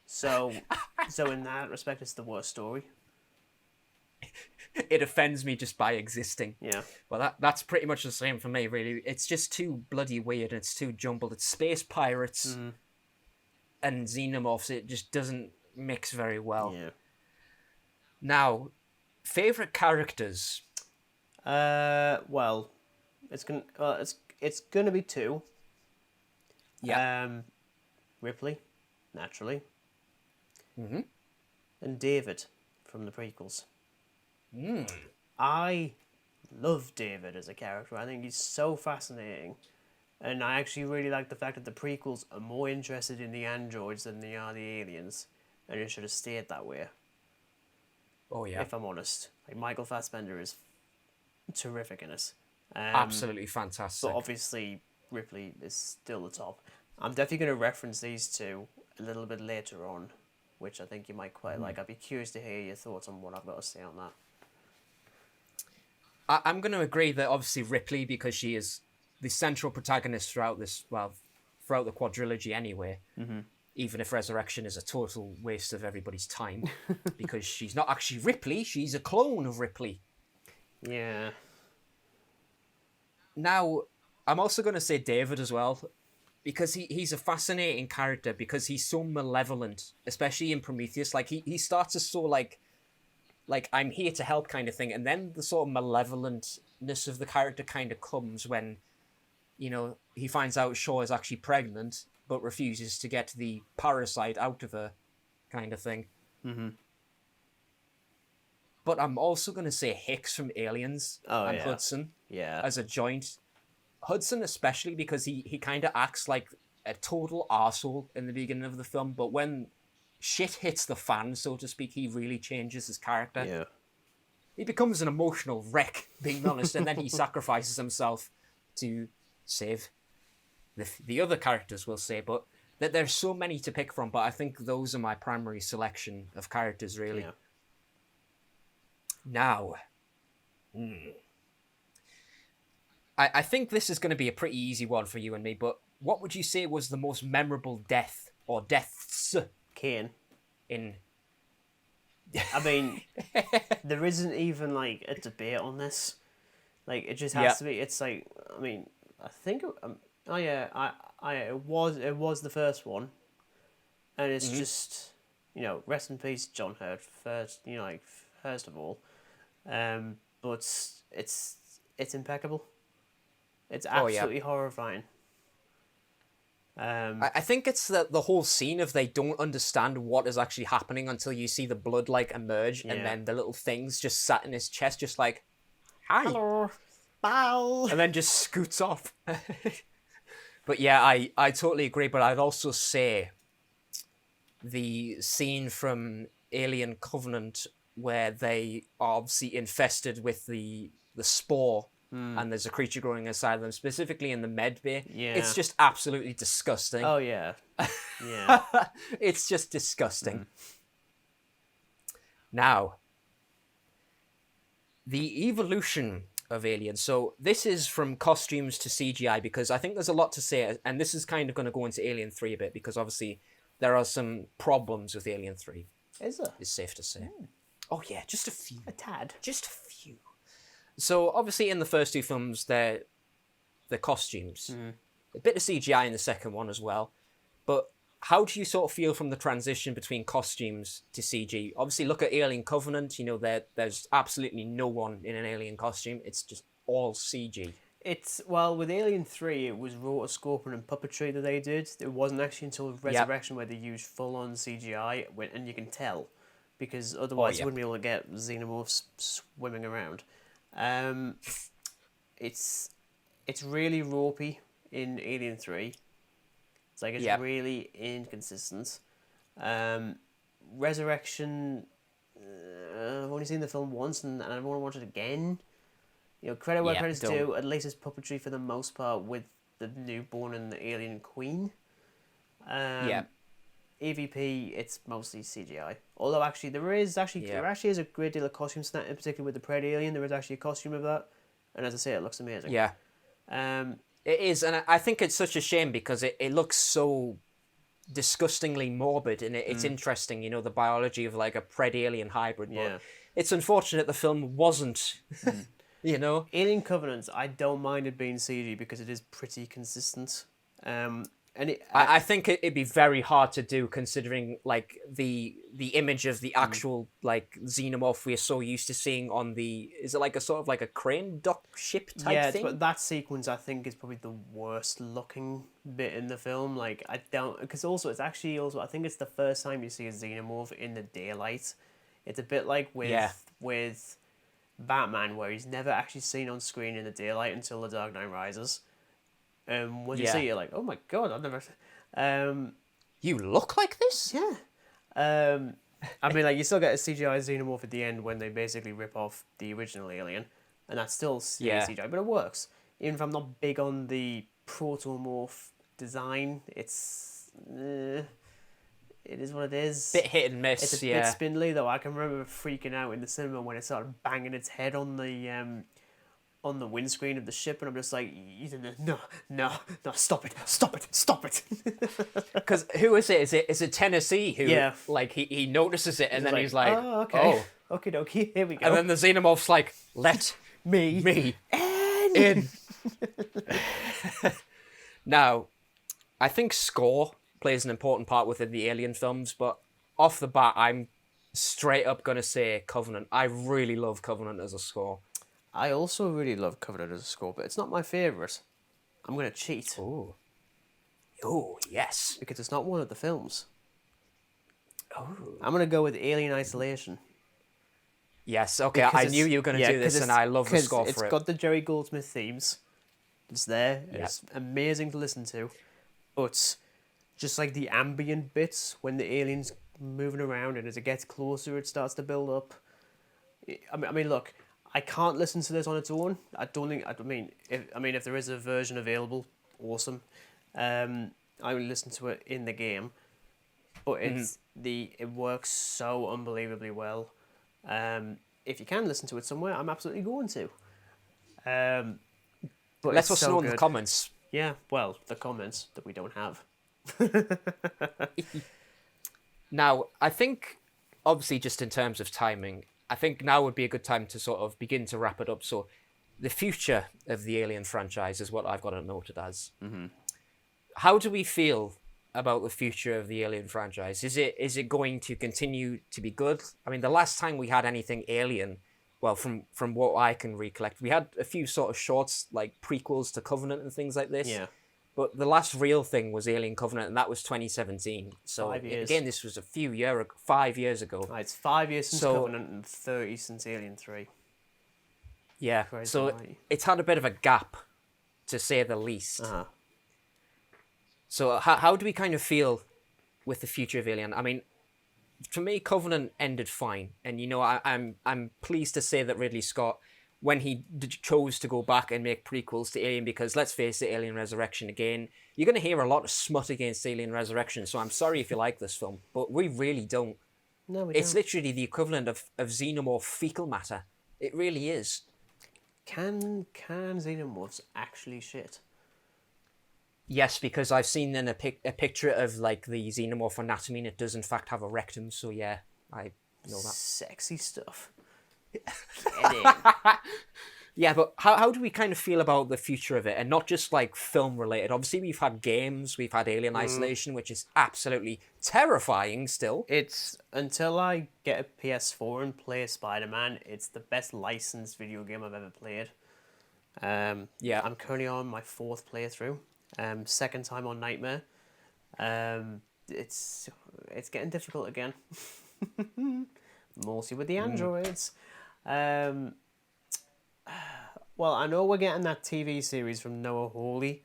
So in that respect, it's the worst story. It offends me just by existing. Yeah. Well, that's pretty much the same for me, really. It's just too bloody weird. It's too jumbled. It's space pirates and xenomorphs. It just doesn't mix very well. Yeah. Now, favorite characters. Well, it's gonna be 2. Yeah. Ripley, naturally. Mm-hmm. And David from the prequels. Mm. I love David as a character. I think he's so fascinating. And I actually really like the fact that the prequels are more interested in the androids than they are the aliens. And it should have stayed that way. Oh, yeah. If I'm honest. Like, Michael Fassbender is terrific in it. Absolutely fantastic. But obviously, Ripley is still the top. I'm definitely going to reference these two a little bit later on, which I think you might quite like. I'd be curious to hear your thoughts on what I've got to say on that. I'm going to agree that obviously Ripley, because she is the central protagonist throughout throughout the quadrilogy anyway. Even if Resurrection is a total waste of everybody's time, because she's not actually Ripley, she's a clone of Ripley. Yeah. Now, I'm also going to say David as well, because he's a fascinating character, because he's so malevolent, especially in Prometheus. Like, he starts as so, like, I'm here to help kind of thing, and then the sort of malevolentness of the character kind of comes when, you know, he finds out Shaw is actually pregnant, but refuses to get the parasite out of her, kind of thing. But I'm also going to say Hicks from Aliens and Hudson as a joint. Hudson especially, because he kind of acts like a total arsehole in the beginning of the film, but when shit hits the fan, so to speak, he really changes his character. Yeah. He becomes an emotional wreck, being honest, and then he sacrifices himself to save the other characters, we'll say, but that there's so many to pick from, but I think those are my primary selection of characters, really. Yeah. Now, I think this is going to be a pretty easy one for you and me, but what would you say was the most memorable death, or deaths, Kane. in... I mean, there isn't even, like, a debate on this. Like, it just has to be, it's like, I mean, I think... it was the first one, and it's just, you know, rest in peace, John Hurt. First of all, but it's impeccable. It's absolutely horrifying. I think it's the whole scene of they don't understand what is actually happening until you see the blood like emerge, and then the little things just sat in his chest, just like, hi, hello, bow, and then just scoots off. But yeah, I totally agree, but I'd also say the scene from Alien Covenant where they are obviously infested with the spore, and there's a creature growing inside of them, specifically in the med bay. Yeah. It's just absolutely disgusting. Oh, yeah. Yeah. It's just disgusting. Now, the evolution of Alien. So this is from costumes to CGI, because I think there's a lot to say, and this is kind of going to go into Alien 3 a bit, because obviously there are some problems with Alien 3. Is there? It's safe to say. Oh yeah, just a few. A tad. Just a few. So obviously in the first two films, they're costumes. A bit of CGI in the second one as well. But how do you sort of feel from the transition between costumes to CG? Obviously, look at Alien Covenant. You know, there's absolutely no one in an alien costume. It's just all CG. With Alien 3, it was rotoscoping and puppetry that they did. It wasn't actually until Resurrection where they used full-on CGI, and you can tell, because otherwise you wouldn't be able to get xenomorphs swimming around. It's really ropey in Alien 3. It's like it's really inconsistent. Resurrection, I've only seen the film once, and I want to watch it again. You know, credit where credit's due. At least it's puppetry for the most part with the newborn and the alien queen. EVP, it's mostly CGI. Although actually there actually is a great deal of costume snap, particularly with the Pred alien. There is actually a costume of that, and as I say, it looks amazing. Yeah. It is, and I think it's such a shame because it looks so disgustingly morbid, and it's interesting, you know, the biology of like a Pred-alien hybrid. But it's unfortunate the film wasn't, you know. Alien Covenant, I don't mind it being CG because it is pretty consistent. I think it'd be very hard to do considering like the image of the actual like xenomorph we're so used to seeing on is it like a sort of like a crane dock ship type thing? But that sequence I think is probably the worst looking bit in the film. Like I think it's the first time you see a xenomorph in the daylight. It's a bit like with Batman, where he's never actually seen on screen in the daylight until The Dark Knight Rises. When you see it, you're like, oh my god, I've never... you look like this? Yeah. I mean, like, you still get a CGI xenomorph at the end when they basically rip off the original alien, and that's still CGI, but it works. Even if I'm not big on the protomorph design, it is what it is. Bit hit and miss, It's a bit spindly, though. I can remember freaking out in the cinema when it started banging its head on the on the windscreen of the ship, and I'm just like, no, stop it. Because who is it? Is it Tennessee who? Yeah. Like he notices it and then he's like, oh, okay, okie dokie, here we go. And then the Xenomorph's like, let me in. Now, I think score plays an important part within the Alien films, but off the bat, I'm straight up gonna say Covenant. I really love Covenant as a score. I also really love Covenant as a score, but it's not my favourite. I'm gonna cheat. Oh, yes. Because it's not one of the films. Oh. I'm gonna go with Alien Isolation. Yes, okay, I knew you were going to do this, and I love the score for it. It's got the Jerry Goldsmith themes. It's there. Yeah. It's amazing to listen to. But just like the ambient bits, when the alien's moving around and as it gets closer, it starts to build up. I mean, look, I can't listen to this on its own. If there is a version available, awesome. I will listen to it in the game. But it works so unbelievably well. If you can listen to it somewhere, I'm absolutely going to. But let us know in the comments. Yeah, well, the comments that we don't have. Now, I think, obviously, just in terms of timing, I think now would be a good time to sort of begin to wrap it up. So, the future of the Alien franchise is what I've got it noted as. Mm-hmm. How do we feel about the future of the Alien franchise? Is it going to continue to be good? I mean, the last time we had anything Alien, well, from what I can recollect, we had a few sort of shorts, like prequels to Covenant and things like this. Yeah. But the last real thing was Alien Covenant, and that was 2017. So, again, this was 5 years ago. It's 5 years since Covenant and 30 since Alien 3. Yeah, Crazy, so right? It's had a bit of a gap, to say the least. Uh-huh. So how do we kind of feel with the future of Alien? I mean, for me, Covenant ended fine, and I'm pleased to say that Ridley Scott, when he chose to go back and make prequels to Alien, because let's face it, Alien Resurrection again, you're going to hear a lot of smut against Alien Resurrection. So I'm sorry if you like this film, but we really don't. No, we It's don't. literally the equivalent of xenomorph fecal matter. It really is. Can xenomorphs actually shit? Yes, because I've seen in a picture of like the xenomorph anatomy, and it does in fact have a rectum. So yeah, I know that. Sexy stuff. Yeah, but how do we kind of feel about the future of it, and not just like film related? Obviously, we've had games, we've had Alien Isolation, which is absolutely terrifying. Still, It's until I get a PS4 and play Spider-Man, it's the best licensed video game I've ever played. Yeah. I'm currently on my 4th playthrough. Second time on Nightmare. It's getting difficult again. Mostly with the androids. Well, I know we're getting that TV series from Noah Hawley,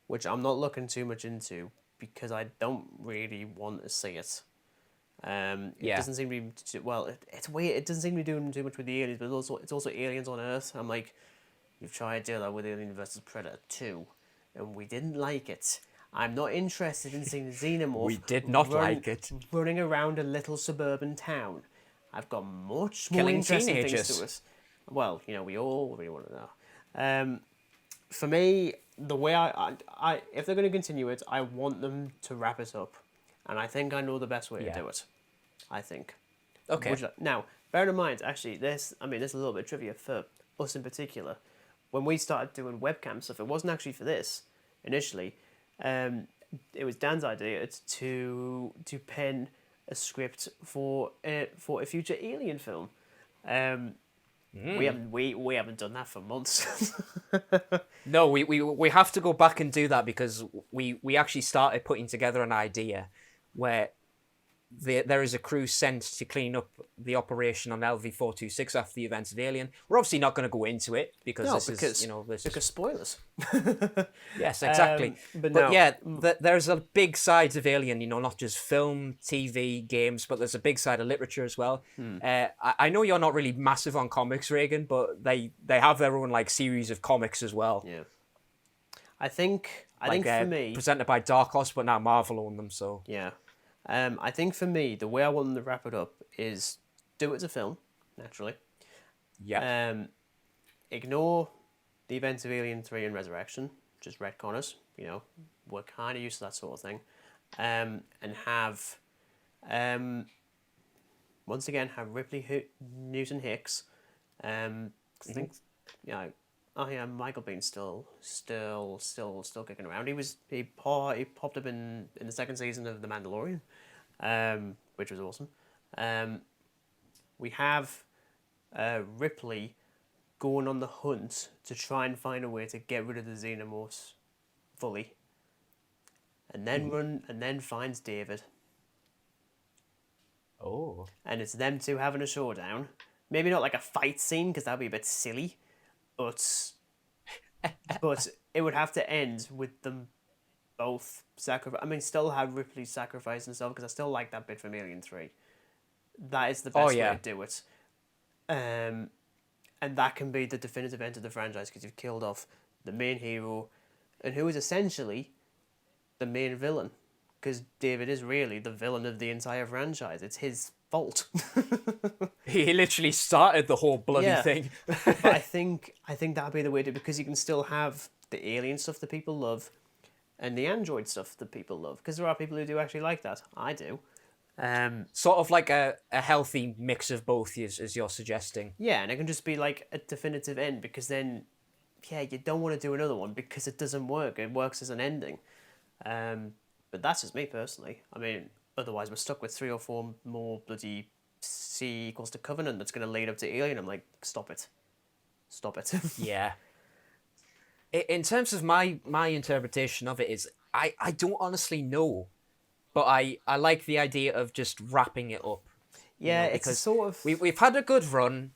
which I'm not looking too much into because I don't really want to see it. It doesn't seem to be it's weird. It doesn't seem to be doing too much with the aliens, but it's also aliens on Earth. I'm like, you've tried to do that with Alien vs Predator 2, and we didn't like it. I'm not interested in seeing the xenomorph. We did not like it. Running around a little suburban town. I've got much more Killing interesting teenagers. things to it. Well, we all really want to know. For me, the way I if they're going to continue it, I want them to wrap it up, and I think I know the best way to do it. I think. okay. Now, bear in mind, actually, this is a little bit of trivia for us in particular. When we started doing webcam stuff, it wasn't actually for this initially. It was Dan's idea to pen a script for a future Alien film. We haven't done that for months. No, we have to go back and do that because we actually started putting together an idea where there is a crew sent to clean up the operation on LV-426 after the events of Alien. We're obviously not going to go into it because because spoilers. Yes, exactly. There's a big side of Alien, not just film, TV, games, but there's a big side of literature as well. I know you're not really massive on comics, Regan, but they have their own like series of comics as well. Yeah. I think for me, presented by Dark Horse, but now Marvel own them. So yeah. I think for me, the way I want them to wrap it up is do it as a film, naturally. yeah. Ignore the events of Alien 3 and Resurrection, just retconners, you know, we're kind of used to that sort of thing, and have, once again, have Ripley Newton Hicks, I think, Michael Bean's still kicking around. He popped up in the second season of The Mandalorian, which was awesome. We have Ripley going on the hunt to try and find a way to get rid of the xenomorphs fully, and then finds David. Oh. And it's them two having a showdown. Maybe not like a fight scene, because that'd be a bit silly, but it would have to end with them both sacrifice. I mean, still have Ripley sacrifice himself, because I still like that bit from Alien 3. That is the best way to do it. And that can be the definitive end of the franchise, because you've killed off the main hero, and who is essentially the main villain, because David is really the villain of the entire franchise. It's his fault. He literally started the whole bloody thing. But I think that'd be the way to, because you can still have the alien stuff that people love, and the android stuff that people love, because there are people who do actually like that. I do. Sort of like a healthy mix of both, as you're suggesting. Yeah, and it can just be like a definitive end, because then, you don't want to do another one because it doesn't work. It works as an ending. But that's just me personally. I mean, otherwise we're stuck with 3 or 4 more bloody C equals to Covenant that's going to lead up to Alien. I'm like, stop it. Yeah. In terms of my interpretation of it is, I don't honestly know. But I like the idea of just wrapping it up. Yeah, it's a sort of... We've had a good run,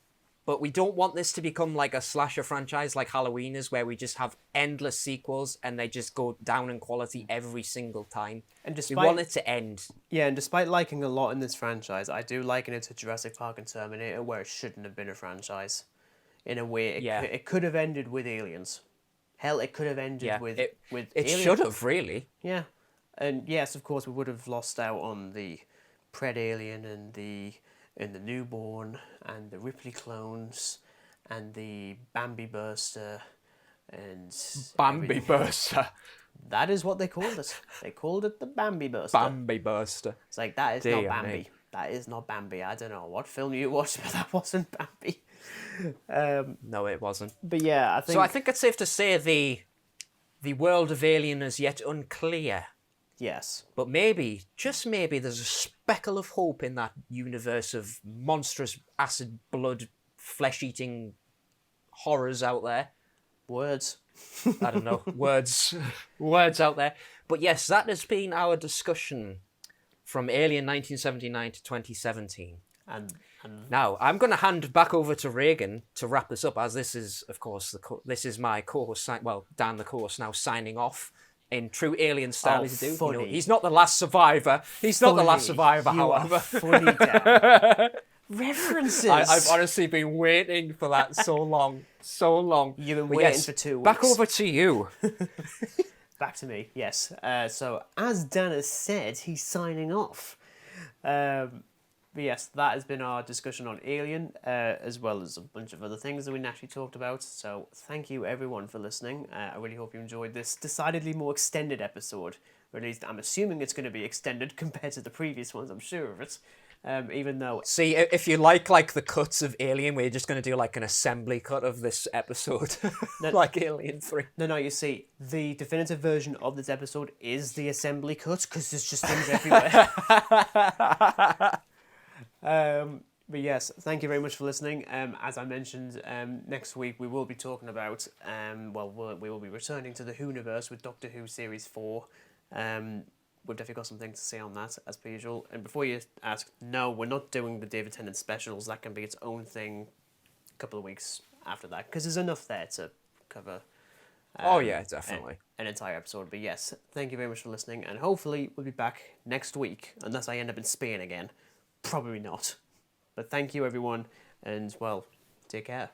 but we don't want this to become like a slasher franchise like Halloween is, where we just have endless sequels and they just go down in quality every single time. And we want it to end. Yeah, and despite liking a lot in this franchise, I do liken it to Jurassic Park and Terminator, where it shouldn't have been a franchise. In a way, it could have ended with Aliens. Hell, it could have ended with It Aliens. should have, really. Yeah. And yes, of course, we would have lost out on the Pred Alien and the Newborn and the Ripley clones and the Bambi Burster and Bambi Burster. That is what they called it. They called it the Bambi Burster. Bambi Burster. It's like, that is not Bambi. Me. That is not Bambi. I don't know what film you watched, but that wasn't Bambi. No, it wasn't. But yeah, I think it's safe to say the world of Alien is yet unclear. Yes. But maybe, just maybe, there's a speckle of hope in that universe of monstrous acid blood, flesh-eating horrors out there. Words. I don't know. Words out there. But yes, that has been our discussion from Alien 1979 to 2017. And now, I'm going to hand back over to Regan to wrap this up, as this is, of course, this is my co-host, Dan the co-host, now signing off. In true Alien style, as you do. You know, he's not the last survivor. However. Funny, Dan. References. I've honestly been waiting for that so long. You've been waiting for 2 weeks. Back over to you. Back to me, yes. So, as Dan has said, he's signing off. But yes, that has been our discussion on Alien, as well as a bunch of other things that we naturally talked about. So thank you everyone for listening. I really hope you enjoyed this decidedly more extended episode. Or at least I'm assuming it's going to be extended compared to the previous ones, I'm sure of it. Even though... See, if you like the cuts of Alien, we're just going to do like an assembly cut of this episode. Like Alien 3. No, you see, the definitive version of this episode is the assembly cut, because there's just things everywhere. But yes, thank you very much for listening. As I mentioned, next week we will be talking about, we will be returning to the Who-niverse with Doctor Who Series 4. We've definitely got some things to say on that, as per usual. And before you ask, no, we're not doing the David Tennant specials. That can be its own thing a couple of weeks after that, because there's enough there to cover... oh yeah, definitely. An entire episode. But yes, thank you very much for listening, and hopefully we'll be back next week, unless I end up in Spain again. Probably not. But thank you, everyone, and, well, take care.